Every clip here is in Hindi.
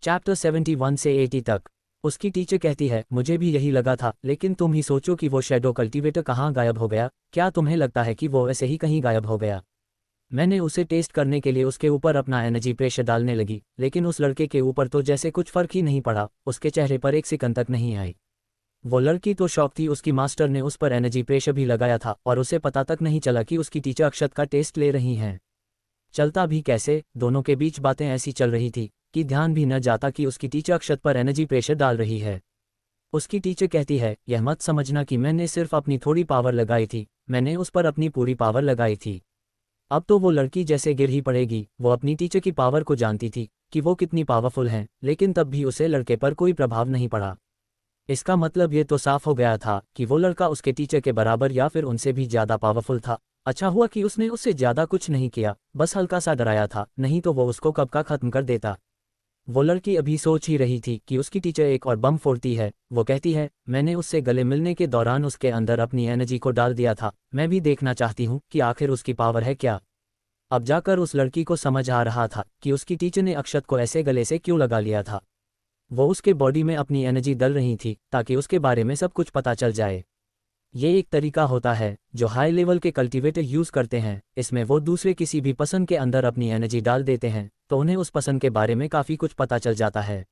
चैप्टर 71 से 80 तक। उसकी टीचर कहती है, मुझे भी यही लगा था, लेकिन तुम ही सोचो कि वो शैडो कल्टीवेटर कहाँ गायब हो गया। क्या तुम्हें लगता है कि वो ऐसे ही कहीं गायब हो गया? मैंने उसे टेस्ट करने के लिए उसके ऊपर अपना एनर्जी प्रेशर डालने लगी, लेकिन उस लड़के के ऊपर तो जैसे कुछ फर्क ही नहीं पड़ा। उसके चेहरे पर एक सिकन तक नहीं आई। वो लड़की तो शॉक थी। उसकी मास्टर ने उस पर एनर्जी प्रेशर भी लगाया था और उसे पता तक नहीं चला कि उसकी टीचर अक्षत का टेस्ट ले रही हैं। चलता भी कैसे? दोनों के बीच बातें ऐसी चल रही थी कि ध्यान भी न जाता कि उसकी टीचर अक्षत पर एनर्जी प्रेशर डाल रही है। उसकी टीचर कहती है, यह मत समझना कि मैंने सिर्फ अपनी थोड़ी पावर लगाई थी, मैंने उस पर अपनी पूरी पावर लगाई थी। अब तो वो लड़की जैसे गिर ही पड़ेगी। वो अपनी टीचर की पावर को जानती थी कि वो कितनी पावरफुल हैं, लेकिन तब भी उसे लड़के पर कोई प्रभाव नहीं पड़ा। इसका मतलब ये तो साफ हो गया था कि वो लड़का उसके टीचर के बराबर या फिर उनसे भी ज़्यादा पावरफुल था। अच्छा हुआ कि उसने उससे ज़्यादा कुछ नहीं किया, बस हल्का सा डराया था, नहीं तो वो उसको कब का ख़त्म कर देता। वो लड़की अभी सोच ही रही थी कि उसकी टीचर एक और बम फोड़ती है। वो कहती है, मैंने उससे गले मिलने के दौरान उसके अंदर अपनी एनर्जी को डाल दिया था। मैं भी देखना चाहती हूँ कि आखिर उसकी पावर है क्या। अब जाकर उस लड़की को समझ आ रहा था कि उसकी टीचर ने अक्षत को ऐसे गले से क्यों लगा लिया था। वो उसके बॉडी में अपनी एनर्जी डल रही थी ताकि उसके बारे में सब कुछ पता चल जाए। ये एक तरीका होता है जो हाई लेवल के कल्टीवेटर यूज़ करते हैं। इसमें वो दूसरे किसी भी पसंद के अंदर अपनी एनर्जी डाल देते हैं तो उन्हें उस पसंद के बारे में काफ़ी कुछ पता चल जाता है,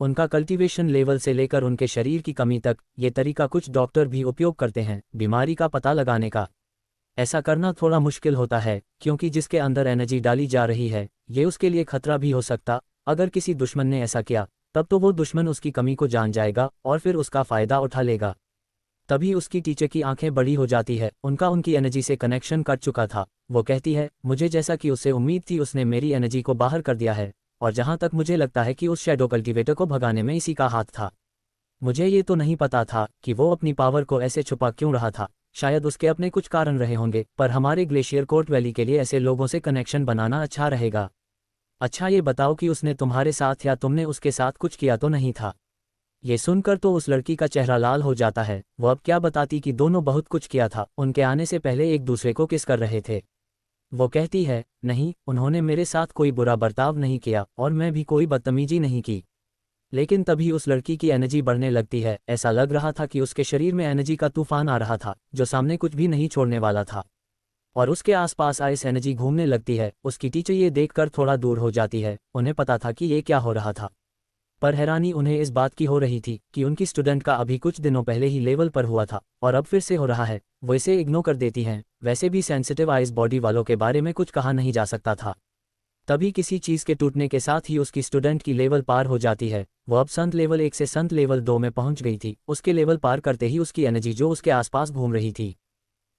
उनका कल्टीवेशन लेवल से लेकर उनके शरीर की कमी तक। ये तरीका कुछ डॉक्टर भी उपयोग करते हैं बीमारी का पता लगाने का। ऐसा करना थोड़ा मुश्किल होता है क्योंकि जिसके अंदर एनर्जी डाली जा रही है ये उसके लिए खतरा भी हो सकता। अगर किसी दुश्मन ने ऐसा किया तब तो वो दुश्मन उसकी कमी को जान जाएगा और फिर उसका फ़ायदा उठा लेगा। तभी उसकी टीचर की आंखें बड़ी हो जाती है। उनकी एनर्जी से कनेक्शन कट चुका था। वो कहती है, मुझे जैसा कि उससे उम्मीद थी उसने मेरी एनर्जी को बाहर कर दिया है, और जहां तक मुझे लगता है कि उस शैडो कल्टीवेटर को भगाने में इसी का हाथ था। मुझे ये तो नहीं पता था कि वो अपनी पावर को ऐसे छुपा क्यों रहा था। शायद उसके अपने कुछ कारण रहे होंगे, पर हमारे ग्लेशियर कोर्ट वैली के लिए ऐसे लोगों से कनेक्शन बनाना अच्छा रहेगा। अच्छा ये बताओ कि उसने तुम्हारे साथ या तुमने उसके साथ कुछ किया तो नहीं था? ये सुनकर तो उस लड़की का चेहरा लाल हो जाता है। वो अब क्या बताती कि दोनों बहुत कुछ किया था, उनके आने से पहले एक दूसरे को किस कर रहे थे। वो कहती है, नहीं, उन्होंने मेरे साथ कोई बुरा बर्ताव नहीं किया और मैं भी कोई बदतमीजी नहीं की। लेकिन तभी उस लड़की की एनर्जी बढ़ने लगती है। ऐसा लग रहा था कि उसके शरीर में एनर्जी का तूफान आ रहा था जो सामने कुछ भी नहीं छोड़ने वाला था, और उसके आसपास आइस एनर्जी घूमने लगती है। उसकी टीचर ये देखकर थोड़ा दूर हो जाती है। उन्हें पता था कि ये क्या हो रहा था, पर हैरानी उन्हें इस बात की हो रही थी कि उनकी स्टूडेंट का अभी कुछ दिनों पहले ही लेवल पर हुआ था और अब फिर से हो रहा है। वो इसे इग्नोर कर देती हैं। वैसे भी सेंसिटिव आइस बॉडी वालों के बारे में कुछ कहा नहीं जा सकता था। तभी किसी चीज़ के टूटने के साथ ही उसकी स्टूडेंट की लेवल पार हो जाती है। वो अब संत लेवल 1 से संत लेवल 2 में पहुंच गई थी। उसके लेवल पार करते ही उसकी एनर्जी जो उसके आसपास घूम रही थी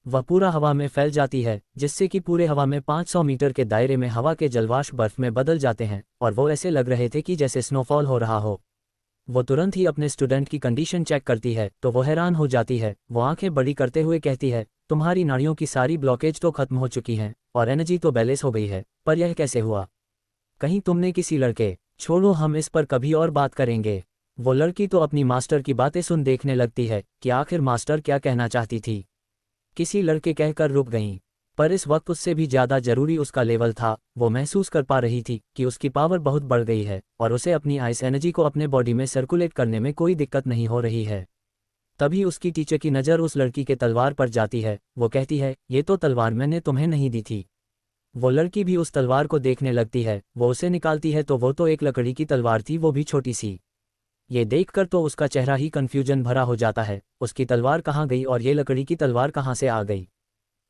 वह पूरा हवा में फैल जाती है, जिससे कि पूरे हवा में 500 मीटर के दायरे में हवा के जलवाष्प बर्फ में बदल जाते हैं और वो ऐसे लग रहे थे कि जैसे स्नोफॉल हो रहा हो। वो तुरंत ही अपने स्टूडेंट की कंडीशन चेक करती है तो वो हैरान हो जाती है। वो आंखें बड़ी करते हुए कहती है, तुम्हारी नाड़ियों की सारी ब्लॉकेज तो खत्म हो चुकी हैं और एनर्जी तो बैलेंस हो गई है, पर यह कैसे हुआ? कहीं तुमने किसी लड़के? छोड़ो, हम इस पर कभी और बात करेंगे। वो लड़की तो अपनी मास्टर की बातें सुन देखने लगती है कि आखिर मास्टर क्या कहना चाहती थी। किसी लड़के कहकर रुक गईं, पर इस वक्त उससे भी ज़्यादा जरूरी उसका लेवल था। वो महसूस कर पा रही थी कि उसकी पावर बहुत बढ़ गई है और उसे अपनी आइस एनर्जी को अपने बॉडी में सर्कुलेट करने में कोई दिक्कत नहीं हो रही है। तभी उसकी टीचर की नज़र उस लड़की के तलवार पर जाती है। वो कहती है, ये तो तलवार मैंने तुम्हें नहीं दी थी। वो लड़की भी उस तलवार को देखने लगती है। वो उसे निकालती है तो वो तो एक लकड़ी की तलवार थी, वो भी छोटी सी। ये देखकर तो उसका चेहरा ही कन्फ्यूजन भरा हो जाता है। उसकी तलवार कहाँ गई और ये लकड़ी की तलवार कहाँ से आ गई?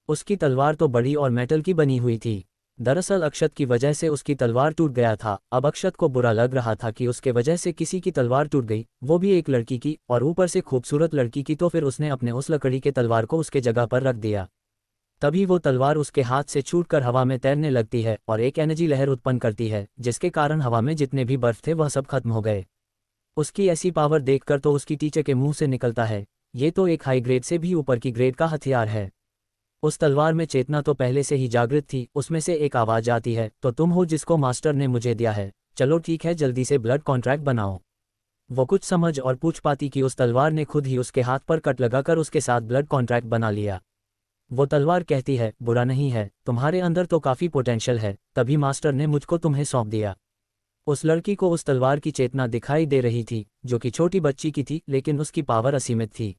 उसकी तलवार तो बड़ी और मेटल की बनी हुई थी। दरअसल अक्षत की वजह से उसकी तलवार टूट गया था। अब अक्षत को बुरा लग रहा था कि उसके वजह से किसी की तलवार टूट गई, वो भी एक लड़की की, और ऊपर से खूबसूरत लड़की की। तो फिर उसने अपने उस लकड़ी के तलवार को उसके जगह पर रख दिया। तभी वो तलवार उसके हाथ से छूटकर हवा में तैरने लगती है और एक एनर्जी लहर उत्पन्न करती है, जिसके कारण हवा में जितने भी बर्फ थे वह सब खत्म हो गए। उसकी ऐसी पावर देखकर तो उसकी टीचर के मुंह से निकलता है, ये तो एक हाई ग्रेड से भी ऊपर की ग्रेड का हथियार है। उस तलवार में चेतना तो पहले से ही जागृत थी। उसमें से एक आवाज़ आती है, तो तुम हो जिसको मास्टर ने मुझे दिया है। चलो ठीक है, जल्दी से ब्लड कॉन्ट्रैक्ट बनाओ। वो कुछ समझ और पूछ पाती कि उस तलवार ने खुद ही उसके हाथ पर कट लगाकर उसके साथ ब्लड कॉन्ट्रैक्ट बना लिया। वो तलवार कहती है, बुरा नहीं है, तुम्हारे अंदर तो काफ़ी पोटेंशियल है, तभी मास्टर ने मुझको तुम्हें सौंप दिया। उस लड़की को उस तलवार की चेतना दिखाई दे रही थी जो कि छोटी बच्ची की थी, लेकिन उसकी पावर असीमित थी।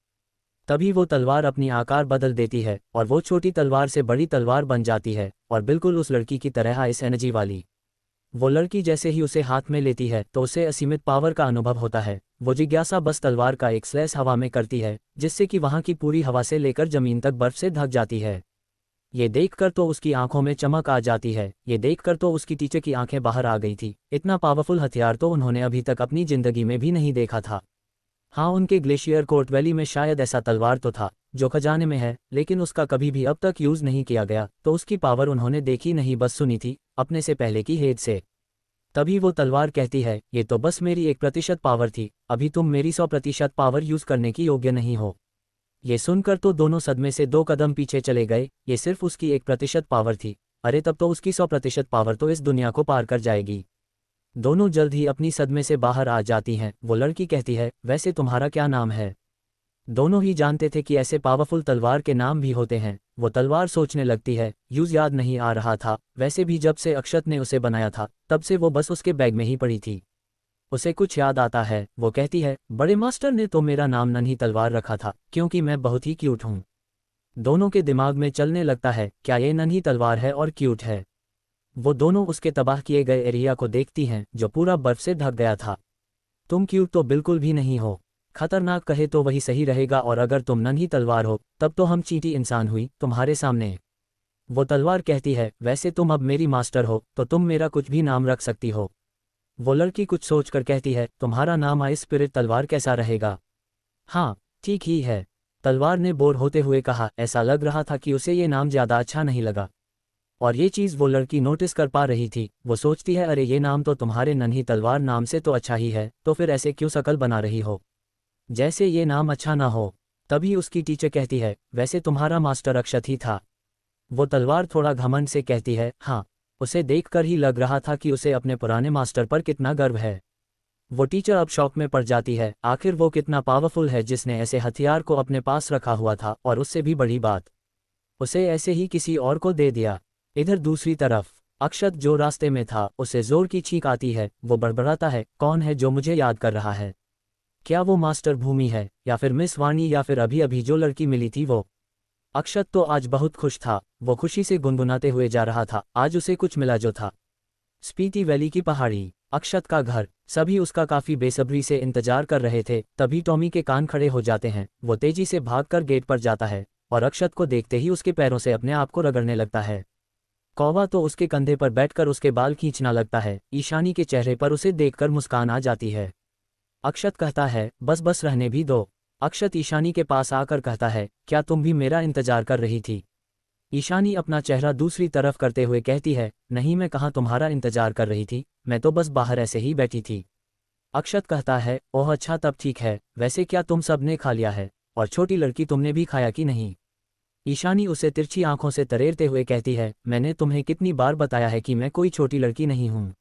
तभी वो तलवार अपनी आकार बदल देती है और वो छोटी तलवार से बड़ी तलवार बन जाती है और बिल्कुल उस लड़की की तरह इस एनर्जी वाली। वो लड़की जैसे ही उसे हाथ में लेती है तो उसे असीमित पावर का अनुभव होता है। वो जिज्ञासा बस तलवार का एक स्लैश हवा में करती है जिससे कि वहां की पूरी हवा से लेकर जमीन तक बर्फ से ढक जाती है। ये देखकर तो उसकी आंखों में चमक आ जाती है। ये देखकर तो उसकी टीचर की आंखें बाहर आ गई थी। इतना पावरफुल हथियार तो उन्होंने अभी तक अपनी जिंदगी में भी नहीं देखा था। हाँ, उनके ग्लेशियर कोर्ट वैली में शायद ऐसा तलवार तो था जो खजाने में है, लेकिन उसका कभी भी अब तक यूज नहीं किया गया। तो उसकी पावर उन्होंने देखी नहीं, बस सुनी थी अपने से पहले की हेड से। तभी वो तलवार कहती है, ये तो बस मेरी 1% पावर थी, अभी तुम मेरी 100% पावर यूज करने की योग्य नहीं हो। ये सुनकर तो दोनों सदमे से 2 कदम पीछे चले गए। ये सिर्फ उसकी 1% पावर थी, अरे तब तो उसकी 100% पावर तो इस दुनिया को पार कर जाएगी। दोनों जल्द ही अपनी सदमे से बाहर आ जाती हैं। वो लड़की कहती है, वैसे तुम्हारा क्या नाम है? दोनों ही जानते थे कि ऐसे पावरफुल तलवार के नाम भी होते हैं। वो तलवार सोचने लगती है, यूज याद नहीं आ रहा था। वैसे भी जब से अक्षत ने उसे बनाया था तब से वो बस उसके बैग में ही पड़ी थी। उसे कुछ याद आता है। वो कहती है, बड़े मास्टर ने तो मेरा नाम नन्ही तलवार रखा था क्योंकि मैं बहुत ही क्यूट हूँ। दोनों के दिमाग में चलने लगता है, क्या ये नन्ही तलवार है और क्यूट है? वो दोनों उसके तबाह किए गए एरिया को देखती हैं जो पूरा बर्फ से ढक गया था। तुम क्यूट तो बिल्कुल भी नहीं हो, खतरनाक कहे तो वही सही रहेगा, और अगर तुम नन्ही तलवार हो तब तो हम चींटी इंसान हुई तुम्हारे सामने। वो तलवार कहती है, वैसे तुम अब मेरी मास्टर हो तो तुम मेरा कुछ भी नाम रख सकती हो। वो लड़की कुछ सोचकर कहती है, तुम्हारा नाम आइस स्पिरिट तलवार कैसा रहेगा? हाँ, ठीक ही है, तलवार ने बोर होते हुए कहा। ऐसा लग रहा था कि उसे ये नाम ज़्यादा अच्छा नहीं लगा, और ये चीज़ वो लड़की नोटिस कर पा रही थी। वो सोचती है, अरे ये नाम तो तुम्हारे नन्ही तलवार नाम से तो अच्छा ही है, तो फिर ऐसे क्यों शकल बना रही हो, जैसे ये नाम अच्छा ना हो। तभी उसकी टीचर कहती है, वैसे तुम्हारा मास्टर अक्षत ही था। वो तलवार थोड़ा घमंड से कहती है, हाँ। उसे देखकर ही लग रहा था कि उसे अपने पुराने मास्टर पर कितना गर्व है। वो टीचर अब शौक में पड़ जाती है, आखिर वो कितना पावरफुल है जिसने ऐसे हथियार को अपने पास रखा हुआ था, और उससे भी बड़ी बात, उसे ऐसे ही किसी और को दे दिया। इधर दूसरी तरफ अक्षत जो रास्ते में था उसे जोर की छींक आती है। वो बड़बड़ाता है, कौन है जो मुझे याद कर रहा है? क्या वो मास्टर भूमि है, या फिर मिस वाणी, या फिर अभी अभी जो लड़की मिली थी वो? अक्षत तो आज बहुत खुश था। वो खुशी से गुनगुनाते हुए जा रहा था, आज उसे कुछ मिला जो था। स्पीति वैली की पहाड़ी, अक्षत का घर, सभी उसका काफी बेसब्री से इंतजार कर रहे थे। तभी टॉमी के कान खड़े हो जाते हैं। वो तेजी से भागकर गेट पर जाता है और अक्षत को देखते ही उसके पैरों से अपने आप को रगड़ने लगता है। कौवा तो उसके कंधे पर बैठकर उसके बाल खींचना लगता है। ईशानी के चेहरे पर उसे देखकर मुस्कान आ जाती है। अक्षत कहता है, बस बस रहने भी दो। अक्षत ईशानी के पास आकर कहता है, क्या तुम भी मेरा इंतजार कर रही थी? ईशानी अपना चेहरा दूसरी तरफ करते हुए कहती है, नहीं, मैं कहाँ तुम्हारा इंतजार कर रही थी, मैं तो बस बाहर ऐसे ही बैठी थी। अक्षत कहता है, ओह अच्छा, तब ठीक है। वैसे क्या तुम सब ने खा लिया है? और छोटी लड़की, तुमने भी खाया कि नहीं? ईशानी उसे तिरछी आंखों से तरेरते हुए कहती है, मैंने तुम्हें कितनी बार बताया है कि मैं कोई छोटी लड़की नहीं हूँ।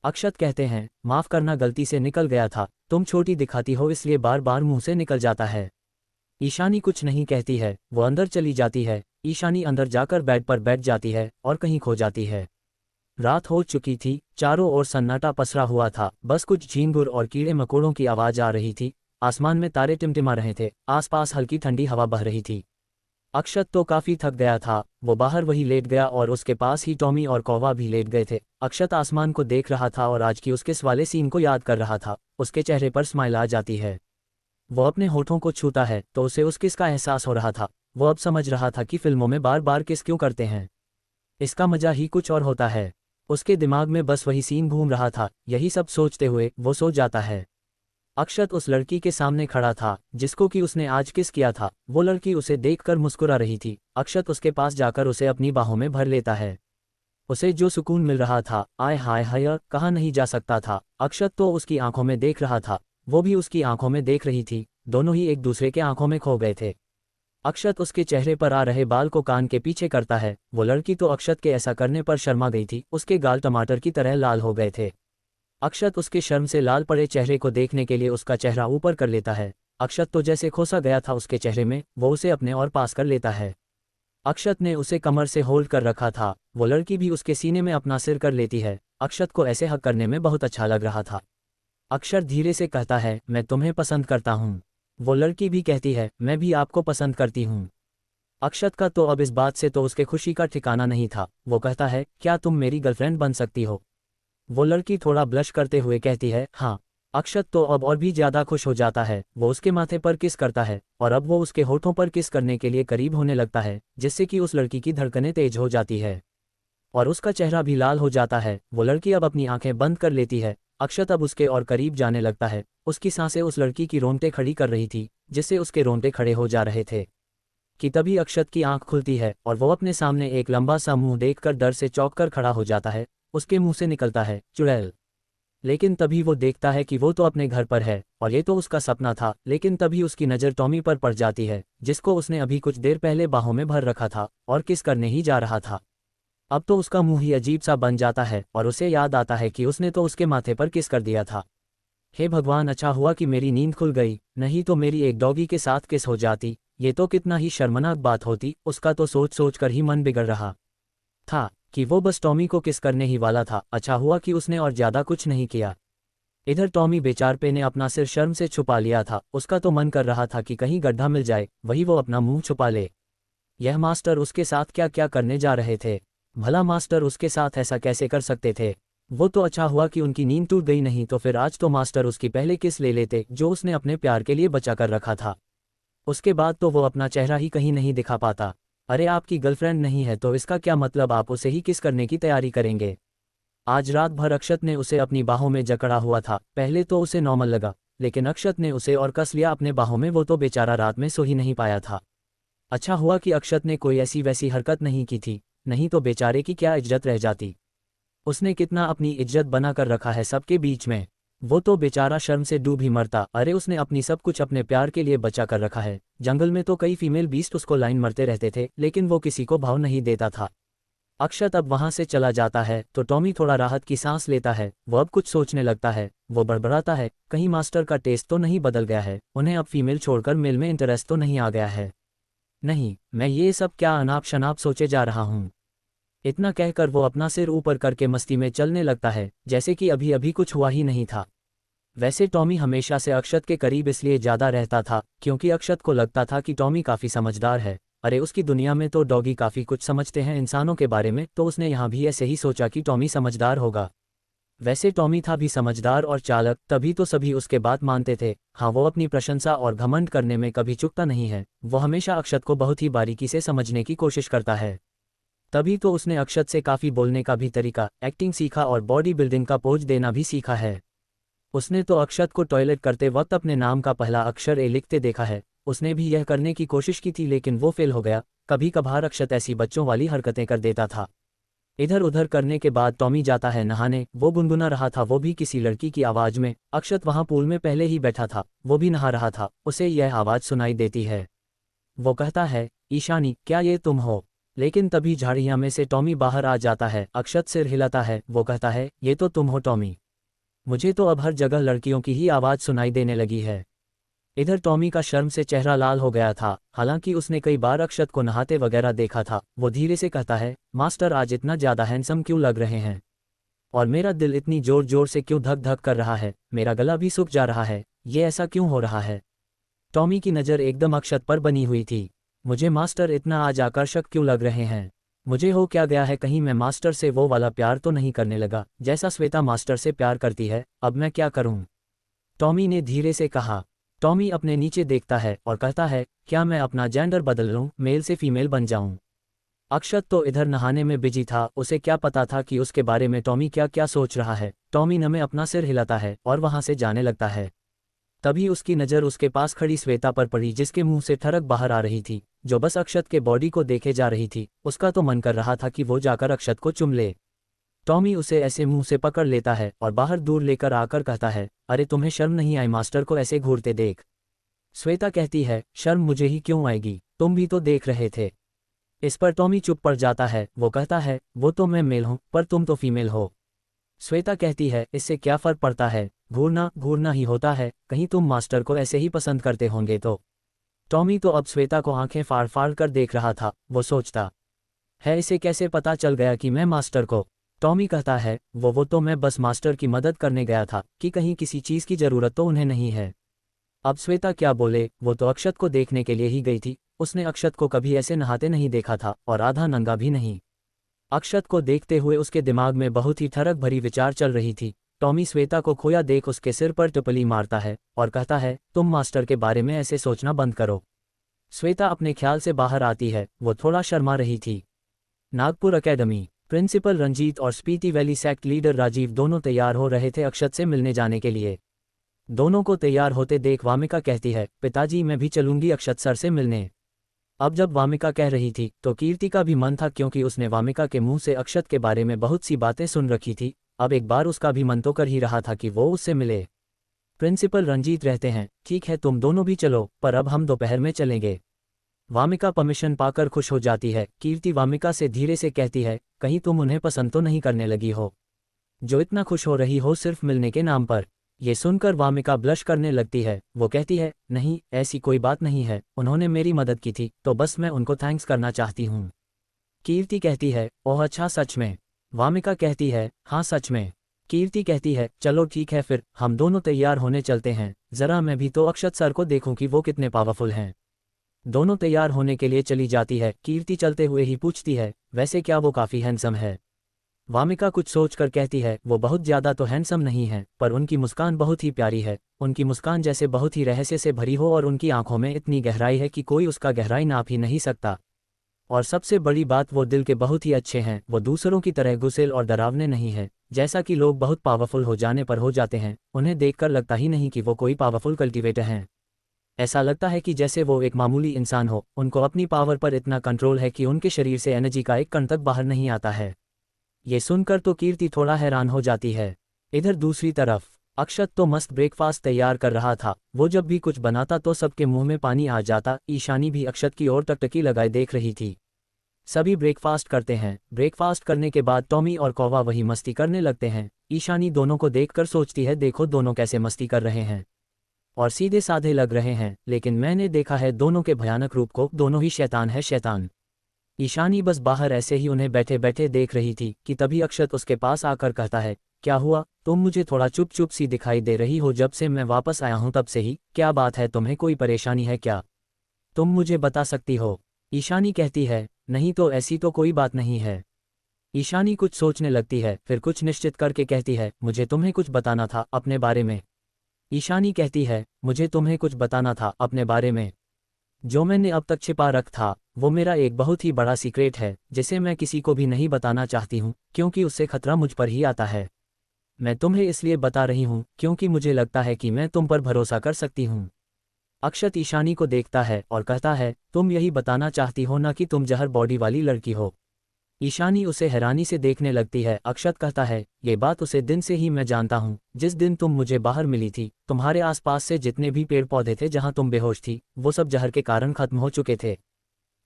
अक्षत कहते हैं, माफ करना, गलती से निकल गया था। तुम छोटी दिखाती हो इसलिए बार बार मुंह से निकल जाता है। ईशानी कुछ नहीं कहती है, वो अंदर चली जाती है। ईशानी अंदर जाकर बेड पर बैठ जाती है और कहीं खो जाती है। रात हो चुकी थी, चारों ओर सन्नाटा पसरा हुआ था, बस कुछ झींगुर और कीड़े मकोड़ों की आवाज आ रही थी। आसमान में तारे टिमटिमा रहे थे, आसपास हल्की ठंडी हवा बह रही थी। अक्षत तो काफी थक गया था। वो बाहर वही लेट गया और उसके पास ही टॉमी और कौवा भी लेट गए थे। अक्षत आसमान को देख रहा था और आज की उसके वाले सीन को याद कर रहा था। उसके चेहरे पर स्माइल आ जाती है। वो अपने होठों को छूता है तो उसे उस किस का एहसास हो रहा था। वो अब समझ रहा था कि फिल्मों में बार बार किस क्यों करते हैं, इसका मजा ही कुछ और होता है। उसके दिमाग में बस वही सीन घूम रहा था। यही सब सोचते हुए वो सो जाता है। अक्षत उस लड़की के सामने खड़ा था जिसको कि उसने आज किस किया था। वो लड़की उसे देखकर मुस्कुरा रही थी। अक्षत उसके पास जाकर उसे अपनी बाहों में भर लेता है। उसे जो सुकून मिल रहा था, आय हाय हाय, कहा नहीं जा सकता था। अक्षत तो उसकी आंखों में देख रहा था, वो भी उसकी आंखों में देख रही थी। दोनों ही एक दूसरे के आंखों में खो गए थे। अक्षत उसके चेहरे पर आ रहे बाल को कान के पीछे करता है। वो लड़की तो अक्षत के ऐसा करने पर शर्मा गई थी। उसके गाल टमाटर की तरह लाल हो गए थे। अक्षत उसके शर्म से लाल पड़े चेहरे को देखने के लिए उसका चेहरा ऊपर कर लेता है। अक्षत तो जैसे खोसा गया था उसके चेहरे में, वो उसे अपने और पास कर लेता है। अक्षत ने उसे कमर से होल्ड कर रखा था। वो लड़की भी उसके सीने में अपना सिर कर लेती है। अक्षत को ऐसे हक करने में बहुत अच्छा लग रहा था। अक्षर धीरे से कहता है, मैं तुम्हें पसंद करता हूँ। वो लड़की भी कहती है, मैं भी आपको पसंद करती हूँ। अक्षत का तो अब इस बात से तो उसके खुशी का ठिकाना नहीं था। वो कहता है, क्या तुम मेरी गर्लफ्रेंड बन सकती हो? वो लड़की थोड़ा ब्लश करते हुए कहती है, हाँ। अक्षत तो अब और भी ज़्यादा खुश हो जाता है। वो उसके माथे पर किस करता है और अब वो उसके होठों पर किस करने के लिए करीब होने लगता है, जिससे कि उस लड़की की धड़कनें तेज हो जाती है और उसका चेहरा भी लाल हो जाता है। वो लड़की अब अपनी आंखें बंद कर लेती है। अक्षत अब उसके और करीब जाने लगता है। उसकी सांसें उस लड़की की रोंगटे खड़ी कर रही थी, जिससे उसके रोंगटे खड़े हो जा रहे थे कि तभी अक्षत की आंख खुलती है और वो अपने सामने एक लंबा सा मुंह देखकर डर से चौंक कर खड़ा हो जाता है। उसके मुंह से निकलता है, चुड़ैल। लेकिन तभी वो देखता है कि वो तो अपने घर पर है और ये तो उसका सपना था। लेकिन तभी उसकी नज़र टॉमी पर पड़ जाती है, जिसको उसने अभी कुछ देर पहले बाहों में भर रखा था और किस करने ही जा रहा था। अब तो उसका मुंह ही अजीब सा बन जाता है और उसे याद आता है कि उसने तो उसके माथे पर किस कर दिया था। हे भगवान, अच्छा हुआ कि मेरी नींद खुल गई, नहीं तो मेरी एक डॉगी के साथ किस हो जाती। ये तो कितना ही शर्मनाक बात होती। उसका तो सोच सोच कर ही मन बिगड़ रहा था कि वो बस टॉमी को किस करने ही वाला था। अच्छा हुआ कि उसने और ज़्यादा कुछ नहीं किया। इधर टॉमी बेचारपे ने अपना सिर शर्म से छुपा लिया था। उसका तो मन कर रहा था कि कहीं गड्ढा मिल जाए, वही वो अपना मुंह छुपा ले। यह मास्टर उसके साथ क्या क्या करने जा रहे थे? भला मास्टर उसके साथ ऐसा कैसे कर सकते थे? वो तो अच्छा हुआ कि उनकी नींद टूट गई, नहीं तो फिर आज तो मास्टर उसकी पहले किस ले लेते जो उसने अपने प्यार के लिए बचा कर रखा था। उसके बाद तो वो अपना चेहरा ही कहीं नहीं दिखा पाता। अरे आपकी गर्लफ्रेंड नहीं है तो इसका क्या मतलब आप उसे ही किस करने की तैयारी करेंगे? आज रात भर अक्षत ने उसे अपनी बाहों में जकड़ा हुआ था। पहले तो उसे नॉर्मल लगा, लेकिन अक्षत ने उसे और कस लिया अपने बाहों में। वो तो बेचारा रात में सो ही नहीं पाया था। अच्छा हुआ कि अक्षत ने कोई ऐसी वैसी हरकत नहीं की थी, नहीं तो बेचारे की क्या इज्जत रह जाती। उसने कितना अपनी इज्जत बना कर रखा है सबके बीच में। वो तो बेचारा शर्म से डूब ही मरता। अरे उसने अपनी सब कुछ अपने प्यार के लिए बचा कर रखा है। जंगल में तो कई फीमेल बीस्ट उसको लाइन मरते रहते थे, लेकिन वो किसी को भाव नहीं देता था। अक्षत अब वहां से चला जाता है तो टॉमी थोड़ा राहत की सांस लेता है। वो अब कुछ सोचने लगता है। वो बड़बड़ाता है, कहीं मास्टर का टेस्ट तो नहीं बदल गया है? उन्हें अब फीमेल छोड़कर मेल में इंटरेस्ट तो नहीं आ गया है? नहीं, मैं ये सब क्या अनाप शनाप सोचे जा रहा हूँ। इतना कहकर वो अपना सिर ऊपर करके मस्ती में चलने लगता है, जैसे कि अभी अभी कुछ हुआ ही नहीं था। वैसे टॉमी हमेशा से अक्षत के करीब इसलिए ज़्यादा रहता था क्योंकि अक्षत को लगता था कि टॉमी काफ़ी समझदार है। अरे उसकी दुनिया में तो डॉगी काफ़ी कुछ समझते हैं इंसानों के बारे में, तो उसने यहाँ भी ऐसे ही सोचा कि टॉमी समझदार होगा। वैसे टॉमी था भी समझदार और चालक, तभी तो सभी उसके बात मानते थे। हाँ, वो अपनी प्रशंसा और घमंड करने में कभी चूकता नहीं है। वो हमेशा अक्षत को बहुत ही बारीकी से समझने की कोशिश करता है। तभी तो उसने अक्षत से काफ़ी बोलने का भी तरीका, एक्टिंग सीखा और बॉडी बिल्डिंग का पोज देना भी सीखा है। उसने तो अक्षत को टॉयलेट करते वक्त अपने नाम का पहला अक्षर ए लिखते देखा है। उसने भी यह करने की कोशिश की थी, लेकिन वो फेल हो गया। कभी कभार अक्षत ऐसी बच्चों वाली हरकतें कर देता था। इधर उधर करने के बाद टॉमी जाता है नहाने। वो गुनगुना रहा था, वो भी किसी लड़की की आवाज़ में। अक्षत वहाँ पूल में पहले ही बैठा था, वो भी नहा रहा था। उसे यह आवाज़ सुनाई देती है। वो कहता है, ईशानी, क्या ये तुम हो? लेकिन तभी झाड़ियाँ में से टॉमी बाहर आ जाता है। अक्षत सिर हिलाता है। वो कहता है, ये तो तुम हो टॉमी। मुझे तो अब हर जगह लड़कियों की ही आवाज़ सुनाई देने लगी है। इधर टॉमी का शर्म से चेहरा लाल हो गया था। हालांकि उसने कई बार अक्षत को नहाते वगैरह देखा था। वो धीरे से कहता है, मास्टर आज इतना ज़्यादा हैंडसम क्यों लग रहे हैं? और मेरा दिल इतनी जोर जोर से क्यों धक धक कर रहा है? मेरा गला भी सूख जा रहा है। ये ऐसा क्यों हो रहा है? टॉमी की नज़र एकदम अक्षत पर बनी हुई थी। मुझे मास्टर इतना आज आकर्षक क्यों लग रहे हैं? मुझे हो क्या गया है? कहीं मैं मास्टर से वो वाला प्यार तो नहीं करने लगा जैसा श्वेता मास्टर से प्यार करती है? अब मैं क्या करूं? टॉमी ने धीरे से कहा। टॉमी अपने नीचे देखता है और कहता है, क्या मैं अपना जेंडर बदल लूं, मेल से फीमेल बन जाऊं? अक्षत तो इधर नहाने में बिजी था। उसे क्या पता था कि उसके बारे में टॉमी क्या क्या सोच रहा है। टॉमी नमे अपना सिर हिलाता है और वहां से जाने लगता है। तभी उसकी नज़र उसके पास खड़ी श्वेता पर पड़ी, जिसके मुंह से ठरक बाहर आ रही थी, जो बस अक्षत के बॉडी को देखे जा रही थी। उसका तो मन कर रहा था कि वो जाकर अक्षत को चुम ले। टॉमी उसे ऐसे मुंह से पकड़ लेता है और बाहर दूर लेकर आकर कहता है, अरे तुम्हें शर्म नहीं आई मास्टर को ऐसे घूरते देख? श्वेता कहती है, शर्म मुझे ही क्यों आएगी, तुम भी तो देख रहे थे। इस पर टॉमी चुप पड़ जाता है। वो कहता है, वो तो मैं मेल हूँ पर तुम तो फीमेल हो। श्वेता कहती है, इससे क्या फ़र्क पड़ता है, घूरना घूरना ही होता है। कहीं तुम मास्टर को ऐसे ही पसंद करते होंगे तो? टॉमी तो अब श्वेता को आंखें फाड़ फाड़ कर देख रहा था। वो सोचता है इसे कैसे पता चल गया कि मैं मास्टर को। टॉमी कहता है वो तो मैं बस मास्टर की मदद करने गया था कि कहीं किसी चीज़ की ज़रूरत तो उन्हें नहीं है। अब श्वेता क्या बोले, वो तो अक्षत को देखने के लिए ही गई थी। उसने अक्षत को कभी ऐसे नहाते नहीं देखा था और आधा नंगा भी नहीं। अक्षत को देखते हुए उसके दिमाग में बहुत ही ठरक भरी विचार चल रही थी। टॉमी श्वेता को खोया देख उसके सिर पर टुपली मारता है और कहता है तुम मास्टर के बारे में ऐसे सोचना बंद करो। श्वेता अपने ख्याल से बाहर आती है। वो थोड़ा शर्मा रही थी। नागपुर एकेडमी। प्रिंसिपल रंजीत और Spiti valley sect leader Rajiv दोनों तैयार हो रहे थे अक्षत से मिलने जाने के लिए। दोनों को तैयार होते देख वामिका कहती है पिताजी मैं भी चलूंगी अक्षत सर से मिलने। अब जब वामिका कह रही थी तो कीर्ति का भी मन था, क्योंकि उसने वामिका के मुंह से अक्षत के बारे में बहुत सी बातें सुन रखी थी। अब एक बार उसका भी मन तो कर ही रहा था कि वो उससे मिले। प्रिंसिपल रंजीत रहते हैं ठीक है तुम दोनों भी चलो, पर अब हम दोपहर में चलेंगे। वामिका परमिशन पाकर खुश हो जाती है। कीर्ति वामिका से धीरे से कहती है कहीं तुम उन्हें पसंद तो नहीं करने लगी हो, जो इतना खुश हो रही हो सिर्फ मिलने के नाम पर। ये सुनकर वामिका ब्लश करने लगती है। वो कहती है नहीं ऐसी कोई बात नहीं है, उन्होंने मेरी मदद की थी तो बस मैं उनको थैंक्स करना चाहती हूँ। कीर्ति कहती है ओह अच्छा सच में। वामिका कहती है हाँ सच में। कीर्ति कहती है चलो ठीक है फिर हम दोनों तैयार होने चलते हैं, जरा मैं भी तो अक्षत सर को देखूं कि वो कितने पावरफुल हैं। दोनों तैयार होने के लिए चली जाती है। कीर्ति चलते हुए ही पूछती है वैसे क्या वो काफ़ी हैंडसम है। वामिका कुछ सोचकर कहती है वो बहुत ज़्यादा तो हैंडसम नहीं है, पर उनकी मुस्कान बहुत ही प्यारी है। उनकी मुस्कान जैसे बहुत ही रहस्य से भरी हो और उनकी आंखों में इतनी गहराई है कि कोई उसका गहराई नाप ही नहीं सकता। और सबसे बड़ी बात वो दिल के बहुत ही अच्छे हैं। वो दूसरों की तरह गुस्सेल और डरावने नहीं है, जैसा कि लोग बहुत पावरफुल हो जाने पर हो जाते हैं। उन्हें देखकर लगता ही नहीं कि वो कोई पावरफुल कल्टिवेटर हैं। ऐसा लगता है कि जैसे वो एक मामूली इंसान हो। उनको अपनी पावर पर इतना कंट्रोल है कि उनके शरीर से एनर्जी का एक कण तक बाहर नहीं आता है। ये सुनकर तो कीर्ति थोड़ा हैरान हो जाती है। इधर दूसरी तरफ अक्षत तो मस्त ब्रेकफास्ट तैयार कर रहा था। वो जब भी कुछ बनाता तो सबके मुंह में पानी आ जाता। ईशानी भी अक्षत की ओर टकटकी लगाए देख रही थी। सभी ब्रेकफास्ट करते हैं। ब्रेकफास्ट करने के बाद टॉमी और कौवा वही मस्ती करने लगते हैं। ईशानी दोनों को देखकर सोचती है देखो दोनों कैसे मस्ती कर रहे हैं और सीधे साधे लग रहे हैं, लेकिन मैंने देखा है दोनों के भयानक रूप को। दोनों ही शैतान है शैतान। ईशानी बस बाहर ऐसे ही उन्हें बैठे बैठे देख रही थी कि तभी अक्षत उसके पास आकर कहता है क्या हुआ, तुम मुझे थोड़ा चुप चुप सी दिखाई दे रही हो जब से मैं वापस आया हूं तब से ही। क्या बात है, तुम्हें कोई परेशानी है क्या? तुम मुझे बता सकती हो? ईशानी कहती है नहीं तो ऐसी तो कोई बात नहीं है। ईशानी कुछ सोचने लगती है, फिर कुछ निश्चित करके कहती है मुझे तुम्हें कुछ बताना था अपने बारे में। ईशानी कहती है मुझे तुम्हें कुछ बताना था अपने बारे में। जो मैंने अब तक छिपा रख था वो मेरा एक बहुत ही बड़ा सीक्रेट है, जिसे मैं किसी को भी नहीं बताना चाहती हूँ, क्योंकि उससे खतरा मुझ पर ही आता है। मैं तुम्हें इसलिए बता रही हूँ क्योंकि मुझे लगता है कि मैं तुम पर भरोसा कर सकती हूँ। अक्षत ईशानी को देखता है और कहता है तुम यही बताना चाहती हो ना कि तुम जहर बॉडी वाली लड़की हो? ईशानी उसे हैरानी से देखने लगती है। अक्षत कहता है ये बात उसे दिन से ही मैं जानता हूँ। जिस दिन तुम मुझे बाहर मिली थी, तुम्हारे आसपास से जितने भी पेड़ पौधे थे जहाँ तुम बेहोश थी, वो सब जहर के कारण खत्म हो चुके थे।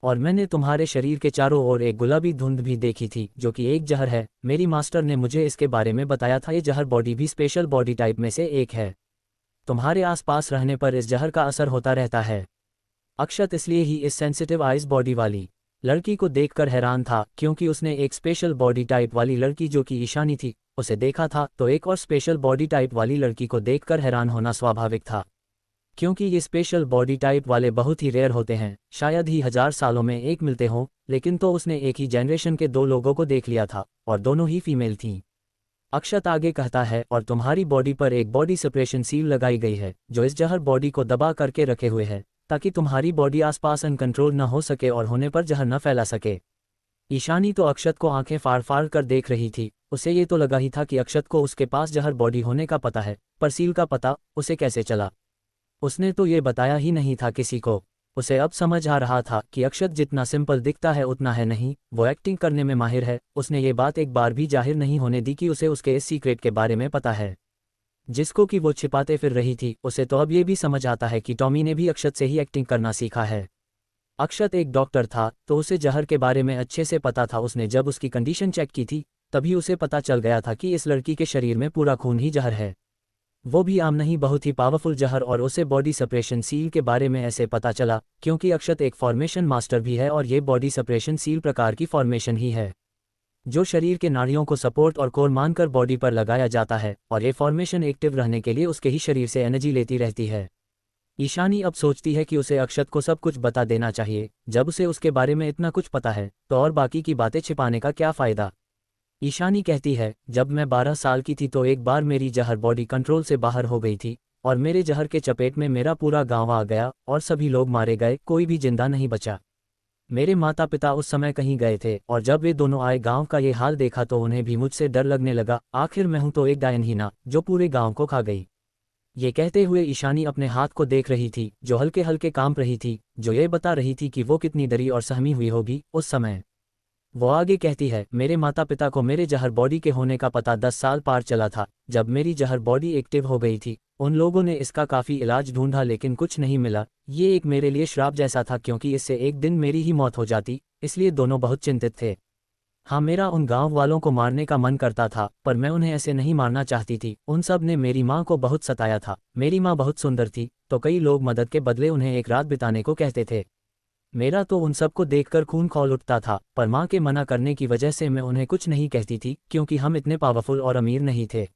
और मैंने तुम्हारे शरीर के चारों ओर एक गुलाबी धुंध भी देखी थी जो कि एक जहर है। मेरी मास्टर ने मुझे इसके बारे में बताया था। ये जहर बॉडी भी स्पेशल बॉडी टाइप में से एक है। तुम्हारे आसपास रहने पर इस जहर का असर होता रहता है। अक्षत इसलिए ही इस सेंसिटिव आइज बॉडी वाली लड़की को देखकर हैरान था, क्योंकि उसने एक स्पेशल बॉडी टाइप वाली लड़की जो कि ईशानी थी उसे देखा था, तो एक और स्पेशल बॉडी टाइप वाली लड़की को देखकर हैरान होना स्वाभाविक था। क्योंकि ये स्पेशल बॉडी टाइप वाले बहुत ही रेयर होते हैं, शायद ही 1000 सालों में एक मिलते हों। लेकिन तो उसने एक ही जनरेशन के 2 लोगों को देख लिया था और दोनों ही फीमेल थीं। अक्षत आगे कहता है और तुम्हारी बॉडी पर एक बॉडी सेपरेशन सील लगाई गई है जो इस जहर बॉडी को दबा करके रखे हुए है, ताकि तुम्हारी बॉडी आसपास अनकंट्रोल न हो सके और होने पर जहर न फैला सके। ईशानी तो अक्षत को आंखें फाड़ फाड़ कर देख रही थी। उसे ये तो लगा ही था कि अक्षत को उसके पास जहर बॉडी होने का पता है, पर सील का पता उसे कैसे चला? उसने तो ये बताया ही नहीं था किसी को। उसे अब समझ आ रहा था कि अक्षत जितना सिंपल दिखता है उतना है नहीं, वो एक्टिंग करने में माहिर है। उसने ये बात एक बार भी जाहिर नहीं होने दी कि उसे उसके इस सीक्रेट के बारे में पता है, जिसको कि वो छिपाते फिर रही थी। उसे तो अब ये भी समझ आता है कि टॉमी ने भी अक्षत से ही एक्टिंग करना सीखा है। अक्षत एक डॉक्टर था तो उसे जहर के बारे में अच्छे से पता था। उसने जब उसकी कंडीशन चेक की थी तभी उसे पता चल गया था कि इस लड़की के शरीर में पूरा खून ही जहर है। वो भी आम नहीं, बहुत ही पावरफुल जहर। और उसे बॉडी सप्रेशन सील के बारे में ऐसे पता चला क्योंकि अक्षत एक फॉर्मेशन मास्टर भी है और ये बॉडी सप्रेशन सील प्रकार की फॉर्मेशन ही है जो शरीर के नाड़ियों को सपोर्ट और कोर मानकर बॉडी पर लगाया जाता है, और ये फॉर्मेशन एक्टिव रहने के लिए उसके ही शरीर से एनर्जी लेती रहती है। ईशानी अब सोचती है कि उसे अक्षत को सब कुछ बता देना चाहिए। जब उसे उसके बारे में इतना कुछ पता है तो और बाकी की बातें छिपाने का क्या फ़ायदा। ईशानी कहती है, जब मैं 12 साल की थी तो एक बार मेरी जहर बॉडी कंट्रोल से बाहर हो गई थी और मेरे जहर के चपेट में मेरा पूरा गांव आ गया और सभी लोग मारे गए, कोई भी जिंदा नहीं बचा। मेरे माता पिता उस समय कहीं गए थे और जब वे दोनों आए गांव का ये हाल देखा तो उन्हें भी मुझसे डर लगने लगा। आखिर मैं हूं तो एक डायन ही ना, जो पूरे गांव को खा गई। ये कहते हुए ईशानी अपने हाथ को देख रही थी जो हल्के हल्के कांप रही थी, जो ये बता रही थी कि वो कितनी डरी और सहमी हुई होगी उस समय। वो आगे कहती है, मेरे माता पिता को मेरे जहर बॉडी के होने का पता 10 साल पार चला था। जब मेरी जहर बॉडी एक्टिव हो गई थी उन लोगों ने इसका काफ़ी इलाज ढूंढा लेकिन कुछ नहीं मिला। ये एक मेरे लिए श्राप जैसा था क्योंकि इससे एक दिन मेरी ही मौत हो जाती, इसलिए दोनों बहुत चिंतित थे। हाँ, मेरा उन गांव वालों को मारने का मन करता था पर मैं उन्हें ऐसे नहीं मारना चाहती थी। उन सब ने मेरी माँ को बहुत सताया था। मेरी माँ बहुत सुंदर थी तो कई लोग मदद के बदले उन्हें एक रात बिताने को कहते थे। मेरा तो उन सबको देखकर खून खौल उठता था, पर माँ के मना करने की वजह से मैं उन्हें कुछ नहीं कहती थी क्योंकि हम इतने पावरफुल और अमीर नहीं थे।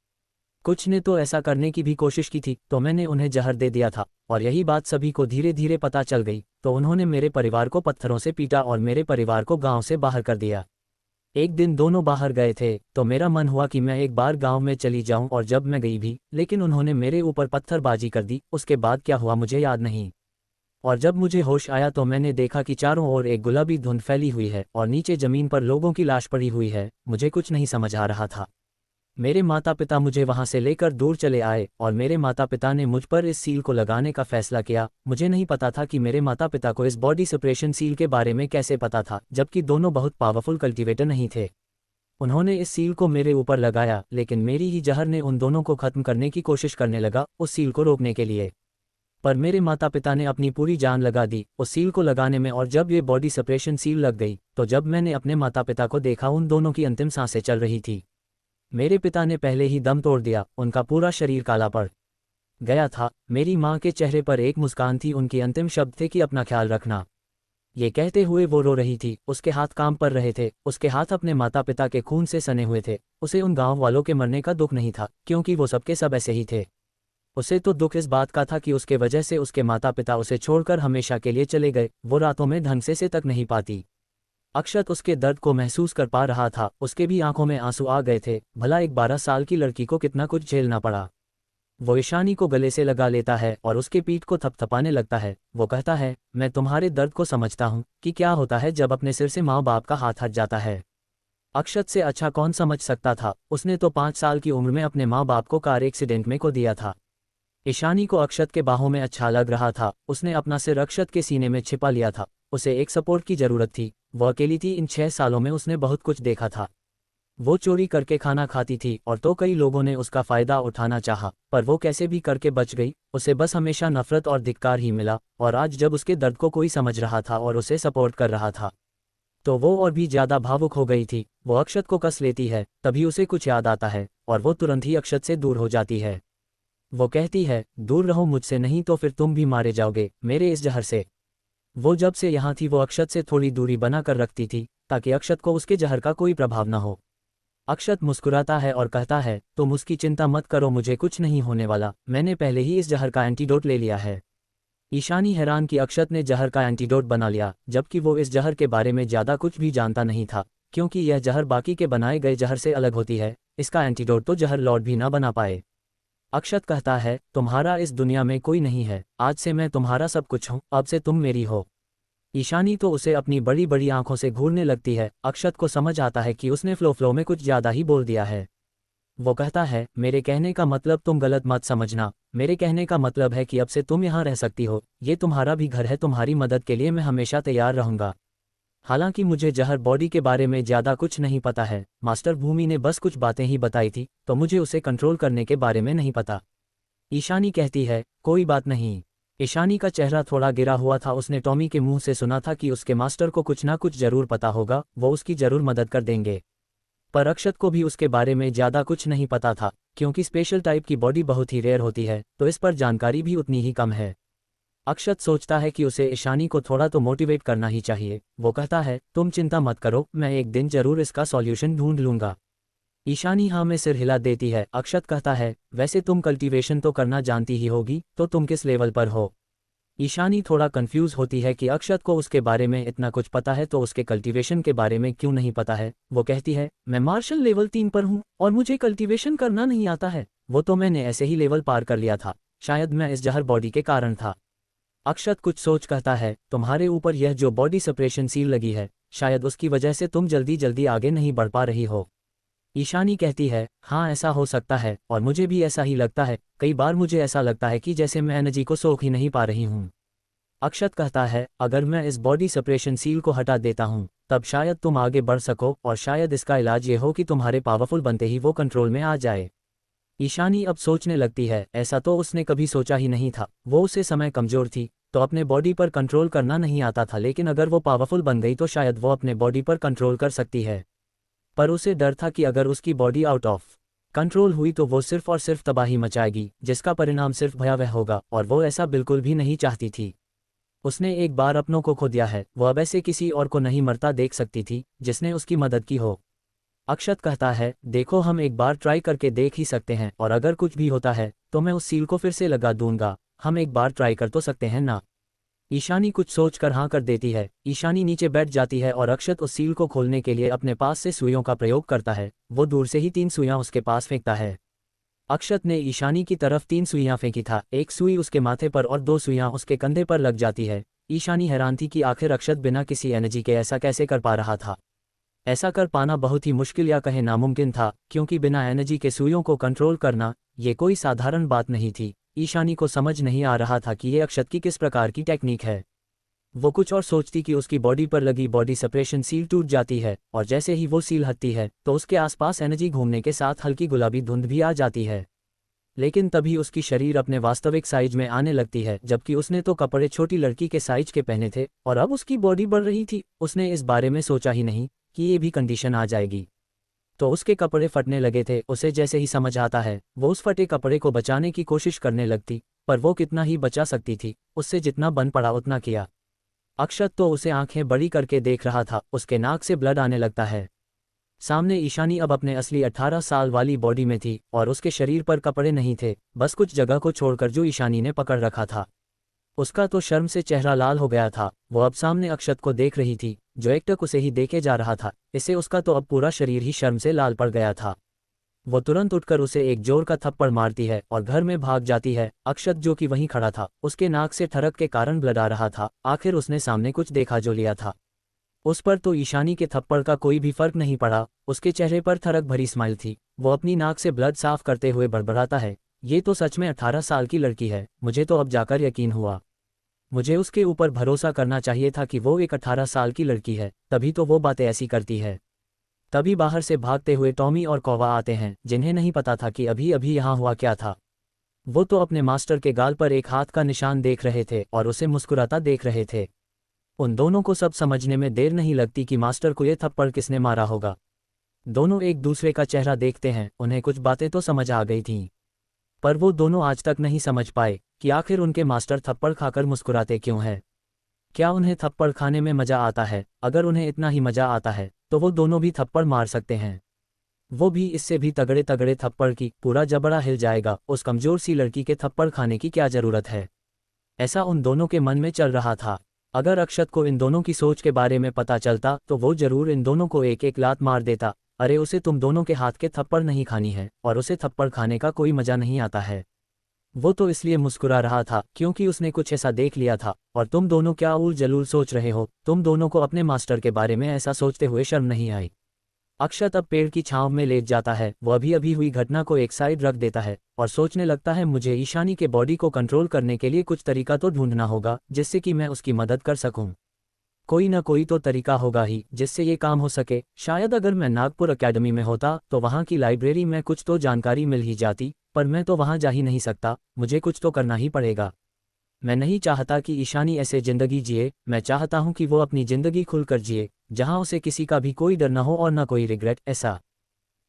कुछ ने तो ऐसा करने की भी कोशिश की थी तो मैंने उन्हें जहर दे दिया था और यही बात सभी को धीरे धीरे पता चल गई तो उन्होंने मेरे परिवार को पत्थरों से पीटा और मेरे परिवार को गांव से बाहर कर दिया। एक दिन दोनों बाहर गए थे तो मेरा मन हुआ कि मैं एक बार गांव में चली जाऊं और जब मैं गई भी लेकिन उन्होंने मेरे ऊपर पत्थरबाजी कर दी। उसके बाद क्या हुआ मुझे याद नहीं, और जब मुझे होश आया तो मैंने देखा कि चारों ओर एक गुलाबी धुंध फैली हुई है और नीचे जमीन पर लोगों की लाश पड़ी हुई है। मुझे कुछ नहीं समझ आ रहा था। मेरे माता पिता मुझे वहां से लेकर दूर चले आए और मेरे माता पिता ने मुझ पर इस सील को लगाने का फैसला किया। मुझे नहीं पता था कि मेरे माता पिता को इस बॉडी सप्रेशन सील के बारे में कैसे पता था, जबकि दोनों बहुत पावरफुल कल्टीवेटर नहीं थे। उन्होंने इस सील को मेरे ऊपर लगाया लेकिन मेरी ही जहर ने उन दोनों को खत्म करने की कोशिश करने लगा उस सील को रोकने के लिए। पर मेरे माता पिता ने अपनी पूरी जान लगा दी उस सील को लगाने में, और जब ये बॉडी सप्रेशन सील लग गई तो जब मैंने अपने माता पिता को देखा उन दोनों की अंतिम सांसें चल रही थी। मेरे पिता ने पहले ही दम तोड़ दिया, उनका पूरा शरीर काला पड़ गया था। मेरी माँ के चेहरे पर एक मुस्कान थी, उनके अंतिम शब्द थे कि अपना ख्याल रखना। ये कहते हुए वो रो रही थी, उसके हाथ काम पर रहे थे, उसके हाथ अपने माता पिता के खून से सने हुए थे। उसे उन गांव वालों के मरने का दुख नहीं था क्योंकि वो सबके सब ऐसे ही थे। उसे तो दुख इस बात का था कि उसके वजह से उसके माता पिता उसे छोड़कर हमेशा के लिए चले गए। वो रातों में ढंग से तक नहीं पाती। अक्षत उसके दर्द को महसूस कर पा रहा था, उसके भी आंखों में आंसू आ गए थे। भला एक 12 साल की लड़की को कितना कुछ झेलना पड़ा। वो ईशानी को गले से लगा लेता है और उसके पीठ को थपथपाने लगता है। वो कहता है, मैं तुम्हारे दर्द को समझता हूँ कि क्या होता है जब अपने सिर से माँ बाप का हाथ हट जाता है। अक्षत से अच्छा कौन समझ सकता था, उसने तो 5 साल की उम्र में अपने माँ बाप को कार एक्सीडेंट में खो दिया था। ईशानी को अक्षत के बाहों में अच्छा लग रहा था। उसने अपना सिर अक्षत के सीने में छिपा लिया था। उसे एक सपोर्ट की जरूरत थी। वो अकेली थी। इन 6 सालों में उसने बहुत कुछ देखा था। वो चोरी करके खाना खाती थी और तो कई लोगों ने उसका फायदा उठाना चाहा, पर वो कैसे भी करके बच गई। उसे बस हमेशा नफरत और धिक्कार ही मिला, और आज जब उसके दर्द को कोई समझ रहा था और उसे सपोर्ट कर रहा था तो वो और भी ज्यादा भावुक हो गई थी। वो अक्षत को कस लेती है, तभी उसे कुछ याद आता है और वो तुरंत ही अक्षत से दूर हो जाती है। वो कहती है, दूर रहो मुझसे, नहीं तो फिर तुम भी मारे जाओगे मेरे इस जहर से। वो जब से यहाँ थी वो अक्षत से थोड़ी दूरी बना कर रखती थी ताकि अक्षत को उसके जहर का कोई प्रभाव न हो। अक्षत मुस्कुराता है और कहता है, तुम उसकी चिंता मत करो, मुझे कुछ नहीं होने वाला, मैंने पहले ही इस जहर का एंटीडोट ले लिया है। ईशानी हैरान कि अक्षत ने जहर का एंटीडोट बना लिया, जबकि वो इस जहर के बारे में ज़्यादा कुछ भी जानता नहीं था क्योंकि यह जहर बाकी के बनाए गए जहर से अलग होती है। इसका एंटीडोट तो जहर लॉर्ड भी ना बना पाए। अक्षत कहता है, तुम्हारा इस दुनिया में कोई नहीं है, आज से मैं तुम्हारा सब कुछ हूँ, अब से तुम मेरी हो। ईशानी तो उसे अपनी बड़ी बड़ी आंखों से घूरने लगती है। अक्षत को समझ आता है कि उसने फ्लो में कुछ ज़्यादा ही बोल दिया है। वो कहता है, मेरे कहने का मतलब तुम गलत मत समझना, मेरे कहने का मतलब है कि अब से तुम यहाँ रह सकती हो, ये तुम्हारा भी घर है, तुम्हारी मदद के लिए मैं हमेशा तैयार रहूँगा। हालांकि मुझे जहर बॉडी के बारे में ज़्यादा कुछ नहीं पता है, मास्टर भूमि ने बस कुछ बातें ही बताई थी, तो मुझे उसे कंट्रोल करने के बारे में नहीं पता। ईशानी कहती है, कोई बात नहीं। ईशानी का चेहरा थोड़ा गिरा हुआ था। उसने टॉमी के मुंह से सुना था कि उसके मास्टर को कुछ ना कुछ जरूर पता होगा, वो उसकी जरूर मदद कर देंगे। पर अक्षत को भी उसके बारे में ज़्यादा कुछ नहीं पता था। क्योंकि स्पेशल टाइप की बॉडी बहुत ही रेयर होती है तो इस पर जानकारी भी उतनी ही कम है। अक्षत सोचता है कि उसे ईशानी को थोड़ा तो मोटिवेट करना ही चाहिए। वो कहता है, तुम चिंता मत करो, मैं एक दिन जरूर इसका सॉल्यूशन ढूंढ लूंगा। ईशानी हाँ में सिर हिला देती है। अक्षत कहता है, वैसे तुम कल्टीवेशन तो करना जानती ही होगी, तो तुम किस लेवल पर हो? ईशानी थोड़ा कंफ्यूज होती है कि अक्षत को उसके बारे में इतना कुछ पता है तो उसके कल्टीवेशन के बारे में क्यों नहीं पता है। वो कहती है, मैं मार्शल लेवल 3 पर हूँ और मुझे कल्टीवेशन करना नहीं आता है। वो तो मैंने ऐसे ही लेवल पार कर लिया था, शायद मैं इस जहर बॉडी के कारण था। अक्षत कुछ सोच कहता है, तुम्हारे ऊपर यह जो बॉडी सेपरेशन सील लगी है, शायद उसकी वजह से तुम जल्दी जल्दी आगे नहीं बढ़ पा रही हो। ईशानी कहती है, हाँ ऐसा हो सकता है और मुझे भी ऐसा ही लगता है। कई बार मुझे ऐसा लगता है कि जैसे मैं एनर्जी को सोख ही नहीं पा रही हूँ। अक्षत कहता है, अगर मैं इस बॉडी सेपरेशन सील को हटा देता हूँ तब शायद तुम आगे बढ़ सको और शायद इसका इलाज ये हो कि तुम्हारे पावरफुल बनते ही वो कंट्रोल में आ जाए। ईशानी अब सोचने लगती है, ऐसा तो उसने कभी सोचा ही नहीं था। वो उसे समय कमजोर थी तो अपने बॉडी पर कंट्रोल करना नहीं आता था, लेकिन अगर वो पावरफुल बन गई तो शायद वो अपने बॉडी पर कंट्रोल कर सकती है। पर उसे डर था कि अगर उसकी बॉडी आउट ऑफ कंट्रोल हुई तो वो सिर्फ और सिर्फ तबाही मचाएगी, जिसका परिणाम सिर्फ भयावह होगा, और वो ऐसा बिल्कुल भी नहीं चाहती थी। उसने एक बार अपनों को खो दिया है, वो अब ऐसे किसी और को नहीं मरता देख सकती थी जिसने उसकी मदद की हो। अक्षत कहता है, देखो हम एक बार ट्राई करके देख ही सकते हैं और अगर कुछ भी होता है तो मैं उस सील को फिर से लगा दूंगा। हम एक बार ट्राई कर तो सकते हैं ना? ईशानी कुछ सोच कर हाँ कर देती है। ईशानी नीचे बैठ जाती है और अक्षत उस सील को खोलने के लिए अपने पास से सुइयों का प्रयोग करता है। वो दूर से ही 3 सुइयां उसके पास फेंकता है। अक्षत ने ईशानी की तरफ 3 सुइयां फेंकी था, एक सुई उसके माथे पर और 2 सुइयां उसके कंधे पर लग जाती है। ईशानी हैरान थी कि आखिर अक्षत बिना किसी एनर्जी के ऐसा कैसे कर पा रहा था। ऐसा कर पाना बहुत ही मुश्किल या कहे नामुमकिन था, क्योंकि बिना एनर्जी के सुइयों को कंट्रोल करना ये कोई साधारण बात नहीं थी। ईशानी को समझ नहीं आ रहा था कि ये अक्षत की किस प्रकार की टेक्निक है। वो कुछ और सोचती कि उसकी बॉडी पर लगी बॉडी सेपरेशन सील टूट जाती है और जैसे ही वो सील हटती है तो उसके आसपास एनर्जी घूमने के साथ हल्की गुलाबी धुंध भी आ जाती है। लेकिन तभी उसकी शरीर अपने वास्तविक साइज में आने लगती है, जबकि उसने तो कपड़े छोटी लड़की के साइज के पहने थे और अब उसकी बॉडी बढ़ रही थी। उसने इस बारे में सोचा ही नहीं कि ये भी कंडीशन आ जाएगी। तो उसके कपड़े फटने लगे थे। उसे जैसे ही समझ आता है वो उस फटे कपड़े को बचाने की कोशिश करने लगती, पर वो कितना ही बचा सकती थी। उससे जितना बन पड़ा उतना किया। अक्षत तो उसे आंखें बड़ी करके देख रहा था। उसके नाक से ब्लड आने लगता है। सामने ईशानी अब अपने असली 18 साल वाली बॉडी में थी और उसके शरीर पर कपड़े नहीं थे, बस कुछ जगह को छोड़कर जो ईशानी ने पकड़ रखा था। उसका तो शर्म से चेहरा लाल हो गया था। वो अब सामने अक्षत को देख रही थी जो एकटक उसे ही देखे जा रहा था। इससे उसका तो अब पूरा शरीर ही शर्म से लाल पड़ गया था। वो तुरंत उठकर उसे एक जोर का थप्पड़ मारती है और घर में भाग जाती है। अक्षत जो कि वहीं खड़ा था, उसके नाक से ठरक के कारण ब्लड आ रहा था। आखिर उसने सामने कुछ देखा जो लिया था। उस पर तो ईशानी के थप्पड़ का कोई भी फर्क नहीं पड़ा। उसके चेहरे पर थरक भरी स्माइल थी। वो अपनी नाक से ब्लड साफ करते हुए बड़बड़ाता है, ये तो सच में 18 साल की लड़की है। मुझे तो अब जाकर यकीन हुआ। मुझे उसके ऊपर भरोसा करना चाहिए था कि वो एक 18 साल की लड़की है, तभी तो वो बातें ऐसी करती है। तभी बाहर से भागते हुए टॉमी और कौवा आते हैं, जिन्हें नहीं पता था कि अभी अभी यहाँ हुआ क्या था। वो तो अपने मास्टर के गाल पर एक हाथ का निशान देख रहे थे और उसे मुस्कुराता देख रहे थे। उन दोनों को सब समझने में देर नहीं लगती कि मास्टर को ये थप्पड़ किसने मारा होगा। दोनों एक दूसरे का चेहरा देखते हैं। उन्हें कुछ बातें तो समझ आ गई थीं, पर वो दोनों आज तक नहीं समझ पाए कि आखिर उनके मास्टर थप्पड़ खाकर मुस्कुराते क्यों हैं। क्या उन्हें थप्पड़ खाने में मजा आता है? अगर उन्हें इतना ही मजा आता है तो वो दोनों भी थप्पड़ मार सकते हैं। वो भी इससे भी तगड़े तगड़े थप्पड़ की पूरा जबड़ा हिल जाएगा। उस कमजोर सी लड़की के थप्पड़ खाने की क्या जरूरत है? ऐसा उन दोनों के मन में चल रहा था। अगर अक्षत को इन दोनों की सोच के बारे में पता चलता तो वो जरूर इन दोनों को एक एक लात मार देता। अरे उसे तुम दोनों के हाथ के थप्पड़ नहीं खानी है और उसे थप्पड़ खाने का कोई मजा नहीं आता है। वो तो इसलिए मुस्कुरा रहा था क्योंकि उसने कुछ ऐसा देख लिया था। और तुम दोनों क्या उल जलूल सोच रहे हो? तुम दोनों को अपने मास्टर के बारे में ऐसा सोचते हुए शर्म नहीं आई? अक्षत अब पेड़ की छांव में लेट जाता है। वो अभी अभी हुई घटना को एक साइड रख देता है और सोचने लगता है, मुझे ईशानी के बॉडी को कंट्रोल करने के लिए कुछ तरीका तो ढूंढना होगा जिससे कि मैं उसकी मदद कर सकूं। कोई ना कोई तो तरीका होगा ही जिससे ये काम हो सके। शायद अगर मैं नागपुर अकेडमी में होता तो वहाँ की लाइब्रेरी में कुछ तो जानकारी मिल ही जाती, पर मैं तो वहाँ जा ही नहीं सकता। मुझे कुछ तो करना ही पड़ेगा। मैं नहीं चाहता कि ईशानी ऐसे जिंदगी जिए। मैं चाहता हूँ कि वो अपनी जिंदगी खुलकर जिए, जहाँ उसे किसी का भी कोई डर न हो और न कोई रिग्रेट। ऐसा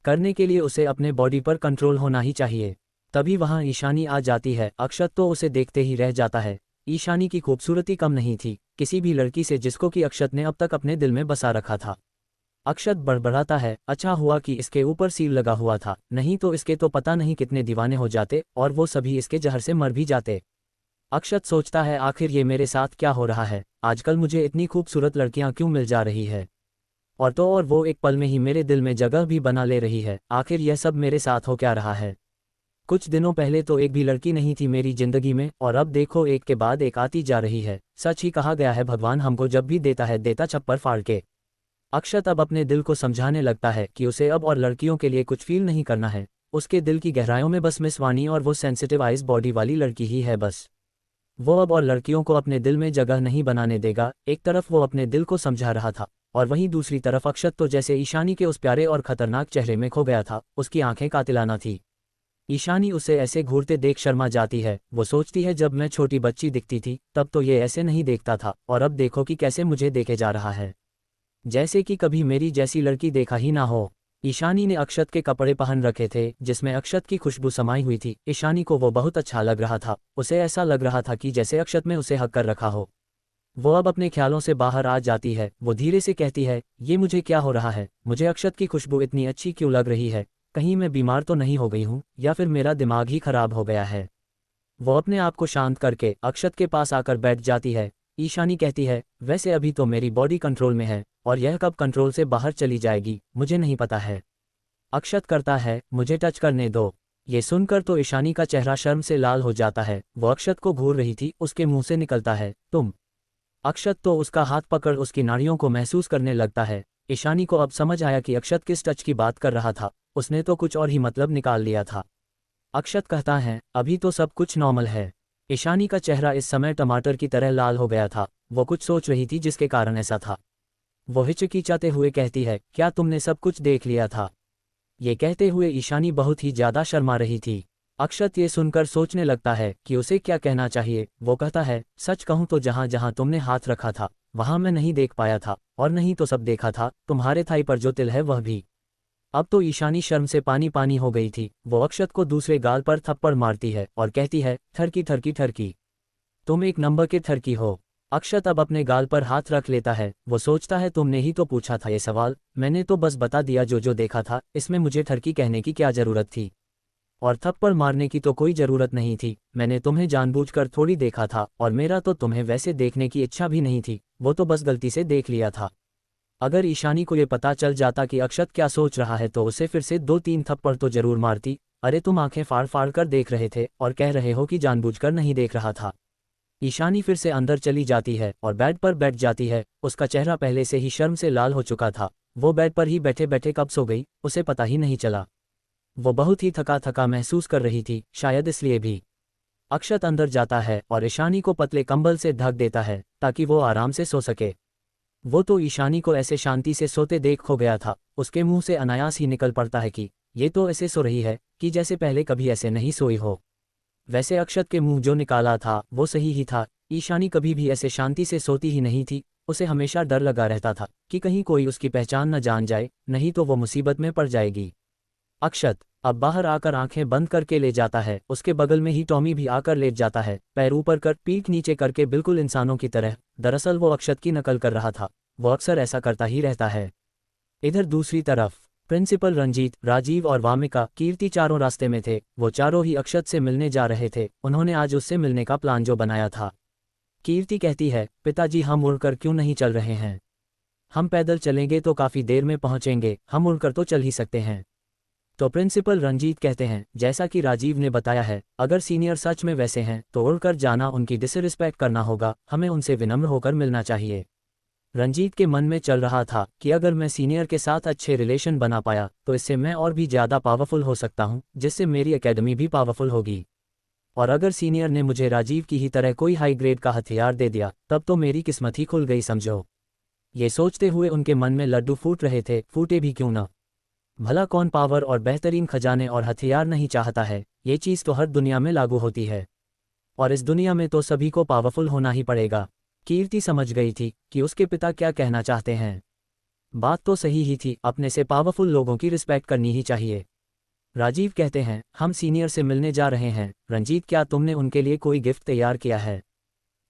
करने के लिए उसे अपने बॉडी पर कंट्रोल होना ही चाहिए। तभी वहाँ ईशानी आ जाती है। अक्षत तो उसे देखते ही रह जाता है। ईशानी की खूबसूरती कम नहीं थी किसी भी लड़की से जिसको कि अक्षत ने अब तक अपने दिल में बसा रखा था। अक्षत बड़बड़ाता है, अच्छा हुआ कि इसके ऊपर सील लगा हुआ था, नहीं तो इसके तो पता नहीं कितने दीवाने हो जाते और वो सभी इसके जहर से मर भी जाते। अक्षत सोचता है, आखिर ये मेरे साथ क्या हो रहा है, आजकल मुझे इतनी खूबसूरत लड़कियां क्यों मिल जा रही है, और वो एक पल में ही मेरे दिल में जगह भी बना ले रही है। आखिर यह सब मेरे साथ हो क्या रहा है। कुछ दिनों पहले तो एक भी लड़की नहीं थी मेरी जिंदगी में, और अब देखो एक के बाद एक आती जा रही है। सच ही कहा गया है, भगवान हमको जब भी देता है देता छप्पर फाड़ के। अक्षत अब अपने दिल को समझाने लगता है कि उसे अब और लड़कियों के लिए कुछ फील नहीं करना है। उसके दिल की गहराइयों में बस मिस वानी और वो सेंसिटिव आइज बॉडी वाली लड़की ही है बस। वो अब और लड़कियों को अपने दिल में जगह नहीं बनाने देगा। एक तरफ वो अपने दिल को समझा रहा था और वहीं दूसरी तरफ अक्षत तो जैसे ईशानी के उस प्यारे और खतरनाक चेहरे में खो गया था। उसकी आंखें कातिलाना थी। ईशानी उसे ऐसे घूरते देख शर्मा जाती है। वो सोचती है, जब मैं छोटी बच्ची दिखती थी तब तो ये ऐसे नहीं देखता था, और अब देखो कि कैसे मुझे देखे जा रहा है, जैसे कि कभी मेरी जैसी लड़की देखा ही ना हो। ईशानी ने अक्षत के कपड़े पहन रखे थे जिसमें अक्षत की खुशबू समाई हुई थी। ईशानी को वो बहुत अच्छा लग रहा था। उसे ऐसा लग रहा था कि जैसे अक्षत में उसे हक कर रखा हो। वो अब अपने ख्यालों से बाहर आ जाती है। वो धीरे से कहती है, ये मुझे क्या हो रहा है, मुझे अक्षत की खुशबू इतनी अच्छी क्यों लग रही है, कहीं मैं बीमार तो नहीं हो गई हूँ या फिर मेरा दिमाग ही खराब हो गया है। वो अपने आप को शांत करके अक्षत के पास आकर बैठ जाती है। ईशानी कहती है, वैसे अभी तो मेरी बॉडी कंट्रोल में है और यह कब कंट्रोल से बाहर चली जाएगी मुझे नहीं पता है। अक्षत करता है, मुझे टच करने दो। ये सुनकर तो ईशानी का चेहरा शर्म से लाल हो जाता है। वो अक्षत को घूर रही थी, उसके मुंह से निकलता है, तुम। अक्षत तो उसका हाथ पकड़ उसकी नाड़ियों को महसूस करने लगता है। ईशानी को अब समझ आया कि अक्षत किस टच की बात कर रहा था। उसने तो कुछ और ही मतलब निकाल लिया था। अक्षत कहता है, अभी तो सब कुछ नॉर्मल है। ईशानी का चेहरा इस समय टमाटर की तरह लाल हो गया था। वो कुछ सोच रही थी जिसके कारण ऐसा था। वो हिचकिचाते हुए कहती है, क्या तुमने सब कुछ देख लिया था। ये कहते हुए ईशानी बहुत ही ज्यादा शर्मा रही थी। अक्षत ये सुनकर सोचने लगता है कि उसे क्या कहना चाहिए। वो कहता है, सच कहूं तो जहां जहां तुमने हाथ रखा था वहां मैं नहीं देख पाया था, और नहीं तो सब देखा था, तुम्हारे थाई पर जो तिल है वह भी। अब तो ईशानी शर्म से पानी पानी हो गई थी। वो अक्षत को दूसरे गाल पर थप्पड़ मारती है और कहती है, ठरकी ठरकी ठरकी, तुम एक नंबर के ठरकी हो। अक्षत अब अपने गाल पर हाथ रख लेता है। वो सोचता है, तुमने ही तो पूछा था ये सवाल, मैंने तो बस बता दिया जो जो देखा था, इसमें मुझे ठरकी कहने की क्या जरूरत थी, और थप्पड़ मारने की तो कोई जरूरत नहीं थी। मैंने तुम्हें जानबूझकर थोड़ी देखा था, और मेरा तो तुम्हें वैसे देखने की इच्छा भी नहीं थी, वो तो बस गलती से देख लिया था। अगर ईशानी को ये पता चल जाता कि अक्षत क्या सोच रहा है तो उसे फिर से 2-3 थप्पड़ तो जरूर मारती। अरे तुम आंखें फाड़ फाड़ कर देख रहे थे और कह रहे हो कि जानबूझकर नहीं देख रहा था। ईशानी फिर से अंदर चली जाती है और बेड पर बैठ जाती है। उसका चेहरा पहले से ही शर्म से लाल हो चुका था। वो बेड पर ही बैठे बैठे कब सो गई उसे पता ही नहीं चला। वो बहुत ही थका थका महसूस कर रही थी, शायद इसलिए भी। अक्षत अंदर जाता है और ईशानी को पतले कंबल से ढक देता है ताकि वो आराम से सो सके। वो तो ईशानी को ऐसे शांति से सोते देख खो गया था। उसके मुंह से अनायास ही निकल पड़ता है कि ये तो ऐसे सो रही है कि जैसे पहले कभी ऐसे नहीं सोई हो। वैसे अक्षत के मुंह जो निकाला था वो सही ही था। ईशानी कभी भी ऐसे शांति से सोती ही नहीं थी। उसे हमेशा डर लगा रहता था कि कहीं कोई उसकी पहचान न जान जाए, नहीं तो वो मुसीबत में पड़ जाएगी। अक्षत अब बाहर आकर आंखें बंद करके ले जाता है। उसके बगल में ही टॉमी भी आकर लेट जाता है, पैर ऊपर कर पीठ नीचे करके, बिल्कुल इंसानों की तरह। दरअसल वो अक्षत की नकल कर रहा था। वो अक्सर ऐसा करता ही रहता है। इधर दूसरी तरफ प्रिंसिपल रंजीत, राजीव और वामिका, कीर्ति चारों रास्ते में थे। वो चारों ही अक्षत से मिलने जा रहे थे। उन्होंने आज उससे मिलने का प्लान जो बनाया था। कीर्ति कहती है, पिताजी हम उड़कर क्यों नहीं चल रहे हैं, हम पैदल चलेंगे तो काफ़ी देर में पहुंचेंगे, हम उड़कर तो चल ही सकते हैं। तो प्रिंसिपल रंजीत कहते हैं, जैसा कि राजीव ने बताया है, अगर सीनियर सच में वैसे हैं तो उड़कर जाना उनकी डिसरिस्पेक्ट करना होगा, हमें उनसे विनम्र होकर मिलना चाहिए। रंजीत के मन में चल रहा था कि अगर मैं सीनियर के साथ अच्छे रिलेशन बना पाया तो इससे मैं और भी ज़्यादा पावरफुल हो सकता हूँ, जिससे मेरी एकेडमी भी पावरफुल होगी। और अगर सीनियर ने मुझे राजीव की ही तरह कोई हाई ग्रेड का हथियार दे दिया तब तो मेरी किस्मत ही खुल गई समझो। ये सोचते हुए उनके मन में लड्डू फूट रहे थे। फूटे भी क्यों न, भला कौन पावर और बेहतरीन खजाने और हथियार नहीं चाहता है। ये चीज़ तो हर दुनिया में लागू होती है, और इस दुनिया में तो सभी को पावरफुल होना ही पड़ेगा। कीर्ति समझ गई थी कि उसके पिता क्या कहना चाहते हैं। बात तो सही ही थी, अपने से पावरफुल लोगों की रिस्पेक्ट करनी ही चाहिए। राजीव कहते हैं, हम सीनियर से मिलने जा रहे हैं। रंजीत, क्या तुमने उनके लिए कोई गिफ्ट तैयार किया है?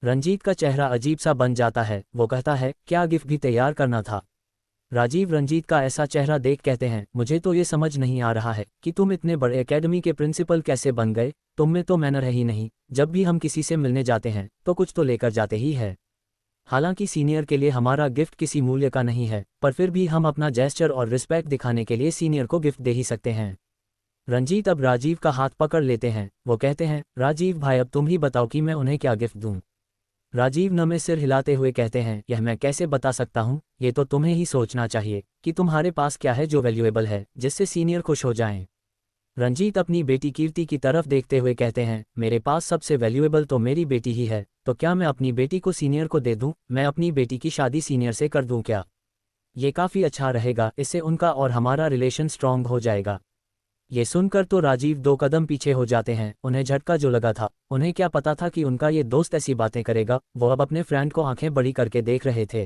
रंजीत का चेहरा अजीब सा बन जाता है। वो कहता है, क्या गिफ्ट भी तैयार करना था? राजीव रंजीत का ऐसा चेहरा देख कहते हैं, मुझे तो ये समझ नहीं आ रहा है कि तुम इतने बड़े एकेडमी के प्रिंसिपल कैसे बन गए। तुम में तो मैनर है ही नहीं। जब भी हम किसी से मिलने जाते हैं तो कुछ तो लेकर जाते ही है। हालांकि सीनियर के लिए हमारा गिफ्ट किसी मूल्य का नहीं है, पर फिर भी हम अपना जेस्चर और रिस्पेक्ट दिखाने के लिए सीनियर को गिफ्ट दे ही सकते हैं। रंजीत अब राजीव का हाथ पकड़ लेते हैं। वो कहते हैं, राजीव भाई, अब तुम ही बताओ कि मैं उन्हें क्या गिफ्ट दूं। राजीव नमे सिर हिलाते हुए कहते हैं, यह मैं कैसे बता सकता हूँ, ये तो तुम्हें ही सोचना चाहिए कि तुम्हारे पास क्या है जो वैल्यूएबल है, जिससे सीनियर खुश हो जाएं। रंजीत अपनी बेटी कीर्ति की तरफ देखते हुए कहते हैं, मेरे पास सबसे वैल्यूएबल तो मेरी बेटी ही है, तो क्या मैं अपनी बेटी को सीनियर को दे दूं? मैं अपनी बेटी की शादी सीनियर से कर दूं क्या? ये काफ़ी अच्छा रहेगा, इससे उनका और हमारा रिलेशन स्ट्रांग हो जाएगा। ये सुनकर तो राजीव 2 कदम पीछे हो जाते हैं। उन्हें झटका जो लगा था, उन्हें क्या पता था कि उनका ये दोस्त ऐसी बातें करेगा। वो अब अपने फ्रेंड को आंखें बड़ी करके देख रहे थे।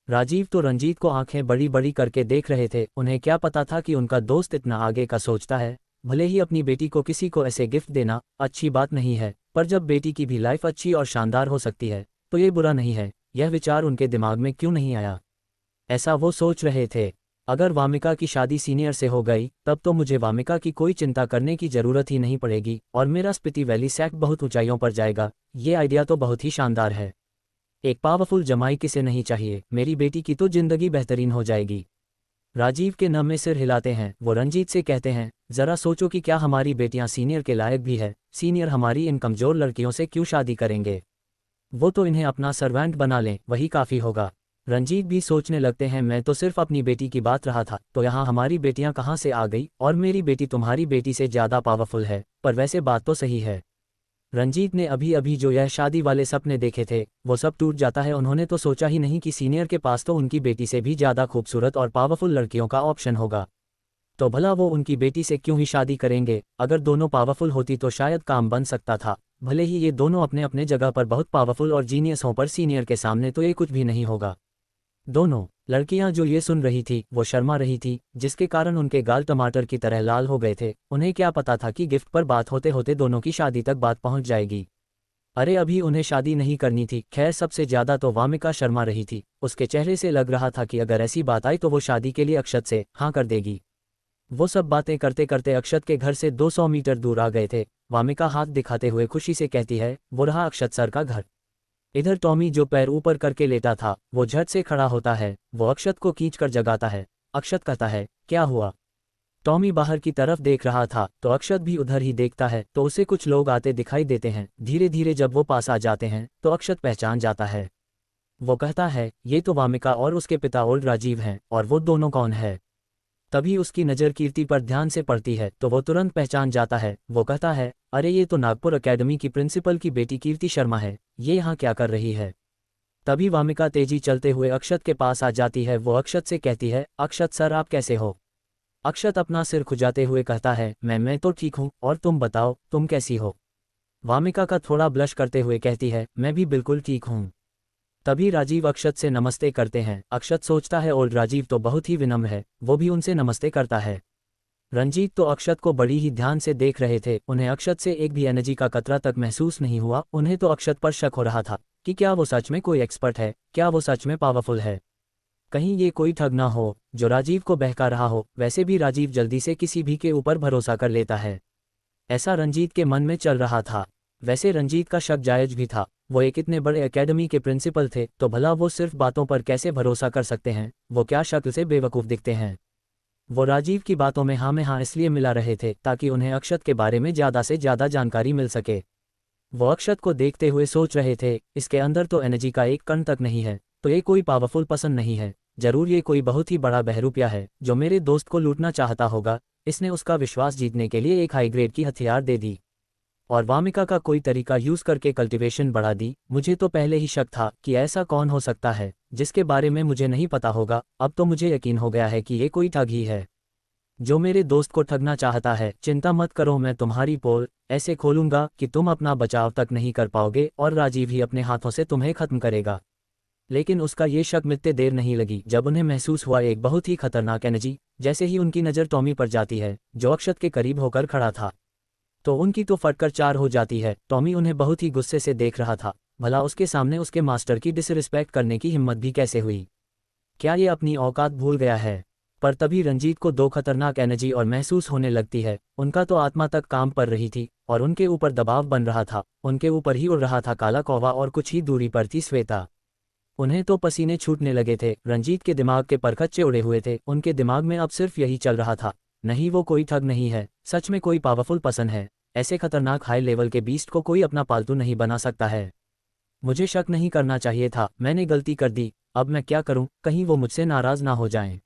राजीव तो रंजीत को आंखें बड़ी बड़ी करके देख रहे थे। उन्हें क्या पता था कि उनका दोस्त इतना आगे का सोचता है। भले ही अपनी बेटी को किसी को ऐसे गिफ्ट देना अच्छी बात नहीं है, पर जब बेटी की भी लाइफ अच्छी और शानदार हो सकती है तो ये बुरा नहीं है। यह विचार उनके दिमाग में क्यों नहीं आया? ऐसा वो सोच रहे थे, अगर वामिका की शादी सीनियर से हो गई तब तो मुझे वामिका की कोई चिंता करने की ज़रूरत ही नहीं पड़ेगी और मेरा स्पीति वैली सेक्ट बहुत ऊंचाइयों पर जाएगा। ये आइडिया तो बहुत ही शानदार है। एक पावरफुल जमाई किसे नहीं चाहिए? मेरी बेटी की तो जिंदगी बेहतरीन हो जाएगी। राजीव के नम में सिर हिलाते हैं। वो रंजीत से कहते हैं, ज़रा सोचो कि क्या हमारी बेटियां सीनियर के लायक भी है? सीनियर हमारी इन कमज़ोर लड़कियों से क्यों शादी करेंगे? वो तो इन्हें अपना सर्वेंट बना लें, वही काफ़ी होगा। रंजीत भी सोचने लगते हैं, मैं तो सिर्फ अपनी बेटी की बात रहा था, तो यहाँ हमारी बेटियां कहाँ से आ गई? और मेरी बेटी तुम्हारी बेटी से ज़्यादा पावरफुल है। पर वैसे बात तो सही है। रंजीत ने अभी अभी जो यह शादी वाले सपने देखे थे वो सब टूट जाता है। उन्होंने तो सोचा ही नहीं कि सीनियर के पास तो उनकी बेटी से भी ज़्यादा खूबसूरत और पावरफुल लड़कियों का ऑप्शन होगा। तो भला वो उनकी बेटी से क्यों ही शादी करेंगे? अगर दोनों पावरफुल होती तो शायद काम बन सकता था। भले ही ये दोनों अपने अपने जगह पर बहुत पावरफुल और जीनियस हों, पर सीनियर के सामने तो ये कुछ भी नहीं होगा। दोनों लड़कियां जो ये सुन रही थी वो शर्मा रही थी, जिसके कारण उनके गाल टमाटर की तरह लाल हो गए थे। उन्हें क्या पता था कि गिफ्ट पर बात होते होते दोनों की शादी तक बात पहुंच जाएगी। अरे अभी उन्हें शादी नहीं करनी थी। खैर, सबसे ज्यादा तो वामिका शर्मा रही थी। उसके चेहरे से लग रहा था कि अगर ऐसी बात आई तो वो शादी के लिए अक्षत से हाँ कर देगी। वो सब बातें करते करते अक्षत के घर से 200 मीटर दूर आ गए थे। वामिका हाथ दिखाते हुए खुशी से कहती है, वो रहा अक्षत सर का घर। इधर टॉमी जो पैर ऊपर करके लेटा था वो झट से खड़ा होता है। वो अक्षत को खींचकर जगाता है। अक्षत कहता है, क्या हुआ? टॉमी बाहर की तरफ देख रहा था तो अक्षत भी उधर ही देखता है तो उसे कुछ लोग आते दिखाई देते हैं। धीरे धीरे जब वो पास आ जाते हैं तो अक्षत पहचान जाता है। वो कहता है, ये तो वामिका और उसके पिता ओल्ड राजीव हैं, और वो दोनों कौन है? तभी उसकी नज़र कीर्ति पर ध्यान से पड़ती है तो वो तुरंत पहचान जाता है। वो कहता है, अरे ये तो नागपुर एकेडमी की प्रिंसिपल की बेटी कीर्ति शर्मा है। ये यहाँ क्या कर रही है? तभी वामिका तेजी चलते हुए अक्षत के पास आ जाती है। वो अक्षत से कहती है, अक्षत सर, आप कैसे हो? अक्षत अपना सिर खुजाते हुए कहता है, मैं तो ठीक हूँ, और तुम बताओ, तुम कैसी हो? वामिका का थोड़ा ब्लश करते हुए कहती है, मैं भी बिल्कुल ठीक हूँ। तभी राजीव अक्षत से नमस्ते करते हैं। अक्षत सोचता है ओल्ड राजीव तो बहुत ही विनम्र है, वो भी उनसे नमस्ते करता है। रंजीत तो अक्षत को बड़ी ही ध्यान से देख रहे थे। उन्हें अक्षत से एक भी एनर्जी का कतरा तक महसूस नहीं हुआ। उन्हें तो अक्षत पर शक हो रहा था कि क्या वो सच में कोई एक्सपर्ट है, क्या वो सच में पावरफुल है। कहीं ये कोई ठग ना हो जो राजीव को बहका रहा हो। वैसे भी राजीव जल्दी से किसी भी के ऊपर भरोसा कर लेता है, ऐसा रंजीत के मन में चल रहा था। वैसे रंजीत का शक जायज भी था। वो एक इतने बड़े एकेडमी के प्रिंसिपल थे, तो भला वो सिर्फ बातों पर कैसे भरोसा कर सकते हैं? वो क्या शक्ल से बेवकूफ़ दिखते हैं? वो राजीव की बातों में हाँ में हाँ इसलिए मिला रहे थे ताकि उन्हें अक्षत के बारे में ज़्यादा से ज़्यादा जानकारी मिल सके। वो अक्षत को देखते हुए सोच रहे थे, इसके अंदर तो एनर्जी का एक कण तक नहीं है, तो ये कोई पावरफुल पसंद नहीं है। जरूर ये कोई बहुत ही बड़ा बहरूपिया है जो मेरे दोस्त को लूटना चाहता होगा। इसने उसका विश्वास जीतने के लिए एक हाई ग्रेड की हथियार दे दी और वामिका का कोई तरीका यूज़ करके कल्टीवेशन बढ़ा दी। मुझे तो पहले ही शक था कि ऐसा कौन हो सकता है जिसके बारे में मुझे नहीं पता होगा। अब तो मुझे यकीन हो गया है कि ये कोई ठग ही है जो मेरे दोस्त को ठगना चाहता है। चिंता मत करो, मैं तुम्हारी पोल ऐसे खोलूंगा कि तुम अपना बचाव तक नहीं कर पाओगे और राजीव ही अपने हाथों से तुम्हें खत्म करेगा। लेकिन उसका ये शक मिटते देर नहीं लगी जब उन्हें महसूस हुआ एक बहुत ही खतरनाक एनर्जी। जैसे ही उनकी नज़र टॉमी पर जाती है जो अक्षत के करीब होकर खड़ा था, तो उनकी तो फटकर चार हो जाती है। टॉमी उन्हें बहुत ही गुस्से से देख रहा था। भला उसके सामने उसके मास्टर की डिसरिस्पेक्ट करने की हिम्मत भी कैसे हुई? क्या ये अपनी औकात भूल गया है? पर तभी रंजीत को दो खतरनाक एनर्जी और महसूस होने लगती है। उनका तो आत्मा तक काम कर रही थी और उनके ऊपर दबाव बन रहा था। उनके ऊपर ही उड़ रहा था काला कौवा और कुछ ही दूरी पर थी श्वेता। उन्हें तो पसीने छूटने लगे थे। रंजीत के दिमाग के परखच्चे उड़े हुए थे। उनके दिमाग में अब सिर्फ यही चल रहा था, नहीं वो कोई ठग नहीं है, सच में कोई पावरफुल पर्सन है। ऐसे खतरनाक हाई लेवल के बीस्ट को कोई अपना पालतू नहीं बना सकता है। मुझे शक नहीं करना चाहिए था, मैंने गलती कर दी। अब मैं क्या करूं, कहीं वो मुझसे नाराज ना हो जाएं।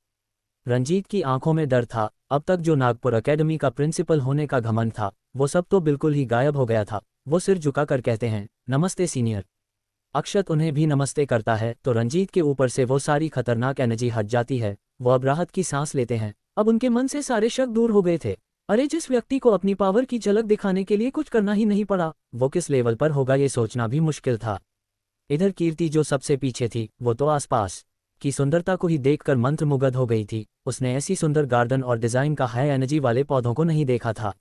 रंजीत की आंखों में डर था। अब तक जो नागपुर एकेडमी का प्रिंसिपल होने का घमंड था वो सब तो बिल्कुल ही गायब हो गया था। वो सिर झुकाकर कहते हैं, नमस्ते सीनियर। अक्षत उन्हें भी नमस्ते करता है तो रंजीत के ऊपर से वो सारी खतरनाक एनर्जी हट जाती है। वो अब राहत की सांस लेते हैं। अब उनके मन से सारे शक दूर हो गए थे। अरे जिस व्यक्ति को अपनी पावर की झलक दिखाने के लिए कुछ करना ही नहीं पड़ा, वो किस लेवल पर होगा ये सोचना भी मुश्किल था। इधर कीर्ति जो सबसे पीछे थी वो तो आसपास की सुंदरता को ही देखकर मंत्रमुग्ध हो गई थी। उसने ऐसी सुंदर गार्डन और डिज़ाइन का हाई एनर्जी वाले पौधों को नहीं देखा था।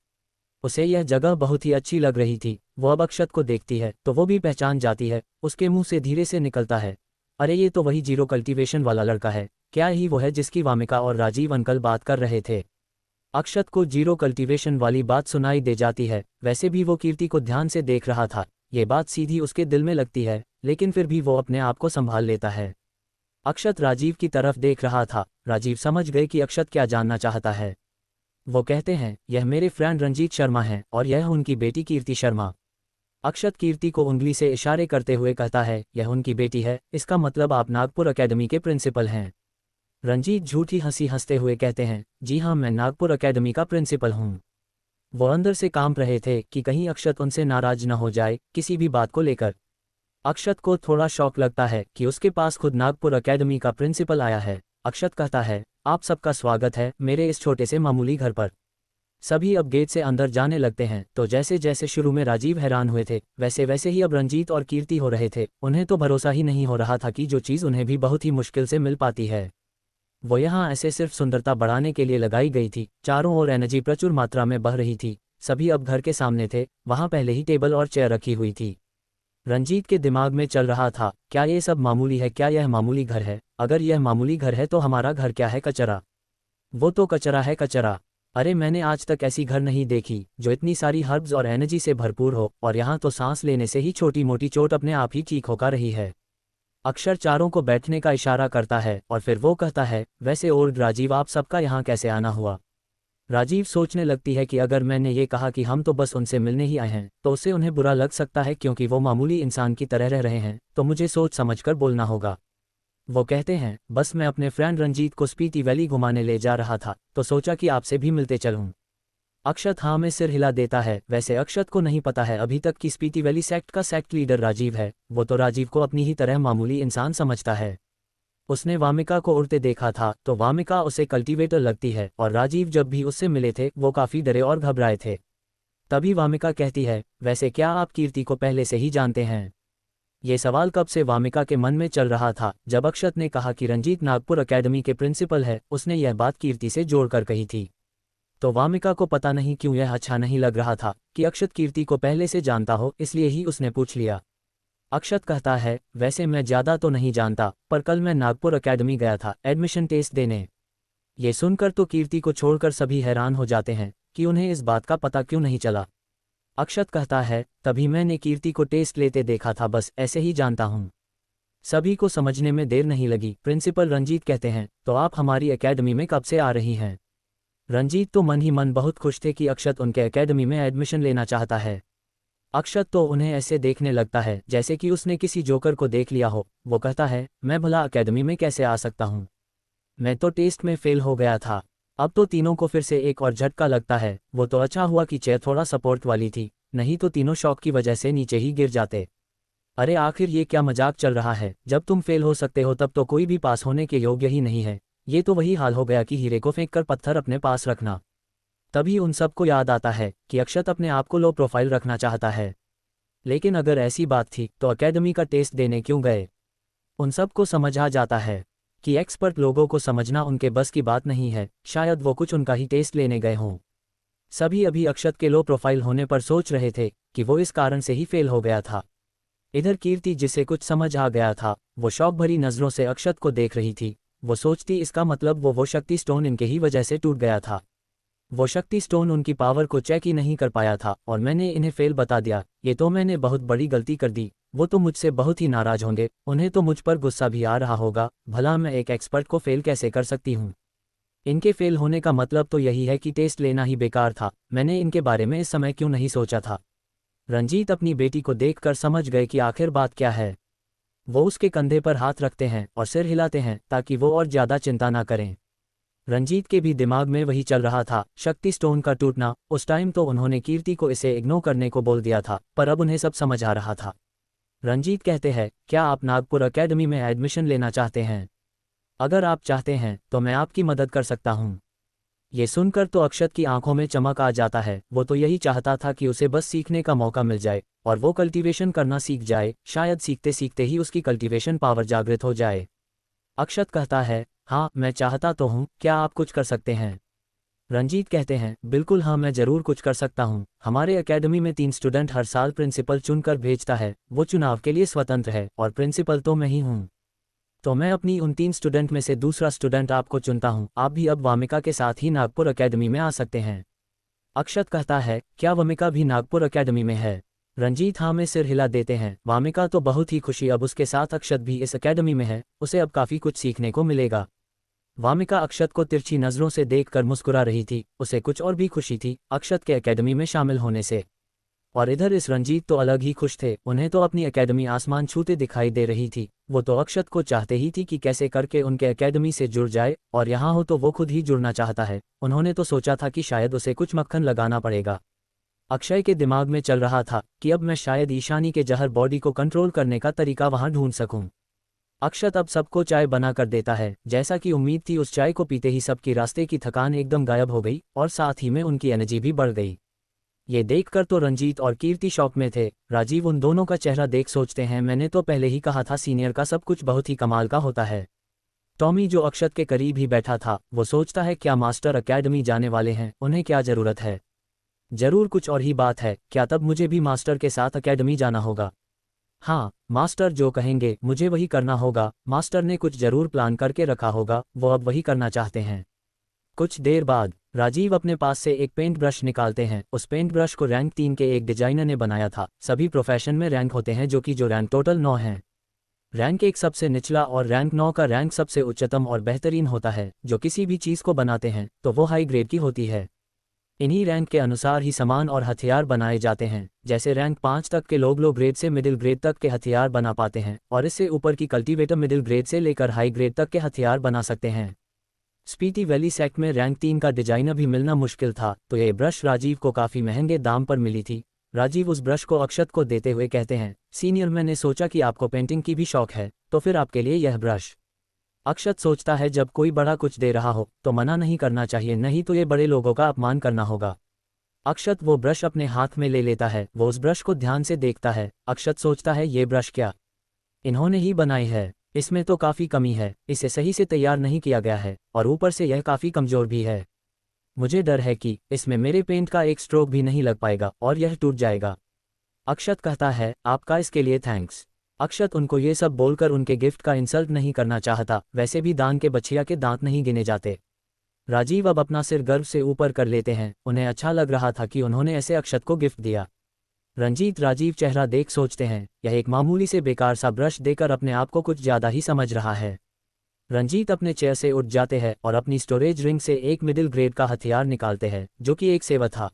उसे यह जगह बहुत ही अच्छी लग रही थी। वो अब अक्षत को देखती है तो वो भी पहचान जाती है। उसके मुंह से धीरे से निकलता है, अरे ये तो वही जीरो कल्टीवेशन वाला लड़का है। क्या ही वो है जिसकी वामिका और राजीव अंकल बात कर रहे थे? अक्षत को जीरो कल्टीवेशन वाली बात सुनाई दे जाती है। वैसे भी वो कीर्ति को ध्यान से देख रहा था। ये बात सीधी उसके दिल में लगती है, लेकिन फिर भी वो अपने आप को संभाल लेता है। अक्षत राजीव की तरफ देख रहा था। राजीव समझ गए कि अक्षत क्या जानना चाहता है। वो कहते हैं, यह मेरे फ्रेंड रंजीत शर्मा हैं और यह उनकी बेटी कीर्ति शर्मा। अक्षत कीर्ति को उंगली से इशारे करते हुए कहता है, यह उनकी बेटी है, इसका मतलब आप नागपुर एकेडमी के प्रिंसिपल हैं। रंजीत झूठी हंसी हंसते हुए कहते हैं, जी हाँ मैं नागपुर एकेडमी का प्रिंसिपल हूँ। वो अंदर से कांप रहे थे कि कहीं अक्षत उनसे नाराज न हो जाए किसी भी बात को लेकर। अक्षत को थोड़ा शौक लगता है कि उसके पास खुद नागपुर एकेडमी का प्रिंसिपल आया है। अक्षत कहता है, आप सबका स्वागत है मेरे इस छोटे से मामूली घर पर। सभी अब गेट से अंदर जाने लगते हैं। तो जैसे जैसे शुरू में राजीव हैरान हुए थे वैसे वैसे ही अब रंजीत और कीर्ति हो रहे थे। उन्हें तो भरोसा ही नहीं हो रहा था कि जो चीज़ उन्हें भी बहुत ही मुश्किल से मिल पाती है वो यहाँ ऐसे सिर्फ सुंदरता बढ़ाने के लिए लगाई गई थी। चारों ओर एनर्जी प्रचुर मात्रा में बह रही थी। सभी अब घर के सामने थे। वहाँ पहले ही टेबल और चेयर रखी हुई थी। रंजीत के दिमाग में चल रहा था, क्या ये सब मामूली है? क्या यह मामूली घर है? अगर यह मामूली घर है तो हमारा घर क्या है? कचरा। वो तो कचरा है, कचरा। अरे मैंने आज तक ऐसी घर नहीं देखी जो इतनी सारी हर्ब्स और एनर्जी से भरपूर हो, और यहाँ तो सांस लेने से ही छोटी मोटी चोट अपने आप ही ठीक होकर रही है। अक्षर चारों को बैठने का इशारा करता है और फिर वो कहता है, वैसे और राजीव आप सबका यहाँ कैसे आना हुआ? राजीव सोचने लगती है कि अगर मैंने ये कहा कि हम तो बस उनसे मिलने ही आए हैं तो उससे उन्हें बुरा लग सकता है, क्योंकि वो मामूली इंसान की तरह रह रहे हैं, तो मुझे सोच समझकर बोलना होगा। वो कहते हैं, बस मैं अपने फ्रेंड रंजीत को स्पीति वैली घुमाने ले जा रहा था तो सोचा कि आपसे भी मिलते चलूं। अक्षत हाँ में सिर हिला देता है। वैसे अक्षत को नहीं पता है अभी तक कि स्पीति वैली सेक्ट का सेक्ट लीडर राजीव है। वो तो राजीव को अपनी ही तरह मामूली इंसान समझता है। उसने वामिका को उड़ते देखा था तो वामिका उसे कल्टीवेटर लगती है, और राजीव जब भी उससे मिले थे वो काफ़ी डरे और घबराए थे। तभी वामिका कहती है, वैसे क्या आप कीर्ति को पहले से ही जानते हैं? ये सवाल कब से वामिका के मन में चल रहा था। जब अक्षत ने कहा कि रंजीत नागपुर एकेडमी के प्रिंसिपल है, उसने यह बात कीर्ति से जोड़कर कही थी। तो वामिका को पता नहीं क्यों यह अच्छा नहीं लग रहा था कि अक्षत कीर्ति को पहले से जानता हो, इसलिए ही उसने पूछ लिया। अक्षत कहता है, वैसे मैं ज़्यादा तो नहीं जानता, पर कल मैं नागपुर एकेडमी गया था एडमिशन टेस्ट देने। ये सुनकर तो कीर्ति को छोड़कर सभी हैरान हो जाते हैं कि उन्हें इस बात का पता क्यों नहीं चला। अक्षत कहता है, तभी मैंने कीर्ति को टेस्ट लेते देखा था, बस ऐसे ही जानता हूँ। सभी को समझने में देर नहीं लगी। प्रिंसिपल रंजीत कहते हैं, तो आप हमारी एकेडमी में कब से आ रही हैं? रंजीत तो मन ही मन बहुत खुश थे कि अक्षत उनके एकेडमी में एडमिशन लेना चाहता है। अक्षत तो उन्हें ऐसे देखने लगता है जैसे कि उसने किसी जोकर को देख लिया हो। वो कहता है, मैं भला एकेडमी में कैसे आ सकता हूँ? मैं तो टेस्ट में फेल हो गया था। अब तो तीनों को फिर से एक और झटका लगता है। वो तो अच्छा हुआ कि चेयर थोड़ा सपोर्ट वाली थी, नहीं तो तीनों शॉक की वजह से नीचे ही गिर जाते। अरे आखिर ये क्या मजाक चल रहा है? जब तुम फेल हो सकते हो तब तो कोई भी पास होने के योग्य ही नहीं है। ये तो वही हाल हो गया कि हीरे को फेंक कर पत्थर अपने पास रखना। तभी उन सबको याद आता है कि अक्षत अपने आप को लो प्रोफाइल रखना चाहता है। लेकिन अगर ऐसी बात थी तो एकेडमी का टेस्ट देने क्यों गए? उन सबको समझ आ जाता है कि एक्सपर्ट लोगों को समझना उनके बस की बात नहीं है, शायद वो कुछ उनका ही टेस्ट लेने गए हों। सभी अभी अक्षत के लो प्रोफाइल होने पर सोच रहे थे कि वो इस कारण से ही फेल हो गया था। इधर कीर्ति, जिसे कुछ समझ आ गया था, वो शौक भरी नज़रों से अक्षत को देख रही थी। वो सोचती इसका मतलब वो शक्ति स्टोन इनके ही वजह से टूट गया था। वो शक्ति स्टोन उनकी पावर को चेक ही नहीं कर पाया था और मैंने इन्हें फेल बता दिया। ये तो मैंने बहुत बड़ी गलती कर दी। वो तो मुझसे बहुत ही नाराज होंगे, उन्हें तो मुझ पर गुस्सा भी आ रहा होगा। भला मैं एक एक्सपर्ट को फेल कैसे कर सकती हूँ। इनके फेल होने का मतलब तो यही है कि टेस्ट लेना ही बेकार था। मैंने इनके बारे में इस समय क्यों नहीं सोचा था। रंजीत अपनी बेटी को देखकर समझ गए कि आखिर बात क्या है। वो उसके कंधे पर हाथ रखते हैं और सिर हिलाते हैं ताकि वो और ज़्यादा चिंता ना करें। रंजीत के भी दिमाग में वही चल रहा था, शक्ति स्टोन का टूटना। उस टाइम तो उन्होंने कीर्ति को इसे इग्नोर करने को बोल दिया था, पर अब उन्हें सब समझ आ रहा था। रंजीत कहते हैं, क्या आप नागपुर एकेडमी में एडमिशन लेना चाहते हैं? अगर आप चाहते हैं तो मैं आपकी मदद कर सकता हूँ। ये सुनकर तो अक्षत की आंखों में चमक आ जाता है। वो तो यही चाहता था कि उसे बस सीखने का मौका मिल जाए और वो कल्टीवेशन करना सीख जाए। शायद सीखते सीखते ही उसकी कल्टीवेशन पावर जागृत हो जाए। अक्षत कहता है, हाँ मैं चाहता तो हूँ, क्या आप कुछ कर सकते हैं? रंजीत कहते हैं, बिल्कुल हाँ, मैं ज़रूर कुछ कर सकता हूँ। हमारे एकेडमी में 3 स्टूडेंट हर साल प्रिंसिपल चुनकर भेजता है। वो चुनाव के लिए स्वतंत्र है और प्रिंसिपल तो मैं ही हूँ। तो मैं अपनी उन 3 स्टूडेंट में से दूसरा स्टूडेंट आपको चुनता हूँ। आप भी अब वामिका के साथ ही नागपुर एकेडमी में आ सकते हैं। अक्षत कहता है, क्या वामिका भी नागपुर एकेडमी में है? रंजीत हाँ में सिर हिला देते हैं। वामिका तो बहुत ही खुशी, अब उसके साथ अक्षत भी इस एकेडमी में है, उसे अब काफ़ी कुछ सीखने को मिलेगा। वामिका अक्षत को तिरछी नज़रों से देखकर मुस्कुरा रही थी। उसे कुछ और भी खुशी थी अक्षत के एकेडमी में शामिल होने से। और इधर इस रंजीत तो अलग ही खुश थे। उन्हें तो अपनी एकेडमी आसमान छूते दिखाई दे रही थी। वो तो अक्षत को चाहते ही थी कि कैसे करके उनके एकेडमी से जुड़ जाए, और यहाँ हो तो वो खुद ही जुड़ना चाहता है। उन्होंने तो सोचा था कि शायद उसे कुछ मक्खन लगाना पड़ेगा। अक्षय के दिमाग में चल रहा था कि अब मैं शायद ईशानी के जहर बॉडी को कंट्रोल करने का तरीका वहां ढूंढ सकूं। अक्षत अब सबको चाय बना कर देता है। जैसा कि उम्मीद थी, उस चाय को पीते ही सबकी रास्ते की थकान एकदम गायब हो गई और साथ ही में उनकी एनर्जी भी बढ़ गई। ये देखकर तो रंजीत और कीर्ति शॉक में थे। राजीव उन दोनों का चेहरा देख सोचते हैं, मैंने तो पहले ही कहा था सीनियर का सब कुछ बहुत ही कमाल का होता है। टॉमी जो अक्षत के करीब ही बैठा था, वो सोचता है क्या मास्टर एकेडमी जाने वाले हैं, उन्हें क्या ज़रूरत है। जरूर कुछ और ही बात है। क्या तब मुझे भी मास्टर के साथ एकेडमी जाना होगा? हाँ, मास्टर जो कहेंगे मुझे वही करना होगा। मास्टर ने कुछ जरूर प्लान करके रखा होगा, वो अब वही करना चाहते हैं। कुछ देर बाद राजीव अपने पास से एक पेंट ब्रश निकालते हैं। उस पेंट ब्रश को रैंक 3 के एक डिजाइनर ने बनाया था। सभी प्रोफेशन में रैंक होते हैं, जो रैंक टोटल 9 हैं। रैंक 1 सबसे निचला और रैंक 9 का रैंक सबसे उच्चतम और बेहतरीन होता है। जो किसी भी चीज़ को बनाते हैं तो वो हाई ग्रेड की होती है। इन्हीं रैंक के अनुसार ही सामान और हथियार बनाए जाते हैं। जैसे रैंक 5 तक के लोग लो ग्रेड से मिडिल ग्रेड तक के हथियार बना पाते हैं, और इससे ऊपर की कल्टीवेटर मिडिल ग्रेड से लेकर हाई ग्रेड तक के हथियार बना सकते हैं। स्पीति वैली सेक्ट में रैंक 3 का डिजाइनर भी मिलना मुश्किल था, तो ये ब्रश राजीव को काफ़ी महंगे दाम पर मिली थी। राजीव उस ब्रश को अक्षत को देते हुए कहते हैं, सीनियर मैंने सोचा कि आपको पेंटिंग की भी शौक है, तो फिर आपके लिए यह ब्रश। अक्षत सोचता है जब कोई बड़ा कुछ दे रहा हो तो मना नहीं करना चाहिए, नहीं तो ये बड़े लोगों का अपमान करना होगा। अक्षत वो ब्रश अपने हाथ में ले लेता है। वो उस ब्रश को ध्यान से देखता है। अक्षत सोचता है ये ब्रश क्या इन्होंने ही बनाई है? इसमें तो काफ़ी कमी है, इसे सही से तैयार नहीं किया गया है और ऊपर से यह काफ़ी कमज़ोर भी है। मुझे डर है कि इसमें मेरे पेंट का एक स्ट्रोक भी नहीं लग पाएगा और यह टूट जाएगा। अक्षत कहता है, आपका इसके लिए थैंक्स। अक्षत उनको ये सब बोलकर उनके गिफ्ट का इंसल्ट नहीं करना चाहता। वैसे भी दान के बछिया के दांत नहीं गिने जाते। राजीव अब अपना सिर गर्व से ऊपर कर लेते हैं। उन्हें अच्छा लग रहा था कि उन्होंने ऐसे अक्षत को गिफ्ट दिया। रंजीत राजीव चेहरा देख सोचते हैं, यह एक मामूली से बेकार सा ब्रश देकर अपने आप को कुछ ज़्यादा ही समझ रहा है। रंजीत अपने चेयर से उठ जाते हैं और अपनी स्टोरेज रिंग से एक मिडिल ग्रेड का हथियार निकालते हैं, जो कि एक सेवर था।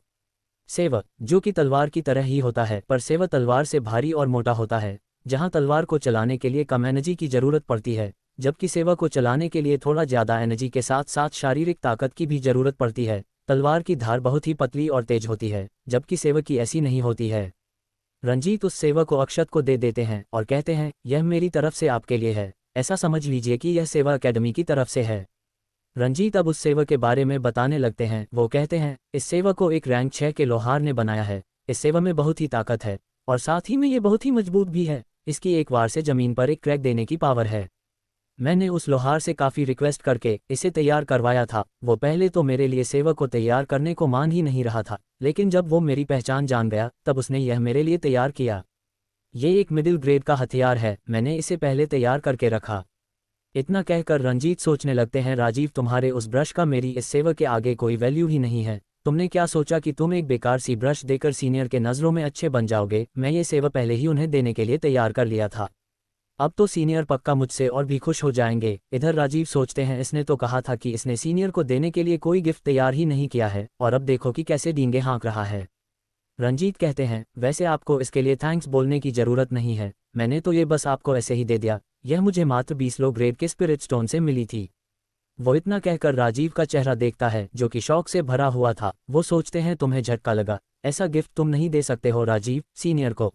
सेवर जो कि तलवार की तरह ही होता है, पर सेवर तलवार से भारी और मोटा होता है। जहां तलवार को चलाने के लिए कम एनर्जी की ज़रूरत पड़ती है, जबकि सेवर को चलाने के लिए थोड़ा ज़्यादा एनर्जी के साथ साथ शारीरिक ताकत की भी ज़रूरत पड़ती है। तलवार की धार बहुत ही पतली और तेज होती है, जबकि सेवर की ऐसी नहीं होती है। रंजीत उस सेवर को अक्षत को दे देते हैं और कहते हैं, यह मेरी तरफ से आपके लिए है। ऐसा समझ लीजिए कि यह सेवा एकेडमी की तरफ से है। रंजीत अब उस सेवा के बारे में बताने लगते हैं। वो कहते हैं, इस सेवा को एक रैंक 6 के लोहार ने बनाया है। इस सेवा में बहुत ही ताकत है और साथ ही में ये बहुत ही मजबूत भी है। इसकी एक वार से ज़मीन पर एक क्रैक देने की पावर है। मैंने उस लोहार से काफ़ी रिक्वेस्ट करके इसे तैयार करवाया था। वो पहले तो मेरे लिए सेवक को तैयार करने को मान ही नहीं रहा था, लेकिन जब वो मेरी पहचान जान गया तब उसने यह मेरे लिए तैयार किया। ये एक मिडिल ग्रेड का हथियार है, मैंने इसे पहले तैयार करके रखा। इतना कहकर रंजीत सोचने लगते हैं, राजीव तुम्हारे उस ब्रश का मेरी इस सेवक के आगे कोई वैल्यू ही नहीं है। तुमने क्या सोचा कि तुम एक बेकार सी ब्रश देकर सीनियर के नज़रों में अच्छे बन जाओगे? मैं ये सेवा पहले ही उन्हें देने के लिए तैयार कर लिया था। अब तो सीनियर पक्का मुझसे और भी खुश हो जाएंगे। इधर राजीव सोचते हैं, इसने तो कहा था कि इसने सीनियर को देने के लिए कोई गिफ्ट तैयार ही नहीं किया है, और अब देखो कि कैसे डींगे हाँक रहा है। रंजीत कहते हैं, वैसे आपको इसके लिए थैंक्स बोलने की ज़रूरत नहीं है, मैंने तो ये बस आपको ऐसे ही दे दिया। यह मुझे मात्र 20 लो ग्रेड के स्पिरिट स्टोन से मिली थी। वो इतना कहकर राजीव का चेहरा देखता है जो कि शौक से भरा हुआ था। वो सोचते हैं, तुम्हें झटका लगा, ऐसा गिफ्ट तुम नहीं दे सकते हो राजीव सीनियर को।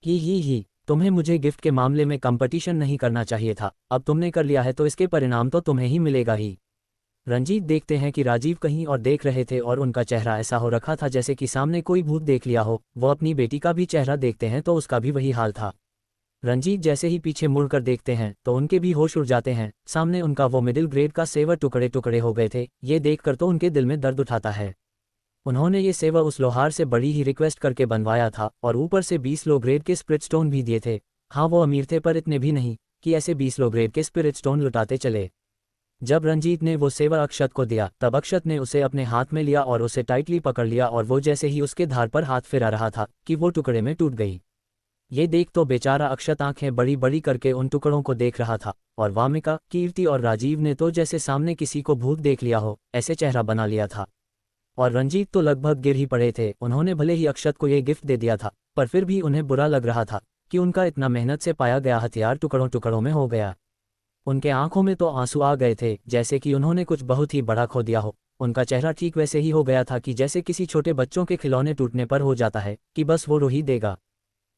ही तुम्हें मुझे गिफ्ट के मामले में कंपटीशन नहीं करना चाहिए था। अब तुमने कर लिया है तो इसके परिणाम तो तुम्हें ही मिलेगा ही। रंजीत देखते हैं कि राजीव कहीं और देख रहे थे और उनका चेहरा ऐसा हो रखा था जैसे कि सामने कोई भूत देख लिया हो। वो अपनी बेटी का भी चेहरा देखते हैं तो उसका भी वही हाल था। रंजीत जैसे ही पीछे मुड़कर देखते हैं तो उनके भी होश उड़ जाते हैं। सामने उनका वो मिडिल ग्रेड का सेवर टुकड़े टुकड़े हो गए थे। ये देखकर तो उनके दिल में दर्द उठाता है। उन्होंने ये सेवा उस लोहार से बड़ी ही रिक्वेस्ट करके बनवाया था और ऊपर से 20 लो ग्रेड के स्पिरिट स्टोन भी दिए थे। हाँ, वो अमीर थे पर इतने भी नहीं कि ऐसे 20 लो ग्रेड के स्पिरिट स्टोन लुटाते चले। जब रंजीत ने वो सेवा अक्षत को दिया तब अक्षत ने उसे अपने हाथ में लिया और उसे टाइटली पकड़ लिया, और वो जैसे ही उसके धार पर हाथ फिरा रहा था कि वो टुकड़े में टूट गई। ये देख तो बेचारा अक्षत आंखें बड़ी बड़ी करके उन टुकड़ों को देख रहा था, और वामिका, कीर्ति और राजीव ने तो जैसे सामने किसी को भूत देख लिया हो ऐसे चेहरा बना लिया था। और रंजीत तो लगभग गिर ही पड़े थे। उन्होंने भले ही अक्षत को ये गिफ्ट दे दिया था पर फिर भी उन्हें बुरा लग रहा था कि उनका इतना मेहनत से पाया गया हथियार टुकड़ों टुकड़ों में हो गया। उनके आंखों में तो आंसू आ गए थे, जैसे कि उन्होंने कुछ बहुत ही बड़ा खो दिया हो। उनका चेहरा ठीक वैसे ही हो गया था कि जैसे किसी छोटे बच्चों के खिलौने टूटने पर हो जाता है कि बस वो रो ही देगा।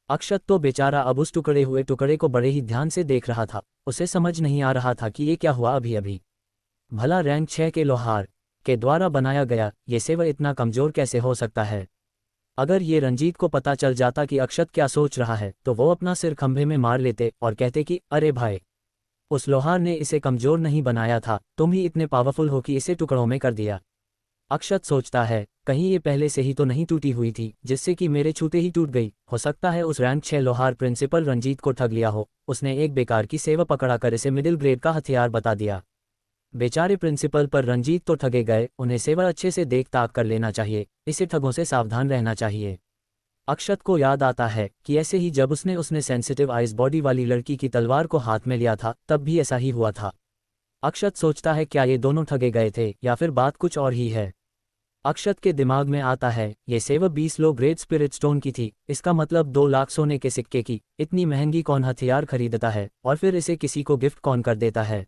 अक्षत तो बेचारा अब उस टुकड़े हुए टुकड़े को बड़े ही ध्यान से देख रहा था। उसे समझ नहीं आ रहा था कि ये क्या हुआ अभी अभी। भला रैंक 6 के लोहार के द्वारा बनाया गया ये सेवा इतना कमज़ोर कैसे हो सकता है? अगर ये रंजीत को पता चल जाता कि अक्षत क्या सोच रहा है तो वो अपना सिर खंभे में मार लेते और कहते कि अरे भाई, उस लोहार ने इसे कमज़ोर नहीं बनाया था, तुम ही इतने पावरफुल हो कि इसे टुकड़ों में कर दिया। अक्षत सोचता है, कहीं ये पहले से ही तो नहीं टूटी हुई थी जिससे कि मेरे छूते ही टूट गई। हो सकता है उस रैंक 6 लोहार प्रिंसिपल रंजीत को ठग लिया हो। उसने एक बेकार की सेवा पकड़ा कर इसे मिडिल ग्रेड का हथियार बता दिया। बेचारे प्रिंसिपल पर रंजीत तो ठगे गए। उन्हें सेवा अच्छे से देख ताक कर लेना चाहिए, इसे ठगों से सावधान रहना चाहिए। अक्षत को याद आता है कि ऐसे ही जब उसने सेंसिटिव आइज बॉडी वाली लड़की की तलवार को हाथ में लिया था तब भी ऐसा ही हुआ था। अक्षत सोचता है, क्या ये दोनों ठगे गए थे या फिर बात कुछ और ही है। अक्षत के दिमाग में आता है, ये सेवा 20 लो ग्रेड स्पिरिट स्टोन की थी, इसका मतलब 2 लाख सोने के सिक्के की। इतनी महंगी कौन हथियार खरीदता है और फिर इसे किसी को गिफ्ट कौन कर देता है?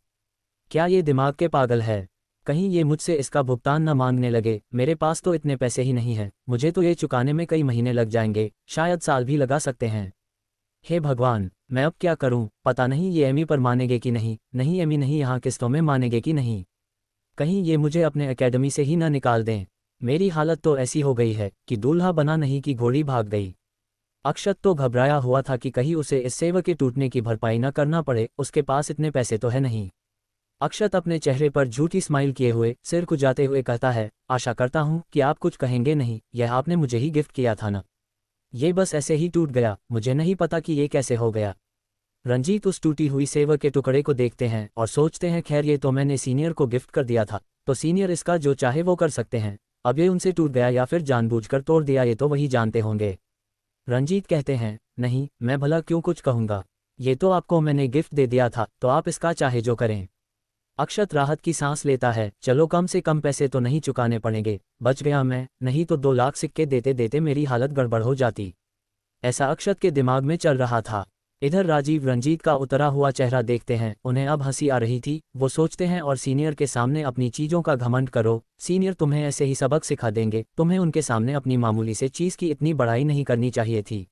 क्या ये दिमाग के पागल है? कहीं ये मुझसे इसका भुगतान न मांगने लगे। मेरे पास तो इतने पैसे ही नहीं हैं, मुझे तो ये चुकाने में कई महीने लग जाएंगे, शायद साल भी लगा सकते हैं। हे भगवान, मैं अब क्या करूं? पता नहीं ये एमी पर मानेंगे कि नहीं। नहीं एमी नहीं, यहाँ किस्तों में मानेंगे कि नहीं। कहीं ये मुझे अपने एकेडमी से ही ना निकाल दें। मेरी हालत तो ऐसी हो गई है कि दूल्हा बना नहीं कि घोड़ी भाग गई। अक्षत तो घबराया हुआ था कि कहीं उसे इस सेवा के टूटने की भरपाई न करना पड़े। उसके पास इतने पैसे तो है नहीं। अक्षत अपने चेहरे पर झूठी स्माइल किए हुए सिर खुजाते हुए कहता है, आशा करता हूँ कि आप कुछ कहेंगे नहीं। यह आपने मुझे ही गिफ्ट किया था ना? ये बस ऐसे ही टूट गया, मुझे नहीं पता कि ये कैसे हो गया। रंजीत उस टूटी हुई सेवा के टुकड़े को देखते हैं और सोचते हैं, खैर ये तो मैंने सीनियर को गिफ्ट कर दिया था तो सीनियर इसका जो चाहे वो कर सकते हैं। अब ये उनसे टूट गया या फिर जानबूझकर तोड़ दिया ये तो वही जानते होंगे। रंजीत कहते हैं, नहीं, मैं भला क्यों कुछ कहूँगा। ये तो आपको मैंने गिफ्ट दे दिया था तो आप इसका चाहे जो करें। अक्षत राहत की सांस लेता है, चलो कम से कम पैसे तो नहीं चुकाने पड़ेंगे, बच गया मैं, नहीं तो 2 लाख सिक्के देते देते मेरी हालत गड़बड़ हो जाती। ऐसा अक्षत के दिमाग में चल रहा था। इधर राजीव रंजीत का उतरा हुआ चेहरा देखते हैं, उन्हें अब हंसी आ रही थी। वो सोचते हैं, और सीनियर के सामने अपनी चीज़ों का घमंड करो, सीनियर तुम्हें ऐसे ही सबक सिखा देंगे। तुम्हें उनके सामने अपनी मामूली से चीज़ की इतनी बड़ाई नहीं करनी चाहिए थी।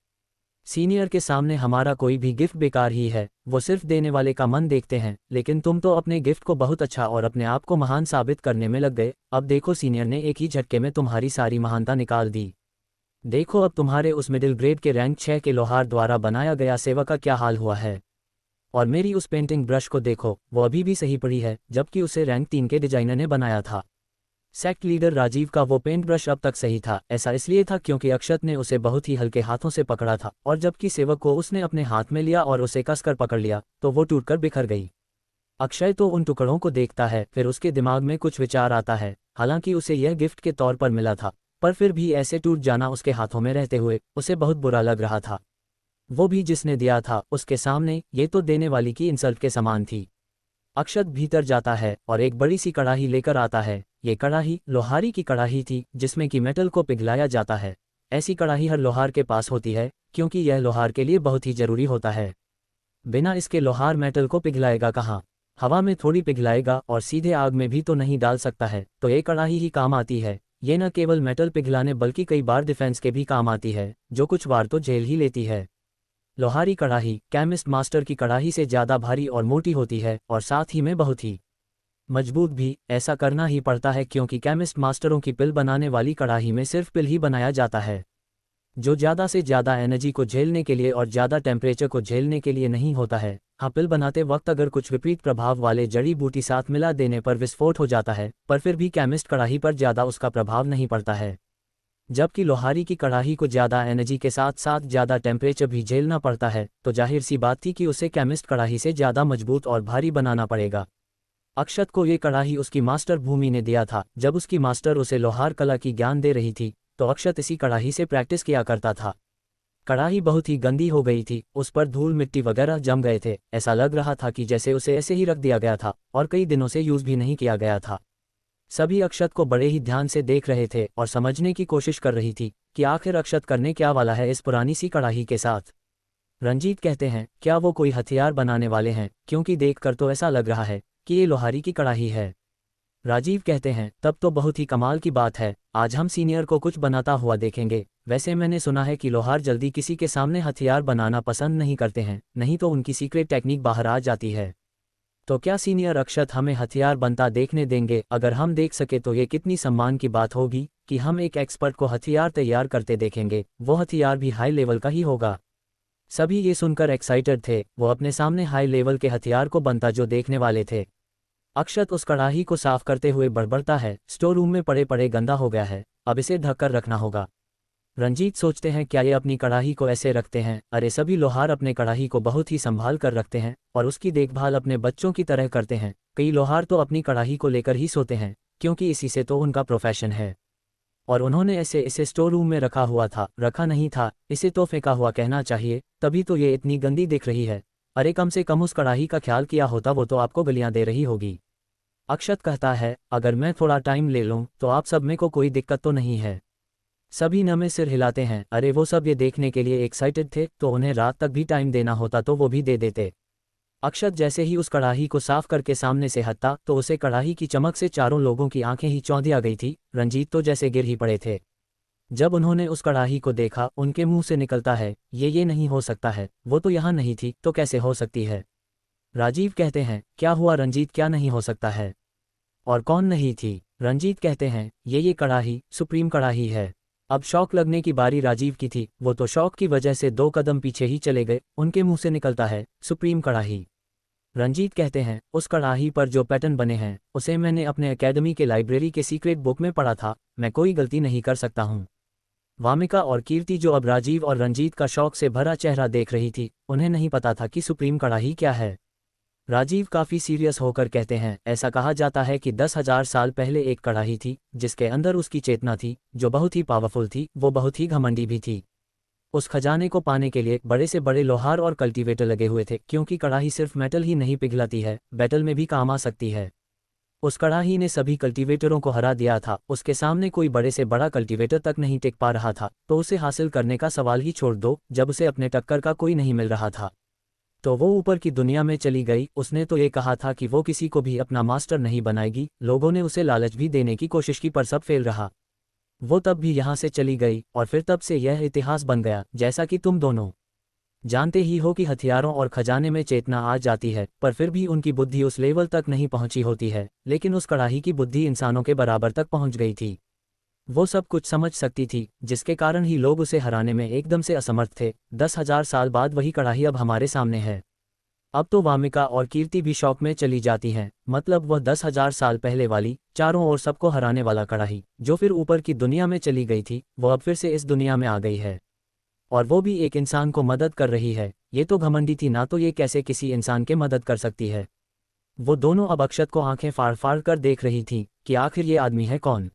सीनियर के सामने हमारा कोई भी गिफ्ट बेकार ही है, वो सिर्फ देने वाले का मन देखते हैं। लेकिन तुम तो अपने गिफ्ट को बहुत अच्छा और अपने आप को महान साबित करने में लग गए। अब देखो सीनियर ने एक ही झटके में तुम्हारी सारी महानता निकाल दी। देखो अब तुम्हारे उस मिडिल ग्रेड के रैंक 6 के लोहार द्वारा बनाया गया सेवा का क्या हाल हुआ है। और मेरी उस पेंटिंग ब्रश को देखो, वो अभी भी सही पड़ी है, जबकि उसे रैंक 3 के डिजाइनर ने बनाया था। सेक्ट लीडर राजीव का वो पेंट ब्रश अब तक सही था। ऐसा इसलिए था क्योंकि अक्षत ने उसे बहुत ही हल्के हाथों से पकड़ा था, और जबकि सेवक को उसने अपने हाथ में लिया और उसे कसकर पकड़ लिया तो वो टूटकर बिखर गई। अक्षय तो उन टुकड़ों को देखता है, फिर उसके दिमाग में कुछ विचार आता है। हालांकि उसे यह गिफ्ट के तौर पर मिला था, पर फिर भी ऐसे टूट जाना उसके हाथों में रहते हुए उसे बहुत बुरा लग रहा था। वो भी जिसने दिया था उसके सामने ये तो देने वाली की इंसल्ट के समान थी। अक्षत भीतर जाता है और एक बड़ी सी कड़ाही लेकर आता है। ये कड़ाही लोहारी की कड़ाही थी जिसमें कि मेटल को पिघलाया जाता है। ऐसी कड़ाही हर लोहार के पास होती है क्योंकि यह लोहार के लिए बहुत ही जरूरी होता है। बिना इसके लोहार मेटल को पिघलाएगा कहाँ? हवा में थोड़ी पिघलाएगा, और सीधे आग में भी तो नहीं डाल सकता है। तो ये कड़ाही ही काम आती है। ये न केवल मेटल पिघलाने बल्कि कई बार डिफेंस के भी काम आती है, जो कुछ बार तो झेल ही लेती है। लोहारी कड़ाही केमिस्ट मास्टर की कड़ाही से ज़्यादा भारी और मोटी होती है, और साथ ही में बहुत ही मजबूत भी। ऐसा करना ही पड़ता है क्योंकि केमिस्ट मास्टरों की पिल बनाने वाली कड़ाही में सिर्फ पिल ही बनाया जाता है, जो ज़्यादा से ज़्यादा एनर्जी को झेलने के लिए और ज़्यादा टेम्परेचर को झेलने के लिए नहीं होता है। हाँ, पिल बनाते वक्त अगर कुछ विपरीत प्रभाव वाले जड़ी बूटी साथ मिला देने पर विस्फोट हो जाता है, पर फिर भी केमिस्ट कड़ाही पर ज़्यादा उसका प्रभाव नहीं पड़ता है। जबकि लोहारी की कड़ाही को ज़्यादा एनर्जी के साथ साथ ज़्यादा टेम्परेचर भी झेलना पड़ता है, तो जाहिर सी बात थी कि उसे केमिस्ट कड़ाही से ज़्यादा मजबूत और भारी बनाना पड़ेगा। अक्षत को ये कड़ाही उसकी मास्टर भूमि ने दिया था। जब उसकी मास्टर उसे लोहार कला की ज्ञान दे रही थी तो अक्षत इसी कड़ाही से प्रैक्टिस किया करता था। कड़ाही बहुत ही गंदी हो गई थी, उस पर धूल मिट्टी वगैरह जम गए थे। ऐसा लग रहा था कि जैसे उसे ऐसे ही रख दिया गया था और कई दिनों से यूज़ भी नहीं किया गया था। सभी अक्षत को बड़े ही ध्यान से देख रहे थे और समझने की कोशिश कर रही थी कि आखिर अक्षत करने क्या वाला है इस पुरानी सी कड़ाही के साथ। रंजीत कहते हैं, क्या वो कोई हथियार बनाने वाले हैं? क्योंकि देखकर तो ऐसा लग रहा है कि ये लोहारी की कड़ाही है। राजीव कहते हैं, तब तो बहुत ही कमाल की बात है, आज हम सीनियर को कुछ बनाता हुआ देखेंगे। वैसे मैंने सुना है कि लोहार जल्दी किसी के सामने हथियार बनाना पसंद नहीं करते हैं, नहीं तो उनकी सीक्रेट टेक्निक बाहर आ जाती है। तो क्या सीनियर अक्षत हमें हथियार बनता देखने देंगे? अगर हम देख सके तो ये कितनी सम्मान की बात होगी कि हम एक एक्सपर्ट को हथियार तैयार करते देखेंगे, वो हथियार भी हाई लेवल का ही होगा। सभी ये सुनकर एक्साइटेड थे, वो अपने सामने हाई लेवल के हथियार को बनता जो देखने वाले थे। अक्षत उस कड़ाही को साफ करते हुए बड़बड़ता है, स्टोर रूम में पड़े पड़े गंदा हो गया है, अब इसे ढककर रखना होगा। रंजीत सोचते हैं, क्या ये अपनी कड़ाही को ऐसे रखते हैं? अरे सभी लोहार अपने कड़ाही को बहुत ही संभाल कर रखते हैं और उसकी देखभाल अपने बच्चों की तरह करते हैं। कई लोहार तो अपनी कड़ाही को लेकर ही सोते हैं, क्योंकि इसी से तो उनका प्रोफेशन है। और उन्होंने ऐसे इसे स्टोर रूम में रखा हुआ था, रखा नहीं था, इसे तो फेंका हुआ कहना चाहिए, तभी तो ये इतनी गंदी दिख रही है। अरे कम से कम उस कड़ाही का ख्याल किया होता, वो तो आपको गलियां दे रही होगी। अक्षत कहता है, अगर मैं थोड़ा टाइम ले लूं तो आप सब में को कोई दिक्कत तो नहीं है? सभी नमे सिर हिलाते हैं। अरे वो सब ये देखने के लिए एक्साइटेड थे तो उन्हें रात तक भी टाइम देना होता तो वो भी दे देते। अक्षत जैसे ही उस कड़ाही को साफ करके सामने से हटता तो उसे कड़ाही की चमक से चारों लोगों की आंखें ही चौंधिया गई थी। रंजीत तो जैसे गिर ही पड़े थे। जब उन्होंने उस कड़ाही को देखा उनके मुंह से निकलता है, ये नहीं हो सकता है, वो तो यहाँ नहीं थी तो कैसे हो सकती है? राजीव कहते हैं, क्या हुआ रंजीत, क्या नहीं हो सकता है? और कौन नहीं थी? रंजीत कहते हैं, ये कड़ाही सुप्रीम कड़ाही है। अब शौक लगने की बारी राजीव की थी, वो तो शौक की वजह से 2 कदम पीछे ही चले गए। उनके मुंह से निकलता है, सुप्रीम कड़ाही। रंजीत कहते हैं, उस कड़ाही पर जो पैटर्न बने हैं उसे मैंने अपने एकेडमी के लाइब्रेरी के सीक्रेट बुक में पढ़ा था, मैं कोई गलती नहीं कर सकता हूँ। वामिका और कीर्ति जो अब राजीव और रंजीत का शौक से भरा चेहरा देख रही थी, उन्हें नहीं पता था कि सुप्रीम कड़ाही क्या है। राजीव काफ़ी सीरियस होकर कहते हैं, ऐसा कहा जाता है कि 10,000 साल पहले एक कड़ाही थी जिसके अंदर उसकी चेतना थी, जो बहुत ही पावरफुल थी, वो बहुत ही घमंडी भी थी। उस खजाने को पाने के लिए बड़े से बड़े लोहार और कल्टीवेटर लगे हुए थे, क्योंकि कड़ाही सिर्फ मेटल ही नहीं पिघलाती है, बैटल में भी काम आ सकती है। उस कड़ाही ने सभी कल्टीवेटरों को हरा दिया था, उसके सामने कोई बड़े से बड़ा कल्टीवेटर तक नहीं टिक पा रहा था, तो उसे हासिल करने का सवाल ही छोड़ दो। जब उसे अपने टक्कर का कोई नहीं मिल रहा था तो वो ऊपर की दुनिया में चली गई। उसने तो ये कहा था कि वो किसी को भी अपना मास्टर नहीं बनाएगी। लोगों ने उसे लालच भी देने की कोशिश की पर सब फेल रहा। वो तब भी यहाँ से चली गई और फिर तब से यह इतिहास बन गया। जैसा कि तुम दोनों जानते ही हो कि हथियारों और खजाने में चेतना आ जाती है, पर फिर भी उनकी बुद्धि उस लेवल तक नहीं पहुंची होती है, लेकिन उस कड़ाही की बुद्धि इंसानों के बराबर तक पहुंच गई थी। वो सब कुछ समझ सकती थी, जिसके कारण ही लोग उसे हराने में एकदम से असमर्थ थे। 10,000 साल बाद वही कड़ाही अब हमारे सामने है। अब तो वामिका और कीर्ति भी शौक में चली जाती हैं, मतलब वह 10,000 साल पहले वाली चारों ओर सबको हराने वाला कड़ाही, जो फिर ऊपर की दुनिया में चली गई थी, वो अब फिर से इस दुनिया में आ गई है। और वो भी एक इंसान को मदद कर रही है। ये तो घमंडी थी ना, तो ये कैसे किसी इंसान के मदद कर सकती है। वो दोनों अब अक्षत को आंखें फाड़ फाड़ कर देख रही थी कि आखिर ये आदमी है कौन।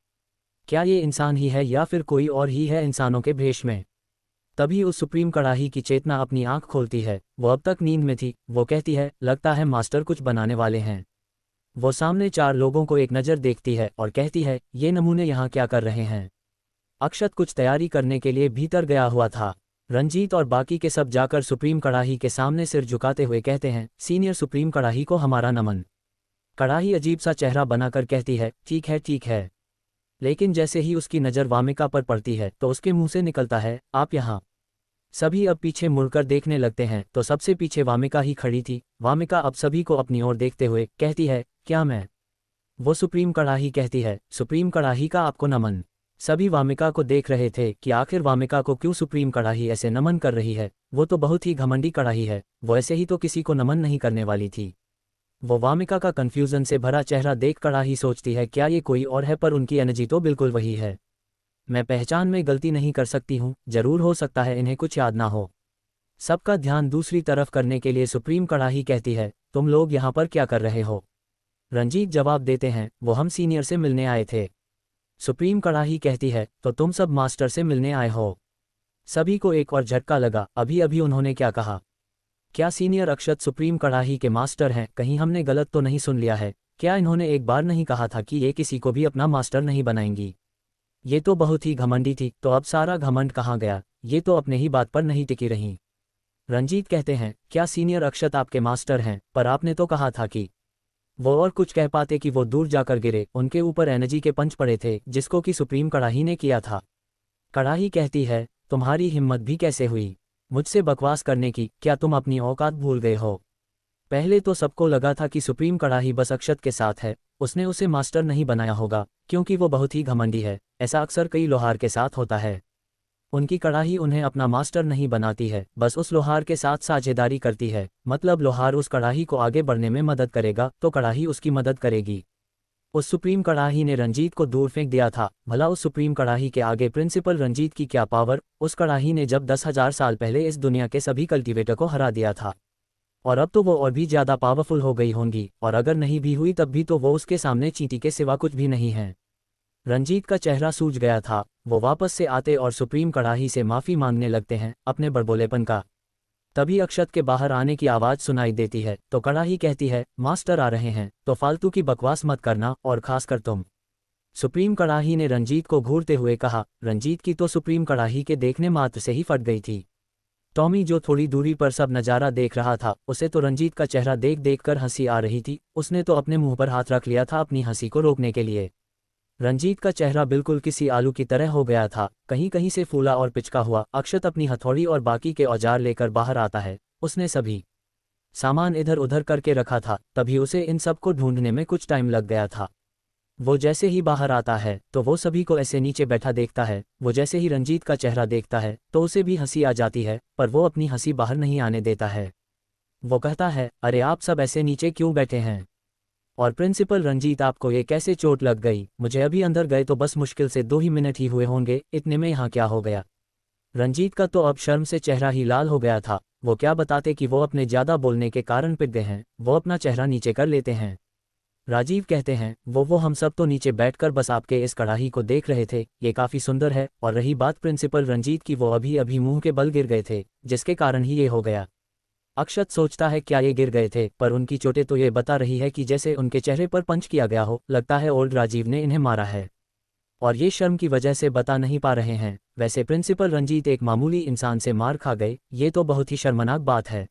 क्या ये इंसान ही है या फिर कोई और ही है इंसानों के भेष में। तभी उस सुप्रीम कड़ाही की चेतना अपनी आंख खोलती है। वो अब तक नींद में थी। वो कहती है, लगता है मास्टर कुछ बनाने वाले हैं। वो सामने 4 लोगों को एक नज़र देखती है और कहती है, ये नमूने यहाँ क्या कर रहे हैं। अक्षत कुछ तैयारी करने के लिए भीतर गया हुआ था। रंजीत और बाकी के सब जाकर सुप्रीम कड़ाही के सामने सिर झुकाते हुए कहते हैं, सीनियर सुप्रीम कड़ाही को हमारा नमन। कड़ाही अजीब सा चेहरा बनाकर कहती है, ठीक है ठीक है। लेकिन जैसे ही उसकी नज़र वामिका पर पड़ती है तो उसके मुंह से निकलता है, आप यहाँ। सभी अब पीछे मुड़कर देखने लगते हैं तो सबसे पीछे वामिका ही खड़ी थी। वामिका अब सभी को अपनी ओर देखते हुए कहती है, क्या मैं। वो सुप्रीम कड़ाही कहती है, सुप्रीम कड़ाही का आपको नमन। सभी वामिका को देख रहे थे कि आखिर वामिका को क्यों सुप्रीम कड़ाही ऐसे नमन कर रही है। वो तो बहुत ही घमंडी कड़ाही है, वो ऐसे ही तो किसी को नमन नहीं करने वाली थी। वो वामिका का कंफ्यूजन से भरा चेहरा देख कड़ाही सोचती है, क्या ये कोई और है, पर उनकी एनर्जी तो बिल्कुल वही है। मैं पहचान में गलती नहीं कर सकती हूँ, जरूर हो सकता है इन्हें कुछ याद ना हो। सबका ध्यान दूसरी तरफ करने के लिए सुप्रीम कड़ाही कहती है, तुम लोग यहाँ पर क्या कर रहे हो। रंजीत जवाब देते हैं, वो हम सीनियर से मिलने आए थे। सुप्रीम कड़ाही कहती है, तो तुम सब मास्टर से मिलने आए हो। सभी को एक और झटका लगा, अभी अभी उन्होंने क्या कहा। क्या सीनियर अक्षत सुप्रीम कड़ाही के मास्टर हैं। कहीं हमने गलत तो नहीं सुन लिया है। क्या इन्होंने एक बार नहीं कहा था कि ये किसी को भी अपना मास्टर नहीं बनाएंगी। ये तो बहुत ही घमंडी थी, तो अब सारा घमंड कहाँ गया। ये तो अपने ही बात पर नहीं टिकी रहीं। रंजीत कहते हैं, क्या सीनियर अक्षत आपके मास्टर हैं, पर आपने तो कहा था कि। वो और कुछ कह पाते कि वो दूर जाकर गिरे। उनके ऊपर एनर्जी के पंच पड़े थे, जिसको कि सुप्रीम कड़ाही ने किया था। कड़ाही कहती है, तुम्हारी हिम्मत भी कैसे हुई मुझसे बकवास करने की। क्या तुम अपनी औकात भूल गए हो। पहले तो सबको लगा था कि सुप्रीम कड़ाही बस अक्षत के साथ है, उसने उसे मास्टर नहीं बनाया होगा, क्योंकि वो बहुत ही घमंडी है। ऐसा अक्सर कई लोहार के साथ होता है। उनकी कड़ाही उन्हें अपना मास्टर नहीं बनाती है, बस उस लोहार के साथ साझेदारी करती है। मतलब लोहार उस कड़ाही को आगे बढ़ने में मदद करेगा तो कड़ाही उसकी मदद करेगी। उस सुप्रीम कड़ाही ने रंजीत को दूर फेंक दिया था। भला उस सुप्रीम कड़ाही के आगे प्रिंसिपल रंजीत की क्या पावर। उस कड़ाही ने जब 10,000 साल पहले इस दुनिया के सभी कल्टीवेटर को हरा दिया था, और अब तो वो और भी ज़्यादा पावरफुल हो गई होंगी, और अगर नहीं भी हुई तब भी तो वो उसके सामने चींटी के सिवा कुछ भी नहीं है। रंजीत का चेहरा सूज गया था। वो वापस से आते और सुप्रीम कड़ाही से माफ़ी मांगने लगते हैं अपने बड़बोलेपन का। तभी अक्षत के बाहर आने की आवाज़ सुनाई देती है, तो कड़ाही कहती है, मास्टर आ रहे हैं, तो फालतू की बकवास मत करना, और खासकर तुम। सुप्रीम कड़ाही ने रंजीत को घूरते हुए कहा। रंजीत की तो सुप्रीम कड़ाही के देखने मात्र से ही फट गई थी। टॉमी जो थोड़ी दूरी पर सब नज़ारा देख रहा था, उसे तो रंजीत का चेहरा देख देख कर हंसी आ रही थी। उसने तो अपने मुंह पर हाथ रख लिया था अपनी हंसी को रोकने के लिए। रंजीत का चेहरा बिल्कुल किसी आलू की तरह हो गया था, कहीं कहीं से फूला और पिचका हुआ। अक्षत अपनी हथौड़ी और बाकी के औजार लेकर बाहर आता है। उसने सभी सामान इधर उधर करके रखा था, तभी उसे इन सब को ढूंढने में कुछ टाइम लग गया था। वो जैसे ही बाहर आता है तो वो सभी को ऐसे नीचे बैठा देखता है। वो जैसे ही रंजीत का चेहरा देखता है तो उसे भी हंसी आ जाती है, पर वो अपनी हंसी बाहर नहीं आने देता है। वो कहता है, अरे आप सब ऐसे नीचे क्यों बैठे हैं। और प्रिंसिपल रंजीत, आपको ये कैसे चोट लग गई। मुझे अभी अंदर गए तो बस मुश्किल से 2 ही मिनट ही हुए होंगे, इतने में यहाँ क्या हो गया। रंजीत का तो अब शर्म से चेहरा ही लाल हो गया था। वो क्या बताते कि वो अपने ज़्यादा बोलने के कारण पिट गए हैं। वो अपना चेहरा नीचे कर लेते हैं। राजीव कहते हैं, वो हम सब तो नीचे बैठकर बस आपके इस कड़ाही को देख रहे थे, ये काफ़ी सुंदर है। और रही बात प्रिंसिपल रंजीत की, वो अभी अभी मुंह के बल गिर गए थे, जिसके कारण ही ये हो गया। अक्षत सोचता है, क्या ये गिर गए थे, पर उनकी चोटें तो ये बता रही है कि जैसे उनके चेहरे पर पंच किया गया हो। लगता है ओल्ड राजीव ने इन्हें मारा है, और ये शर्म की वजह से बता नहीं पा रहे हैं। वैसे प्रिंसिपल रंजीत एक मामूली इंसान से मार खा गए, ये तो बहुत ही शर्मनाक बात है।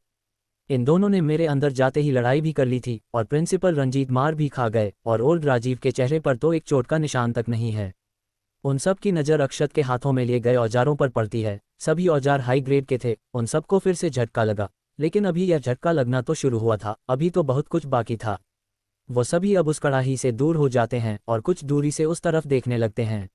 इन दोनों ने मेरे अंदर जाते ही लड़ाई भी कर ली थी, और प्रिंसिपल रंजीत मार भी खा गए, और ओल्ड राजीव के चेहरे पर तो एक चोट का निशान तक नहीं है। उन सब की नज़र अक्षत के हाथों में लिए गए औजारों पर पड़ती है। सभी औजार हाई ग्रेड के थे। उन सबको फिर से झटका लगा, लेकिन अभी यह झटका लगना तो शुरू हुआ था, अभी तो बहुत कुछ बाकी था। वो सभी अब उस कड़ाही से दूर हो जाते हैं और कुछ दूरी से उस तरफ देखने लगते हैं।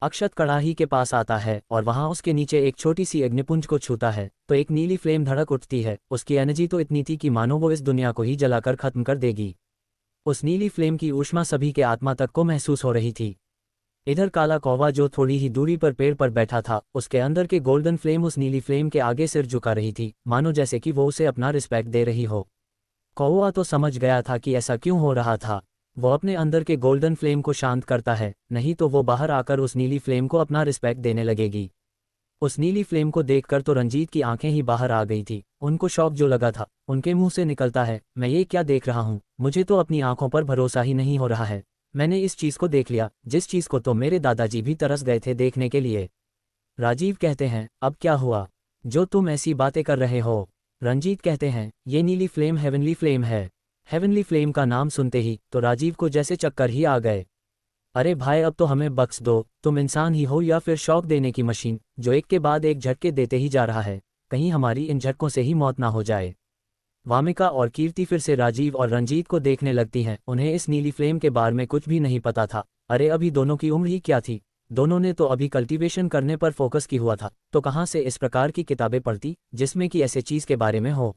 अक्षत कड़ाही के पास आता है और वहां उसके नीचे एक छोटी सी अग्निपुंज को छूता है तो एक नीली फ्लेम धड़क उठती है। उसकी एनर्जी तो इतनी थी कि मानो वो इस दुनिया को ही जलाकर खत्म कर देगी। उस नीली फ्लेम की ऊष्मा सभी के आत्मा तक को महसूस हो रही थी। इधर काला कौवा जो थोड़ी ही दूरी पर पेड़ पर बैठा था, उसके अंदर के गोल्डन फ्लेम उस नीली फ्लेम के आगे सिर झुका रही थी, मानो जैसे कि वो उसे अपना रिस्पेक्ट दे रही हो। कौवा तो समझ गया था कि ऐसा क्यों हो रहा था। वो अपने अंदर के गोल्डन फ्लेम को शांत करता है, नहीं तो वो बाहर आकर उस नीली फ्लेम को अपना रिस्पेक्ट देने लगेगी। उस नीली फ्लेम को देखकर तो रंजीत की आंखें ही बाहर आ गई थी। उनको शौक जो लगा था उनके मुंह से निकलता है, मैं ये क्या देख रहा हूँ, मुझे तो अपनी आंखों पर भरोसा ही नहीं हो रहा है। मैंने इस चीज को देख लिया, जिस चीज को तो मेरे दादाजी भी तरस गए थे देखने के लिए। राजीव कहते हैं, अब क्या हुआ जो तुम ऐसी बातें कर रहे हो। रंजीत कहते हैं, ये नीली फ्लेम हेवनली फ्लेम है। हेवनली फ्लेम का नाम सुनते ही तो राजीव को जैसे चक्कर ही आ गए। अरे भाई, अब तो हमें बख्श दो, तुम इंसान ही हो या फिर शौक देने की मशीन जो एक के बाद एक झटके देते ही जा रहा है। कहीं हमारी इन झटकों से ही मौत ना हो जाए। वामिका और कीर्ति फिर से राजीव और रंजीत को देखने लगती हैं। उन्हें इस नीली फ्लेम के बारे में कुछ भी नहीं पता था। अरे अभी दोनों की उम्र ही क्या थी, दोनों ने तो अभी कल्टीवेशन करने पर फोकस की हुआ था, तो कहाँ से इस प्रकार की किताबें पढ़ती जिसमें कि ऐसे चीज़ के बारे में हो।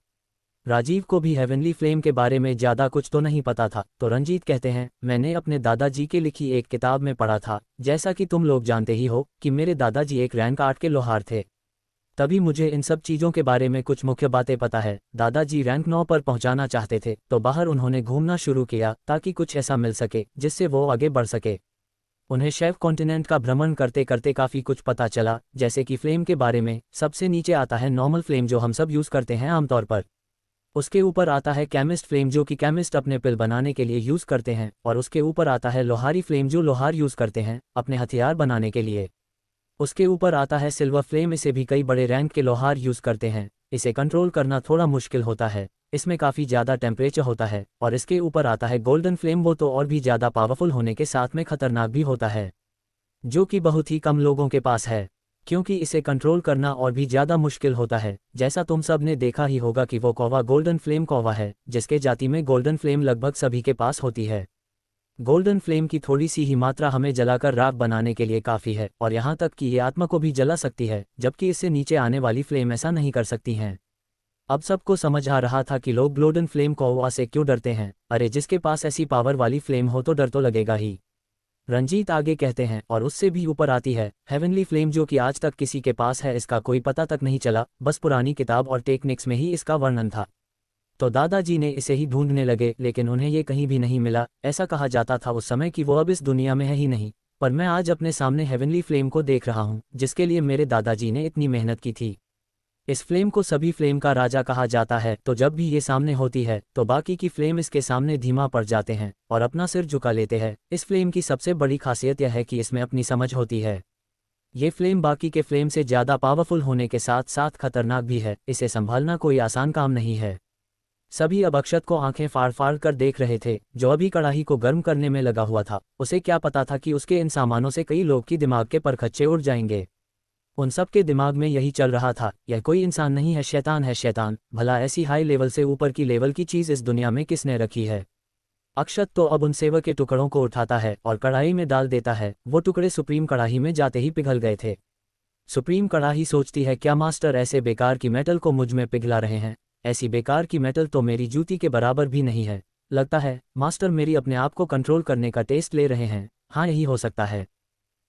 राजीव को भी हेवनली फ्लेम के बारे में ज़्यादा कुछ तो नहीं पता था, तो रंजीत कहते हैं, मैंने अपने दादाजी के लिखी एक किताब में पढ़ा था, जैसा कि तुम लोग जानते ही हो कि मेरे दादाजी एक रैंक 8 के लोहार थे। तभी मुझे इन सब चीज़ों के बारे में कुछ मुख्य बातें पता है। दादाजी रैंक 9 पर पहुंचाना चाहते थे, तो बाहर उन्होंने घूमना शुरू किया ताकि कुछ ऐसा मिल सके जिससे वो आगे बढ़ सके। उन्हें शेफ कॉन्टिनेंट का भ्रमण करते करते काफ़ी कुछ पता चला, जैसे कि फ्लेम के बारे में। सबसे नीचे आता है नॉर्मल फ्लेम जो हम सब यूज़ करते हैं आमतौर पर। उसके ऊपर आता है केमिस्ट फ्लेम जो कि केमिस्ट अपने पिल बनाने के लिए यूज़ करते हैं, और उसके ऊपर आता है लोहारी फ्लेम जो लोहार यूज़ करते हैं अपने हथियार बनाने के लिए। उसके ऊपर आता है सिल्वर फ्लेम, इसे भी कई बड़े रैंक के लोहार यूज़ करते हैं। इसे कंट्रोल करना थोड़ा मुश्किल होता है, इसमें काफ़ी ज़्यादा टेम्परेचर होता है। और इसके ऊपर आता है गोल्डन फ्लेम, वो तो और भी ज़्यादा पावरफुल होने के साथ में खतरनाक भी होता है, जो कि बहुत ही कम लोगों के पास है, क्योंकि इसे कंट्रोल करना और भी ज़्यादा मुश्किल होता है। जैसा तुम सब ने देखा ही होगा कि वो कौवा गोल्डन फ्लेम कौवा है, जिसके जाति में गोल्डन फ्लेम लगभग सभी के पास होती है। गोल्डन फ्लेम की थोड़ी सी ही मात्रा हमें जलाकर राख बनाने के लिए काफ़ी है, और यहाँ तक कि ये आत्मा को भी जला सकती है, जबकि इससे नीचे आने वाली फ्लेम ऐसा नहीं कर सकती हैं। अब सबको समझ आ रहा था कि लोग गोल्डन फ्लेम कौवा से क्यों डरते हैं। अरे जिसके पास ऐसी पावर वाली फ्लेम हो तो डर तो लगेगा ही। रंजीत आगे कहते हैं, और उससे भी ऊपर आती है हेवनली फ्लेम जो कि आज तक किसी के पास है इसका कोई पता तक नहीं चला, बस पुरानी किताब और टेक्निक्स में ही इसका वर्णन था। तो दादाजी ने इसे ही ढूंढने लगे, लेकिन उन्हें ये कहीं भी नहीं मिला। ऐसा कहा जाता था उस समय कि वो अब इस दुनिया में है ही नहीं। पर मैं आज अपने सामने हेवनली फ्लेम को देख रहा हूँ, जिसके लिए मेरे दादाजी ने इतनी मेहनत की थी। इस फ्लेम को सभी फ्लेम का राजा कहा जाता है, तो जब भी ये सामने होती है तो बाकी की फ्लेम इसके सामने धीमा पड़ जाते हैं और अपना सिर झुका लेते हैं। इस फ्लेम की सबसे बड़ी खासियत यह है कि इसमें अपनी समझ होती है। ये फ्लेम बाकी के फ्लेम से ज़्यादा पावरफुल होने के साथ साथ खतरनाक भी है। इसे संभालना कोई आसान काम नहीं है। सभी अब अक्षत को आंखें फाड़ फाड़ कर देख रहे थे, जो अभी कड़ाही को गर्म करने में लगा हुआ था। उसे क्या पता था कि उसके इन सामानों से कई लोग की दिमाग के परखच्चे उड़ जाएंगे। उन सब के दिमाग में यही चल रहा था, यह कोई इंसान नहीं है, शैतान है शैतान। भला ऐसी हाई लेवल से ऊपर की लेवल की चीज़ इस दुनिया में किसने रखी है। अक्षत तो अब उन सेवक के टुकड़ों को उठाता है और कढ़ाई में डाल देता है। वो टुकड़े सुप्रीम कढ़ाई में जाते ही पिघल गए थे। सुप्रीम कढ़ाई सोचती है, क्या मास्टर ऐसे बेकार की मेटल को मुझ में पिघला रहे हैं। ऐसी बेकार की मेटल तो मेरी जूती के बराबर भी नहीं है। लगता है मास्टर मेरी अपने आप को कंट्रोल करने का टेस्ट ले रहे हैं। हाँ, यही हो सकता है।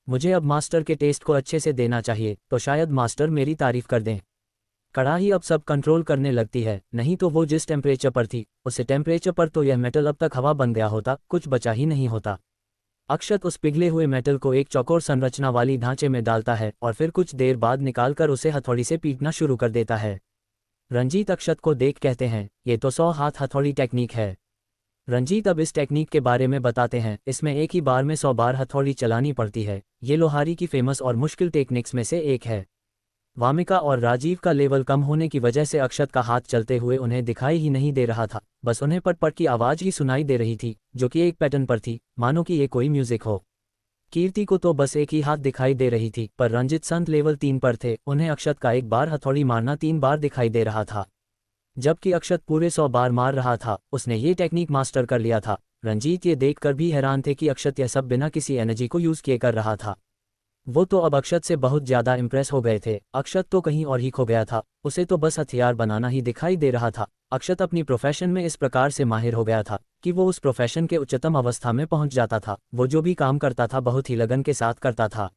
मुझे अब मास्टर के टेस्ट को अच्छे से देना चाहिए, तो शायद मास्टर मेरी तारीफ कर दें। कढ़ाई अब सब कंट्रोल करने लगती है, नहीं तो वो जिस टेम्परेचर पर थी उस टेम्परेचर पर तो यह मेटल अब तक हवा बन गया होता, कुछ बचा ही नहीं होता। अक्षत उस पिघले हुए मेटल को एक चौकोर संरचना वाली ढांचे में डालता है और फिर कुछ देर बाद निकालकर उसे हथौड़ी से पीटना शुरू कर देता है। रंजीत अक्षत को देख कहते हैं, ये तो 100 हाथ हथौड़ी टेक्निक है। रंजीत अब इस टेक्निक के बारे में बताते हैं। इसमें एक ही बार में 100 बार हथौड़ी चलानी पड़ती है। ये लोहारी की फेमस और मुश्किल टेक्निक्स में से एक है। वामिका और राजीव का लेवल कम होने की वजह से अक्षत का हाथ चलते हुए उन्हें दिखाई ही नहीं दे रहा था, बस उन्हें पट पट की आवाज़ ही सुनाई दे रही थी, जो कि एक पैटर्न पर थी, मानो कि ये कोई म्यूजिक हो। कीर्ति को तो बस एक ही हाथ दिखाई दे रही थी, पर रंजित संत लेवल 3 पर थे, उन्हें अक्षत का एक बार हथौड़ी मारना 3 बार दिखाई दे रहा था, जबकि अक्षत पूरे 100 बार मार रहा था। उसने ये टेक्निक मास्टर कर लिया था। रंजीत ये देखकर भी हैरान थे कि अक्षत यह सब बिना किसी एनर्जी को यूज़ किए कर रहा था। वो तो अब अक्षत से बहुत ज़्यादा इम्प्रेस हो गए थे। अक्षत तो कहीं और ही खो गया था, उसे तो बस हथियार बनाना ही दिखाई दे रहा था। अक्षत अपनी प्रोफेशन में इस प्रकार से माहिर हो गया था कि वो उस प्रोफेशन के उच्चतम अवस्था में पहुंच जाता था। वो जो भी काम करता था बहुत ही लगन के साथ करता था।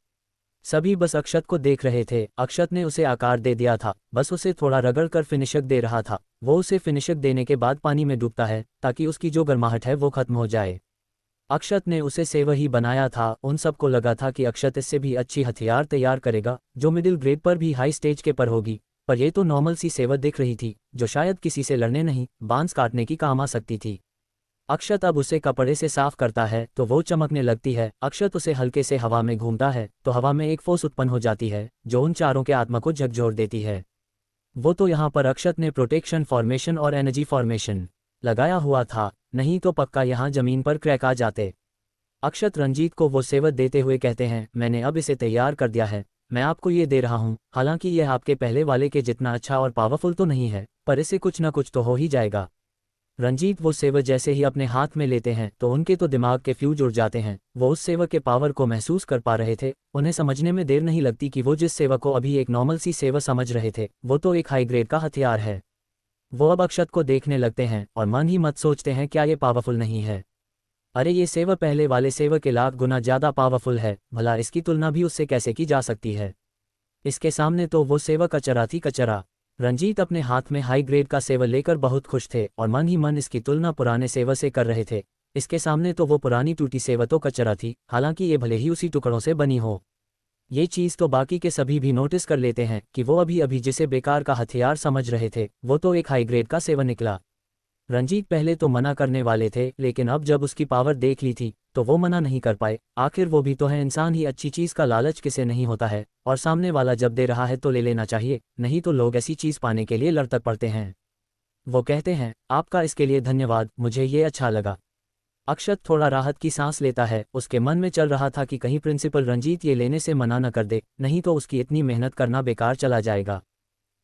सभी बस अक्षत को देख रहे थे। अक्षत ने उसे आकार दे दिया था, बस उसे थोड़ा रगड़ कर फिनिशक दे रहा था। वो उसे फिनिशक देने के बाद पानी में डूबता है ताकि उसकी जो गर्माहट है वो खत्म हो जाए। अक्षत ने उसे सेव ही बनाया था। उन सबको लगा था कि अक्षत इससे भी अच्छी हथियार तैयार करेगा, जो मिडिल ग्रेड पर भी हाई स्टेज के पर होगी। पर यह तो नॉर्मल सी सेव दिख रही थी, जो शायद किसी से लड़ने नहीं, बांस काटने की काम आ सकती थी। अक्षत अब उसे कपड़े से साफ करता है तो वो चमकने लगती है। अक्षत उसे हल्के से हवा में घूमता है तो हवा में एक फोर्स उत्पन्न हो जाती है जो उन चारों के आत्मा को झकझोर देती है। वो तो यहाँ पर अक्षत ने प्रोटेक्शन फॉर्मेशन और एनर्जी फॉर्मेशन लगाया हुआ था, नहीं तो पक्का यहाँ जमीन पर क्रैक आ जाते। अक्षत रंजीत को वो सेवत देते हुए कहते हैं, मैंने अब इसे तैयार कर दिया है, मैं आपको ये दे रहा हूँ। हालांकि यह आपके पहले वाले के जितना अच्छा और पावरफुल तो नहीं है, पर इसे कुछ ना कुछ तो हो ही जाएगा। रंजीत वो सेवक जैसे ही अपने हाथ में लेते हैं तो उनके तो दिमाग के फ्यूज उड़ जाते हैं। वो उस सेवक के पावर को महसूस कर पा रहे थे। उन्हें समझने में देर नहीं लगती कि वो जिस सेवक को अभी एक नॉर्मल सी सेवा समझ रहे थे वो तो एक हाई ग्रेड का हथियार है। वो अब अक्षत को देखने लगते हैं और मन ही मत सोचते हैं, क्या ये पावरफुल नहीं है? अरे ये सेवा पहले वाले सेवा के लाख गुना ज़्यादा पावरफुल है, भला इसकी तुलना भी उससे कैसे की जा सकती है? इसके सामने तो वो सेवा कचरा थी, कचरा। रंजीत अपने हाथ में हाई ग्रेड का सेवा लेकर बहुत खुश थे और मन ही मन इसकी तुलना पुराने सेवा से कर रहे थे। इसके सामने तो वो पुरानी टूटी सेवा तो कचरा थी, हालांकि ये भले ही उसी टुकड़ों से बनी हो। ये चीज़ तो बाकी के सभी भी नोटिस कर लेते हैं कि वो अभी अभी जिसे बेकार का हथियार समझ रहे थे वो तो एक हाई ग्रेड का सेवा निकला। रंजीत पहले तो मना करने वाले थे, लेकिन अब जब उसकी पावर देख ली थी तो वो मना नहीं कर पाए। आखिर वो भी तो है इंसान ही, अच्छी चीज़ का लालच किसे नहीं होता है, और सामने वाला जब दे रहा है तो ले लेना चाहिए, नहीं तो लोग ऐसी चीज़ पाने के लिए लड़तक पड़ते हैं। वो कहते हैं, आपका इसके लिए धन्यवाद, मुझे ये अच्छा लगा। अक्षत थोड़ा राहत की सांस लेता है। उसके मन में चल रहा था कि कहीं प्रिंसिपल रंजीत ये लेने से मना न कर दे, नहीं तो उसकी इतनी मेहनत करना बेकार चला जाएगा।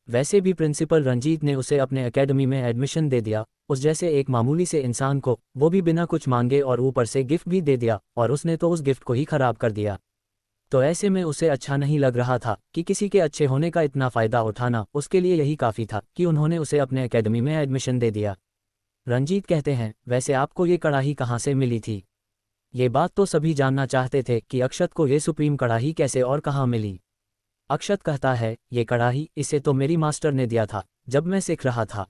वैसे भी प्रिंसिपल रंजीत ने उसे अपने एकेडमी में एडमिशन दे दिया, उस जैसे एक मामूली से इंसान को, वो भी बिना कुछ मांगे, और ऊपर से गिफ्ट भी दे दिया, और उसने तो उस गिफ्ट को ही खराब कर दिया। तो ऐसे में उसे अच्छा नहीं लग रहा था कि किसी के अच्छे होने का इतना फ़ायदा उठाना। उसके लिए यही काफ़ी था कि उन्होंने उसे अपने एकेडमी में एडमिशन दे दिया। रंजीत कहते हैं, वैसे आपको ये कड़ाही कहाँ से मिली थी? ये बात तो सभी जानना चाहते थे कि अक्षत को ये सुप्रीम कड़ाही कैसे और कहाँ मिली। अक्षत कहता है, ये कड़ाही इसे तो मेरी मास्टर ने दिया था जब मैं सीख रहा था।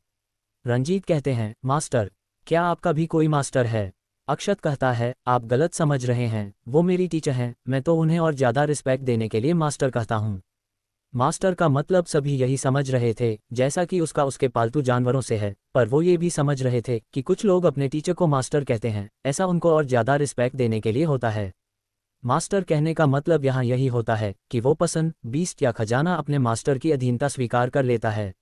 रंजीत कहते हैं, मास्टर? क्या आपका भी कोई मास्टर है? अक्षत कहता है, आप गलत समझ रहे हैं, वो मेरी टीचर हैं, मैं तो उन्हें और ज़्यादा रिस्पेक्ट देने के लिए मास्टर कहता हूँ। मास्टर का मतलब सभी यही समझ रहे थे जैसा कि उसका उसके पालतू जानवरों से है, पर वो ये भी समझ रहे थे कि कुछ लोग अपने टीचर को मास्टर कहते हैं, ऐसा उनको और ज़्यादा रिस्पेक्ट देने के लिए होता है। मास्टर कहने का मतलब यहाँ यही होता है कि वो पसंद, बीस्ट या खजाना अपने मास्टर की अधीनता स्वीकार कर लेता है।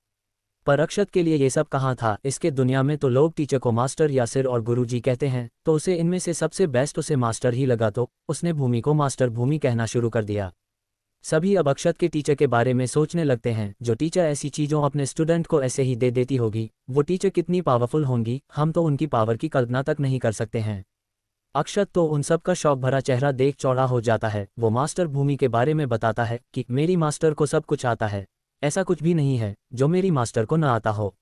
पर अक्षत के लिए ये सब कहाँ था? इसके दुनिया में तो लोग टीचर को मास्टर या सिर और गुरुजी कहते हैं, तो उसे इनमें से सबसे बेस्ट उसे मास्टर ही लगा, तो उसने भूमि को मास्टर भूमि कहना शुरू कर दिया। सभी अब अक्षत के टीचर के बारे में सोचने लगते हैं। जो टीचर ऐसी चीज़ों अपने स्टूडेंट को ऐसे ही दे देती होगी, वो टीचर कितनी पावरफुल होंगी, हम तो उनकी पावर की कल्पना तक नहीं कर सकते हैं। अक्षत तो उन सब का शौक भरा चेहरा देख चौड़ा हो जाता है। वो मास्टर भूमि के बारे में बताता है कि मेरी मास्टर को सब कुछ आता है, ऐसा कुछ भी नहीं है जो मेरी मास्टर को न आता हो।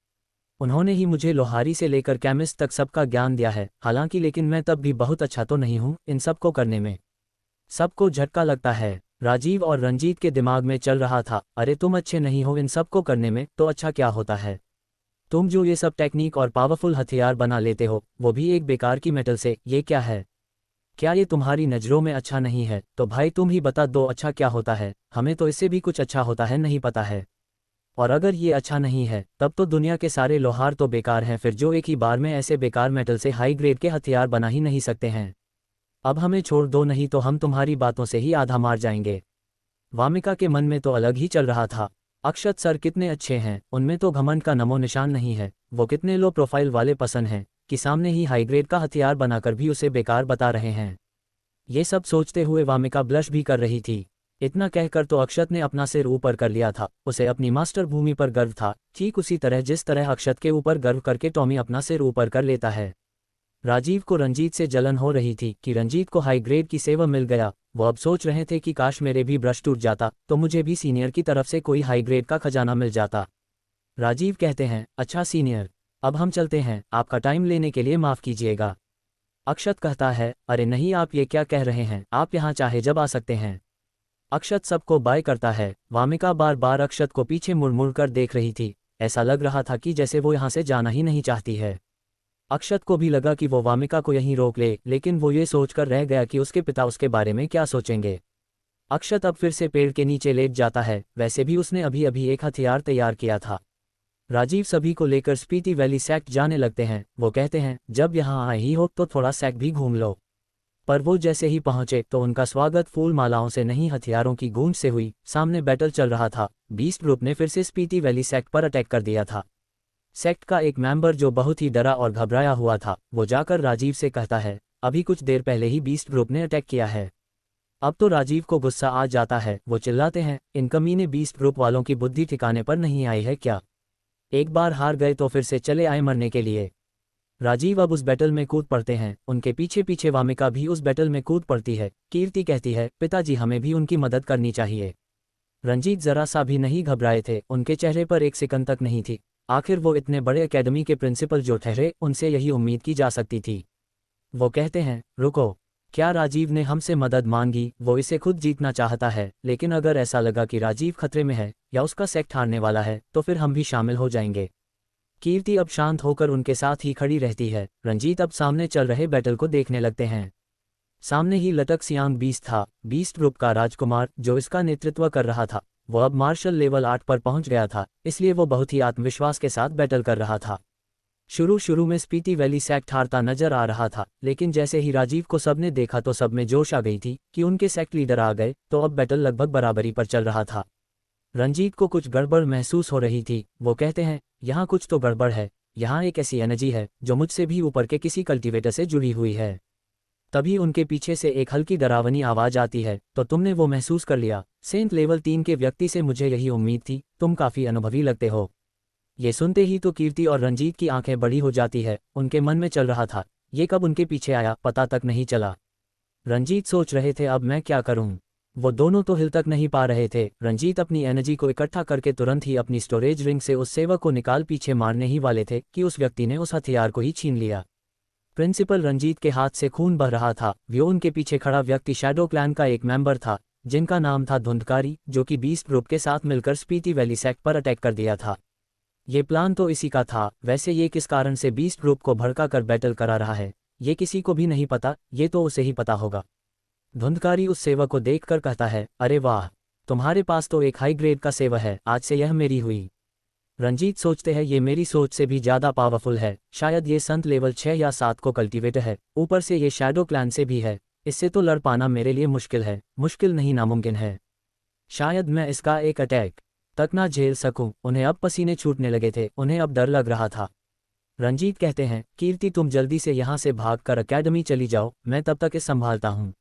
उन्होंने ही मुझे लोहारी से लेकर केमिस्ट तक सबका ज्ञान दिया है, हालांकि लेकिन मैं तब भी बहुत अच्छा तो नहीं हूँ इन सब को करने में। सबको झटका लगता है। राजीव और रंजीत के दिमाग में चल रहा था, अरे तुम अच्छे नहीं हो इन सब को करने में, तो अच्छा क्या होता है? तुम जो ये सब टेक्निक और पावरफुल हथियार बना लेते हो, वो भी एक बेकार की मेटल से, ये क्या है? क्या ये तुम्हारी नज़रों में अच्छा नहीं है? तो भाई तुम ही बता दो अच्छा क्या होता है, हमें तो इससे भी कुछ अच्छा होता है नहीं पता है। और अगर ये अच्छा नहीं है तब तो दुनिया के सारे लोहार तो बेकार हैं, फिर जो एक ही बार में ऐसे बेकार मेटल से हाई ग्रेड के हथियार बना ही नहीं सकते हैं। अब हमें छोड़ दो, नहीं तो हम तुम्हारी बातों से ही आधा मार जाएंगे। वामिका के मन में तो अलग ही चल रहा था। अक्षत सर कितने अच्छे हैं, उनमें तो घमंड का नमो निशान नहीं है। वो कितने लो प्रोफाइल वाले पसंद हैं कि सामने ही हाई ग्रेड का हथियार बनाकर भी उसे बेकार बता रहे हैं। ये सब सोचते हुए वामिका ब्लश भी कर रही थी। इतना कहकर तो अक्षत ने अपना सिर ऊपर कर लिया था। उसे अपनी मास्टर भूमि पर गर्व था, ठीक उसी तरह जिस तरह अक्षत के ऊपर गर्व करके टॉमी अपना सिर ऊपर कर लेता है। राजीव को रंजीत से जलन हो रही थी कि रंजीत को हाई ग्रेड की सेवा मिल गया। वो अब सोच रहे थे कि काश मेरे भी ब्रश टूट जाता तो मुझे भी सीनियर की तरफ से कोई हाई ग्रेड का खजाना मिल जाता। राजीव कहते हैं, अच्छा सीनियर, अब हम चलते हैं, आपका टाइम लेने के लिए माफ़ कीजिएगा। अक्षत कहता है, अरे नहीं, आप ये क्या कह रहे हैं, आप यहाँ चाहे जब आ सकते हैं। अक्षत सबको बाय करता है। वामिका बार बार अक्षत को पीछे मुड़ मुड़ कर देख रही थी। ऐसा लग रहा था कि जैसे वो यहाँ से जाना ही नहीं चाहती है। अक्षत को भी लगा कि वो वामिका को यहीं रोक ले, लेकिन वो ये सोचकर रह गया कि उसके पिता उसके बारे में क्या सोचेंगे। अक्षत अब फिर से पेड़ के नीचे लेट जाता है। वैसे भी उसने अभी अभी एक हथियार तैयार किया था। राजीव सभी को लेकर स्पीति वैली सेक्ट जाने लगते हैं। वो कहते हैं, जब यहाँ आए ही हो तो थोड़ा सेक्ट भी घूम लो। पर वो जैसे ही पहुंचे तो उनका स्वागत फूल मालाओं से नहीं हथियारों की गूंज से हुई। सामने बैटल चल रहा था। बीस्ट ग्रुप ने फिर से स्पीति वैली सेक्ट पर अटैक कर दिया था। सेक्ट का एक मेंबर जो बहुत ही डरा और घबराया हुआ था, वो जाकर राजीव से कहता है, अभी कुछ देर पहले ही बीस्ट ग्रुप ने अटैक किया है। अब तो राजीव को गुस्सा आ जाता है। वो चिल्लाते हैं, इन कमीने बीस्ट ग्रुप वालों की बुद्धि ठिकाने पर नहीं आई है क्या? एक बार हार गए तो फिर से चले आए मरने के लिए। राजीव अब उस बैटल में कूद पड़ते हैं। उनके पीछे पीछे वामिका भी उस बैटल में कूद पड़ती है। कीर्ति कहती है, पिताजी हमें भी उनकी मदद करनी चाहिए। रंजीत जरा सा भी नहीं घबराए थे। उनके चेहरे पर एक सिकन तक नहीं थी। आखिर वो इतने बड़े एकेडमी के प्रिंसिपल जो ठहरे, उनसे यही उम्मीद की जा सकती थी। वो कहते हैं, रुको, क्या राजीव ने हमसे मदद मांगी? वो इसे खुद जीतना चाहता है, लेकिन अगर ऐसा लगा कि राजीव खतरे में है या उसका सेक्ट हारने वाला है तो फिर हम भी शामिल हो जाएंगे। कीर्ति अब शांत होकर उनके साथ ही खड़ी रहती है। रंजीत अब सामने चल रहे बैटल को देखने लगते हैं। सामने ही लटक सियांग बीस्ट था। बीस्ट ग्रुप का राजकुमार जो इसका नेतृत्व कर रहा था, वो अब मार्शल लेवल 8 पर पहुंच गया था, इसलिए वो बहुत ही आत्मविश्वास के साथ बैटल कर रहा था। शुरू में स्पीति वैली सेक्ट हारता नजर आ रहा था, लेकिन जैसे ही राजीव को सबने देखा तो सब में जोश आ गई थी कि उनके सेक्ट लीडर आ गए, तो अब बैटल लगभग बराबरी पर चल रहा था। रंजीत को कुछ गड़बड़ महसूस हो रही थी। वो कहते हैं, यहाँ कुछ तो गड़बड़ है। यहाँ एक ऐसी एनर्जी है जो मुझसे भी ऊपर के किसी कल्टीवेटर से जुड़ी हुई है। तभी उनके पीछे से एक हल्की डरावनी आवाज आती है, तो तुमने वो महसूस कर लिया? सेंट लेवल 3 के व्यक्ति से मुझे यही उम्मीद थी, तुम काफी अनुभवी लगते हो। ये सुनते ही तो कीर्ति और रंजीत की आंखें बड़ी हो जाती है। उनके मन में चल रहा था, ये कब उनके पीछे आया पता तक नहीं चला। रंजीत सोच रहे थे, अब मैं क्या करूं? वो दोनों तो हिल तक नहीं पा रहे थे। रंजीत अपनी एनर्जी को इकट्ठा करके तुरंत ही अपनी स्टोरेज रिंग से उस सेवक को निकाल पीछे मारने ही वाले थे कि उस व्यक्ति ने उस हथियार को ही छीन लिया। प्रिंसिपल रंजीत के हाथ से खून बह रहा था। वो उनके पीछे खड़ा व्यक्ति शैडो क्लैन का एक मेंबर था, जिनका नाम था धुंधकारी, जो कि बीस्ट ग्रुप के साथ मिलकर स्पीति वैली सेक्ट पर अटैक कर दिया था। ये प्लान तो इसी का था। वैसे ये किस कारण से बीस्ट ग्रुप को भड़का कर बैटल करा रहा है, ये किसी को भी नहीं पता, ये तो उसे ही पता होगा। धुंधकारी उस सेवा को देखकर कहता है, अरे वाह, तुम्हारे पास तो एक हाई ग्रेड का सेवा है, आज से यह मेरी हुई। रंजीत सोचते हैं, ये मेरी सोच से भी ज़्यादा पावरफुल है। शायद ये संत लेवल 6 या 7 को कल्टीवेटर है, ऊपर से ये शैडो क्लैन से भी है। इससे तो लड़ पाना मेरे लिए मुश्किल है, मुश्किल नहीं नामुमकिन है। शायद मैं इसका एक अटैक तक ना झेल सकूं। उन्हें अब पसीने छूटने लगे थे। उन्हें अब डर लग रहा था। रंजीत कहते हैं, कीर्ति तुम जल्दी से यहाँ से भागकर अकेडमी चली जाओ, मैं तब तक इस संभालता हूँ।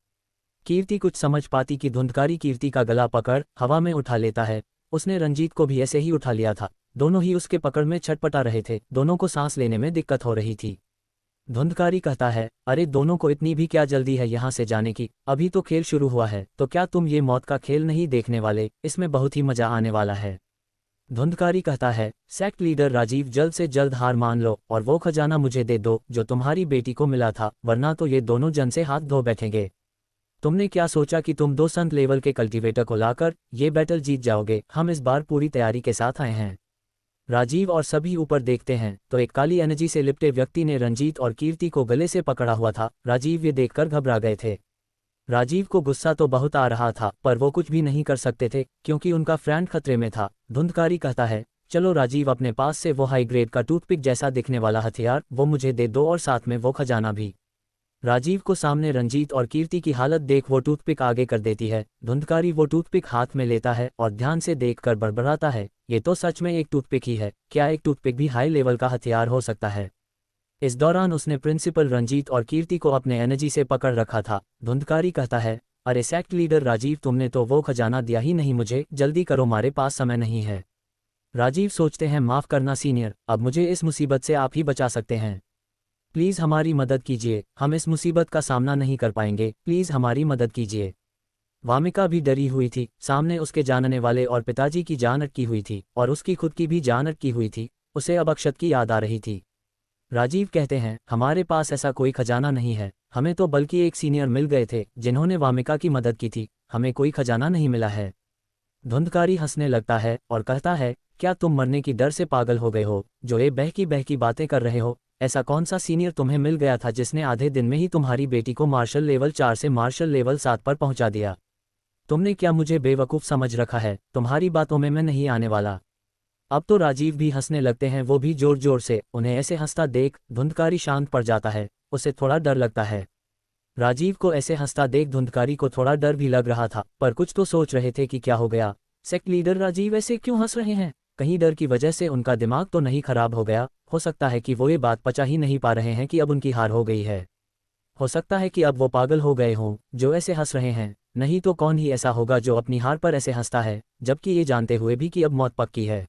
कीर्ति कुछ समझ पाती कि धुंधकारी कीर्ति का गला पकड़ हवा में उठा लेता है। उसने रंजीत को भी ऐसे ही उठा लिया था। दोनों ही उसके पकड़ में छटपटा रहे थे। दोनों को सांस लेने में दिक्कत हो रही थी। धुंधकारी कहता है, अरे दोनों को इतनी भी क्या जल्दी है यहाँ से जाने की? अभी तो खेल शुरू हुआ है, तो क्या तुम ये मौत का खेल नहीं देखने वाले? इसमें बहुत ही मजा आने वाला है। धुंधकारी कहता है, सेक्ट लीडर राजीव, जल्द से जल्द हार मान लो और वो खजाना मुझे दे दो जो तुम्हारी बेटी को मिला था, वरना तो ये दोनों जन से हाथ धो बैठेंगे। तुमने क्या सोचा कि तुम 2 संत लेवल के कल्टीवेटर को लाकर ये बैटल जीत जाओगे? हम इस बार पूरी तैयारी के साथ आए हैं। राजीव और सभी ऊपर देखते हैं तो एक काली एनर्जी से लिपटे व्यक्ति ने रंजीत और कीर्ति को गले से पकड़ा हुआ था। राजीव ये देखकर घबरा गए थे। राजीव को गुस्सा तो बहुत आ रहा था, पर वो कुछ भी नहीं कर सकते थे क्योंकि उनका फ्रेंड खतरे में था। धुंधकारी कहता है, चलो राजीव, अपने पास से वो हाई ग्रेड का टूथपिक जैसा दिखने वाला हथियार वो मुझे दे दो और साथ में वो खजाना भी। राजीव को सामने रंजीत और कीर्ति की हालत देख वो टूथपिक आगे कर देती है। धुंधकारी वो टूथपिक हाथ में लेता है और ध्यान से देखकर बड़बड़ाता है, ये तो सच में एक टूथपिक ही है। क्या एक टूथपिक भी हाई लेवल का हथियार हो सकता है? इस दौरान उसने प्रिंसिपल रंजीत और कीर्ति को अपने एनर्जी से पकड़ रखा था। धुंधकारी कहता है, अरे सेक्ट लीडर राजीव, तुमने तो वो खजाना दिया ही नहीं मुझे, जल्दी करो, हमारे पास समय नहीं है। राजीव सोचते हैं, माफ करना सीनियर, अब मुझे इस मुसीबत से आप ही बचा सकते हैं। प्लीज़ हमारी मदद कीजिए, हम इस मुसीबत का सामना नहीं कर पाएंगे, प्लीज़ हमारी मदद कीजिए। वामिका भी डरी हुई थी, सामने उसके जानने वाले और पिताजी की जान अटकी हुई थी और उसकी खुद की भी जान अटकी हुई थी। उसे अब अक्षत की याद आ रही थी। राजीव कहते हैं, हमारे पास ऐसा कोई खजाना नहीं है, हमें तो बल्कि एक सीनियर मिल गए थे जिन्होंने वामिका की मदद की थी, हमें कोई खजाना नहीं मिला है। धुंधकारी हंसने लगता है और कहता है, क्या तुम मरने की डर से पागल हो गए हो, जो ये बहकी बहकी बातें कर रहे हो? ऐसा कौन सा सीनियर तुम्हें मिल गया था जिसने आधे दिन में ही तुम्हारी बेटी को मार्शल लेवल 4 से मार्शल लेवल 7 पर पहुंचा दिया? तुमने क्या मुझे बेवकूफ़ समझ रखा है? तुम्हारी बातों में मैं नहीं आने वाला। अब तो राजीव भी हंसने लगते हैं, वो भी जोर जोर से। उन्हें ऐसे हंसता देख धुंधकारी शांत पड़ जाता है, उसे थोड़ा डर लगता है। राजीव को ऐसे हंसता देख धुंधकारी को थोड़ा डर भी लग रहा था, पर कुछ तो सोच रहे थे कि क्या हो गया। सेक्ट लीडर राजीव ऐसे क्यों हंस रहे हैं? कहीं डर की वजह से उनका दिमाग तो नहीं खराब हो गया? हो सकता है कि वो ये बात पचा ही नहीं पा रहे हैं कि अब उनकी हार हो गई है। हो सकता है कि अब वो पागल हो गए हों जो ऐसे हंस रहे हैं। नहीं तो कौन ही ऐसा होगा जो अपनी हार पर ऐसे हंसता है, जबकि ये जानते हुए भी कि अब मौत पक्की है।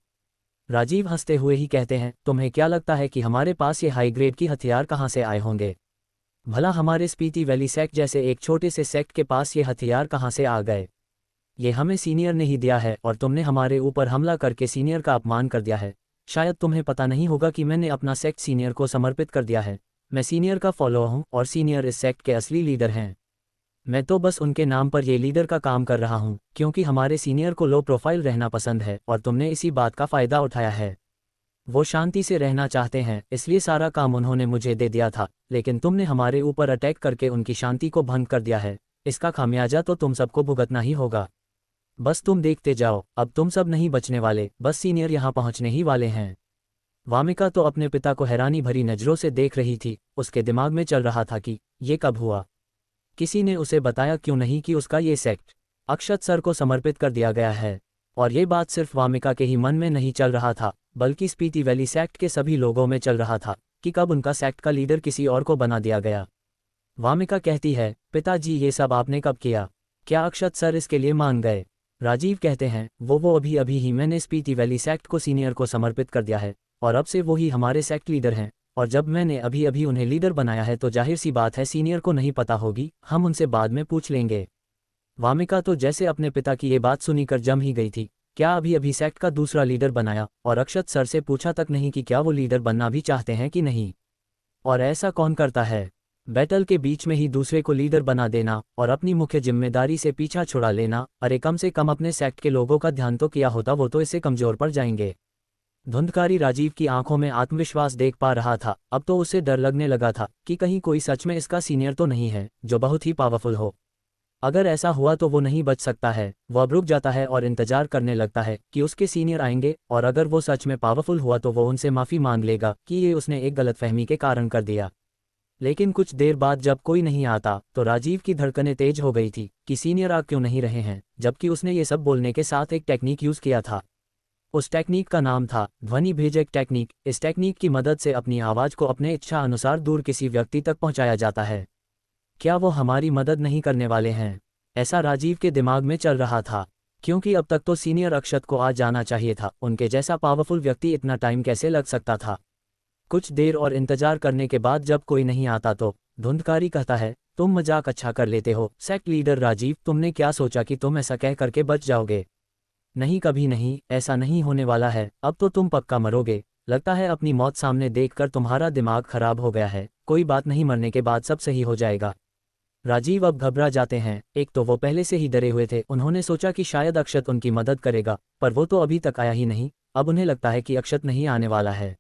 राजीव हंसते हुए ही कहते हैं, तुम्हें क्या लगता है कि हमारे पास ये हाई ग्रेड की हथियार कहाँ से आए होंगे? भला हमारे स्पीति वैली सेक्ट जैसे एक छोटे से सेक्ट के पास ये हथियार कहाँ से आ गए? ये हमें सीनियर ने ही दिया है और तुमने हमारे ऊपर हमला करके सीनियर का अपमान कर दिया है। शायद तुम्हें पता नहीं होगा कि मैंने अपना सेक्ट सीनियर को समर्पित कर दिया है। मैं सीनियर का फॉलोअर हूँ और सीनियर इस सेक्ट के असली लीडर हैं। मैं तो बस उनके नाम पर ये लीडर का काम कर रहा हूँ, क्योंकि हमारे सीनियर को लो प्रोफाइल रहना पसंद है और तुमने इसी बात का फ़ायदा उठाया है। वो शांति से रहना चाहते हैं, इसलिए सारा काम उन्होंने मुझे दे दिया था, लेकिन तुमने हमारे ऊपर अटैक करके उनकी शांति को भंग कर दिया है। इसका खामियाजा तो तुम सबको भुगतना ही होगा। बस तुम देखते जाओ, अब तुम सब नहीं बचने वाले, बस सीनियर यहाँ पहुँचने ही वाले हैं। वामिका तो अपने पिता को हैरानी भरी नज़रों से देख रही थी। उसके दिमाग में चल रहा था कि ये कब हुआ? किसी ने उसे बताया क्यों नहीं कि उसका ये सेक्ट अक्षत सर को समर्पित कर दिया गया है? और ये बात सिर्फ वामिका के ही मन में नहीं चल रहा था, बल्कि स्पीति वैली सेक्ट के सभी लोगों में चल रहा था कि कब उनका सेक्ट का लीडर किसी और को बना दिया गया। वामिका कहती है, पिताजी ये सब आपने कब किया? क्या अक्षत सर इसके लिए मान गए? राजीव कहते हैं, वो अभी अभी ही मैंने स्पीति वैली सेक्ट को सीनियर को समर्पित कर दिया है और अब से वो ही हमारे सेक्ट लीडर हैं। और जब मैंने अभी अभी उन्हें लीडर बनाया है तो जाहिर सी बात है सीनियर को नहीं पता होगी, हम उनसे बाद में पूछ लेंगे। वामिका तो जैसे अपने पिता की ये बात सुनी कर जम ही गई थी। क्या अभी अभी सेक्ट का दूसरा लीडर बनाया और अक्षत सर से पूछा तक नहीं कि क्या वो लीडर बनना भी चाहते हैं कि नहीं? और ऐसा कौन करता है? बैटल के बीच में ही दूसरे को लीडर बना देना और अपनी मुख्य जिम्मेदारी से पीछा छुड़ा लेना। अरे कम से कम अपने सेक्ट के लोगों का ध्यान तो किया होता, वो तो इससे कमजोर पड़ जाएंगे। धुंधकारी राजीव की आंखों में आत्मविश्वास देख पा रहा था। अब तो उसे डर लगने लगा था कि कहीं कोई सच में इसका सीनियर तो नहीं है जो बहुत ही पावरफुल हो। अगर ऐसा हुआ तो वो नहीं बच सकता है। वो अब रुक जाता है और इंतजार करने लगता है कि उसके सीनियर आएंगे, और अगर वो सच में पावरफुल हुआ तो वो उनसे माफ़ी मांग लेगा कि ये उसने एक गलतफहमी के कारण कर दिया। लेकिन कुछ देर बाद जब कोई नहीं आता तो राजीव की धड़कनें तेज हो गई थी कि सीनियर आ क्यों नहीं रहे हैं, जबकि उसने ये सब बोलने के साथ एक टेक्निक यूज़ किया था। उस टेक्निक का नाम था ध्वनि भेजक टेक्निक। इस टेक्निक की मदद से अपनी आवाज़ को अपने इच्छा अनुसार दूर किसी व्यक्ति तक पहुंचाया जाता है। क्या वो हमारी मदद नहीं करने वाले हैं? ऐसा राजीव के दिमाग में चल रहा था, क्योंकि अब तक तो सीनियर अक्षत को आ जाना चाहिए था। उनके जैसा पावरफुल व्यक्ति इतना टाइम कैसे लग सकता था? कुछ देर और इंतजार करने के बाद जब कोई नहीं आता तो धुंधकारी कहता है, तुम मजाक अच्छा कर लेते हो सेक्ट लीडर राजीव। तुमने क्या सोचा कि तुम ऐसा कह करके बच जाओगे? नहीं, कभी नहीं, ऐसा नहीं होने वाला है। अब तो तुम पक्का मरोगे। लगता है अपनी मौत सामने देखकर तुम्हारा दिमाग खराब हो गया है। कोई बात नहीं, मरने के बाद सब सही हो जाएगा। राजीव अब घबरा जाते हैं। एक तो वो पहले से ही डरे हुए थे, उन्होंने सोचा कि शायद अक्षत उनकी मदद करेगा, पर वो तो अभी तक आया ही नहीं। अब उन्हें लगता है कि अक्षत नहीं आने वाला है।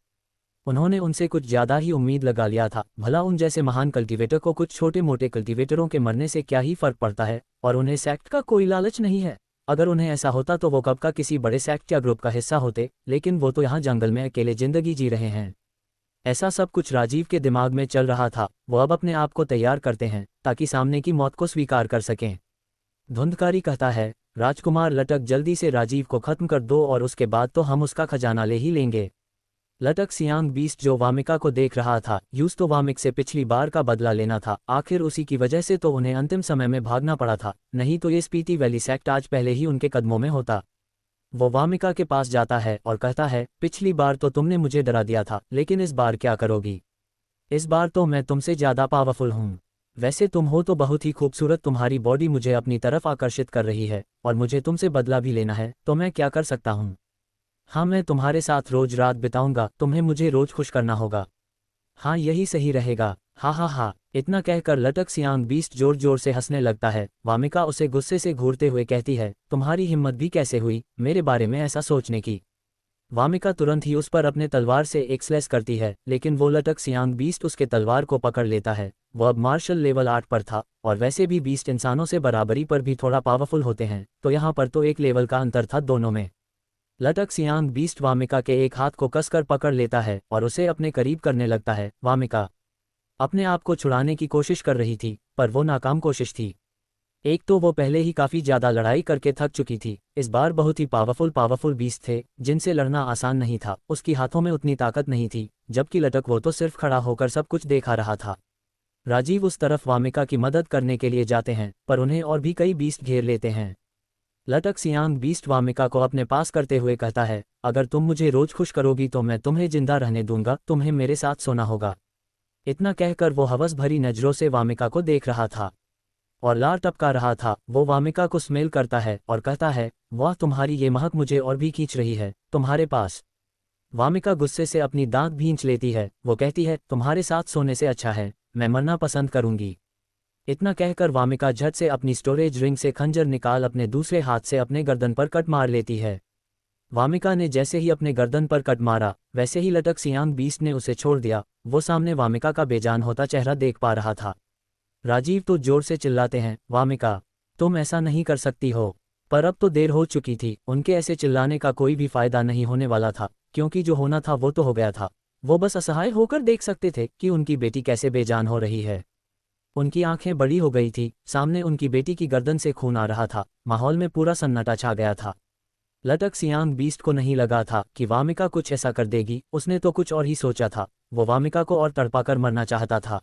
उन्होंने उनसे कुछ ज़्यादा ही उम्मीद लगा लिया था। भला उन जैसे महान कल्टीवेटर को कुछ छोटे मोटे कल्टीवेटरों के मरने से क्या ही फर्क पड़ता है, और उन्हें सेक्ट का कोई लालच नहीं है। अगर उन्हें ऐसा होता तो वो कब का किसी बड़े सेक्ट या ग्रुप का हिस्सा होते, लेकिन वो तो यहाँ जंगल में अकेले जिंदगी जी रहे हैं। ऐसा सब कुछ राजीव के दिमाग में चल रहा था। वो अब अपने आप को तैयार करते हैं ताकि सामने की मौत को स्वीकार कर सकें। धुंधकारी कहता है, राजकुमार लटक, जल्दी से राजीव को खत्म कर दो और उसके बाद तो हम उसका खजाना ले ही लेंगे। लटक सियांग बीस्ट जो वामिका को देख रहा था, यूज तो वामिक से पिछली बार का बदला लेना था। आखिर उसी की वजह से तो उन्हें अंतिम समय में भागना पड़ा था, नहीं तो ये स्पीति वैली सेक्ट आज पहले ही उनके कदमों में होता। वो वामिका के पास जाता है और कहता है, पिछली बार तो तुमने मुझे डरा दिया था, लेकिन इस बार क्या करोगी? इस बार तो मैं तुमसे ज़्यादा पावरफुल हूँ। वैसे तुम हो तो बहुत ही खूबसूरत, तुम्हारी बॉडी मुझे अपनी तरफ आकर्षित कर रही है और मुझे तुमसे बदला भी लेना है, तो मैं क्या कर सकता हूँ? हाँ, मैं तुम्हारे साथ रोज रात बिताऊंगा, तुम्हें मुझे रोज खुश करना होगा। हाँ, यही सही रहेगा। हा हा हा। इतना कहकर लटक सियांग बीस्ट जोर जोर से हंसने लगता है। वामिका उसे गुस्से से घूरते हुए कहती है, तुम्हारी हिम्मत भी कैसे हुई मेरे बारे में ऐसा सोचने की? वामिका तुरंत ही उस पर अपने तलवार से एक स्लैश करती है, लेकिन वो लटक सियांग बीस्ट उसके तलवार को पकड़ लेता है। वो अब मार्शल लेवल 8 पर था, और वैसे भी बीस्ट इंसानों से बराबरी पर भी थोड़ा पावरफुल होते हैं, तो यहाँ पर तो एक लेवल का अंतर था दोनों में। लटक सियांग बीस्ट वामिका के एक हाथ को कसकर पकड़ लेता है और उसे अपने करीब करने लगता है। वामिका अपने आप को छुड़ाने की कोशिश कर रही थी, पर वो नाकाम कोशिश थी। एक तो वो पहले ही काफ़ी ज़्यादा लड़ाई करके थक चुकी थी, इस बार बहुत ही पावरफुल बीस्ट थे जिनसे लड़ना आसान नहीं था। उसकी हाथों में उतनी ताकत नहीं थी, जबकि लटक वो तो सिर्फ खड़ा होकर सब कुछ देखा रहा था। राजीव उस तरफ वामिका की मदद करने के लिए जाते हैं, पर उन्हें और भी कई बीस्ट घेर लेते हैं। लटक सियांग बीस्ट वामिका को अपने पास करते हुए कहता है, अगर तुम मुझे रोज खुश करोगी तो मैं तुम्हें जिंदा रहने दूंगा, तुम्हें मेरे साथ सोना होगा। इतना कहकर वो हवस भरी नजरों से वामिका को देख रहा था और लार टपका रहा था। वो वामिका को स्मेल करता है और कहता है, वाह, तुम्हारी ये महक मुझे और भी खींच रही है तुम्हारे पास। वामिका गुस्से से अपनी दांत भींच लेती है। वो कहती है, तुम्हारे साथ सोने से अच्छा है मैं मरना पसंद करूंगी। इतना कहकर वामिका झट से अपनी स्टोरेज रिंग से खंजर निकाल अपने दूसरे हाथ से अपने गर्दन पर कट मार लेती है। वामिका ने जैसे ही अपने गर्दन पर कट मारा, वैसे ही लटक सियांग बीस्ट ने उसे छोड़ दिया। वो सामने वामिका का बेजान होता चेहरा देख पा रहा था। राजीव तो जोर से चिल्लाते हैं, वामिका तुम ऐसा नहीं कर सकती हो। पर अब तो देर हो चुकी थी, उनके ऐसे चिल्लाने का कोई भी फायदा नहीं होने वाला था, क्योंकि जो होना था वो तो हो गया था। वो बस असहाय होकर देख सकते थे कि उनकी बेटी कैसे बेजान हो रही है। उनकी आंखें बड़ी हो गई थी, सामने उनकी बेटी की गर्दन से खून आ रहा था। माहौल में पूरा सन्नाटा छा गया था। लटक सियांग बीस्ट को नहीं लगा था कि वामिका कुछ ऐसा कर देगी, उसने तो कुछ और ही सोचा था। वो वामिका को और तड़पाकर मरना चाहता था।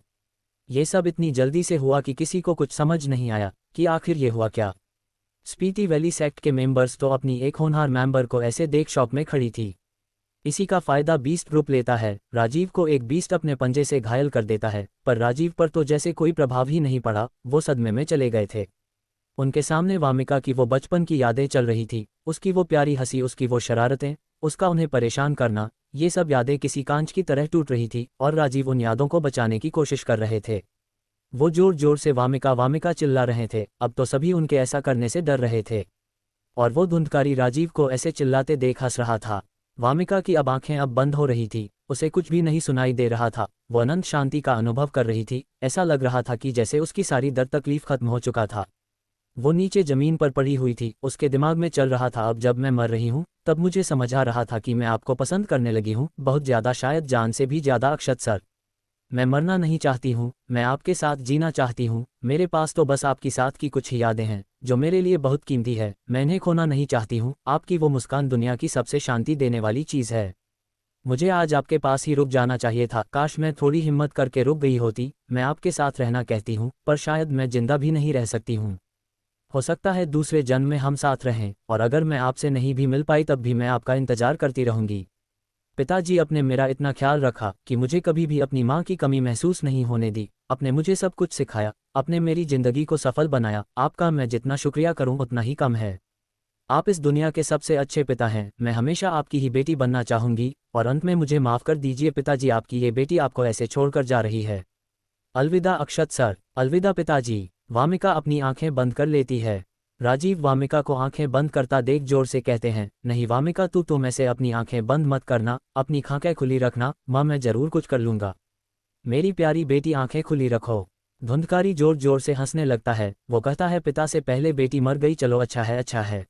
ये सब इतनी जल्दी से हुआ कि किसी को कुछ समझ नहीं आया कि आखिर ये हुआ क्या। स्पीति वैली सेक्ट के मेंबर्स तो अपनी एक होनहार मेंबर को ऐसे देख शॉक में खड़ी थी। इसी का फायदा बीस्ट ग्रुप लेता है। राजीव को एक बीस्ट अपने पंजे से घायल कर देता है, पर राजीव पर तो जैसे कोई प्रभाव ही नहीं पड़ा, वो सदमे में चले गए थे। उनके सामने वामिका की वो बचपन की यादें चल रही थी, उसकी वो प्यारी हंसी, उसकी वो शरारतें, उसका उन्हें परेशान करना, ये सब यादें किसी कांच की तरह टूट रही थी और राजीव उन यादों को बचाने की कोशिश कर रहे थे। वो जोर जोर से वामिका वामिका चिल्ला रहे थे। अब तो सभी उनके ऐसा करने से डर रहे थे, और वो धुंधकारी राजीव को ऐसे चिल्लाते देख हंस रहा था। वामिका की अब आंखें अब बंद हो रही थी, उसे कुछ भी नहीं सुनाई दे रहा था। वो अनंत शांति का अनुभव कर रही थी। ऐसा लग रहा था कि जैसे उसकी सारी दर्द तकलीफ खत्म हो चुका था। वो नीचे जमीन पर पड़ी हुई थी। उसके दिमाग में चल रहा था, अब जब मैं मर रही हूँ तब मुझे समझ आ रहा था कि मैं आपको पसंद करने लगी हूँ, बहुत ज़्यादा, शायद जान से भी ज़्यादा। अक्षत सर, मैं मरना नहीं चाहती हूँ, मैं आपके साथ जीना चाहती हूँ। मेरे पास तो बस आपकी साथ की कुछ ही यादें हैं जो मेरे लिए बहुत कीमती है। मैं इन्हें खोना नहीं चाहती हूँ। आपकी वो मुस्कान दुनिया की सबसे शांति देने वाली चीज़ है। मुझे आज आपके पास ही रुक जाना चाहिए था। काश मैं थोड़ी हिम्मत करके रुक गई होती। मैं आपके साथ रहना कहती हूँ, पर शायद मैं जिंदा भी नहीं रह सकती हूँ। हो सकता है दूसरे जन्म में हम साथ रहें, और अगर मैं आपसे नहीं भी मिल पाई तब भी मैं आपका इंतजार करती रहूंगी। पिताजी, अपने मेरा इतना ख्याल रखा कि मुझे कभी भी अपनी माँ की कमी महसूस नहीं होने दी। आपने मुझे सब कुछ सिखाया, आपने मेरी जिंदगी को सफल बनाया। आपका मैं जितना शुक्रिया करूं उतना ही कम है। आप इस दुनिया के सबसे अच्छे पिता हैं। मैं हमेशा आपकी ही बेटी बनना चाहूंगी। और अंत में मुझे माफ कर दीजिए पिताजी, आपकी ये बेटी आपको ऐसे छोड़कर जा रही है। अलविदा अक्षत सर। अलविदा पिताजी। वामिका अपनी आंखें बंद कर लेती है। राजीव वामिका को आंखें बंद करता देख जोर से कहते हैं, नहीं वामिका, तुम ऐसे अपनी आंखें बंद मत करना, अपनी आंखें खुली रखना। माँ, मैं जरूर कुछ कर लूंगा। मेरी प्यारी बेटी, आंखें खुली रखो। धुंधकारी जोर जोर से हंसने लगता है। वो कहता है, पिता से पहले बेटी मर गई, चलो अच्छा है अच्छा है,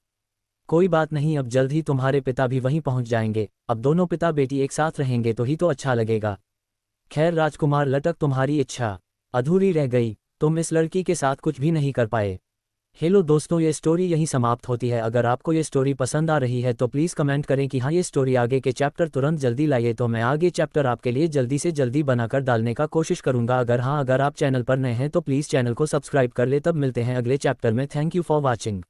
कोई बात नहीं, अब जल्द ही तुम्हारे पिता भी वहीं पहुंच जाएंगे। अब दोनों पिता बेटी एक साथ रहेंगे तो ही तो अच्छा लगेगा। खैर राजकुमार लटक, तुम्हारी इच्छा अधूरी रह गई, तुम इस लड़की के साथ कुछ भी नहीं कर पाए। हेलो दोस्तों, ये स्टोरी यहीं समाप्त होती है। अगर आपको ये स्टोरी पसंद आ रही है तो प्लीज़ कमेंट करें कि हाँ, ये स्टोरी आगे के चैप्टर तुरंत जल्दी लाइए, तो मैं आगे चैप्टर आपके लिए जल्दी से जल्दी बनाकर डालने का कोशिश करूंगा। अगर आप चैनल पर नए हैं तो प्लीज़ चैनल को सब्सक्राइब कर ले। तब मिलते हैं अगले चैप्टर में। Thank you for watching.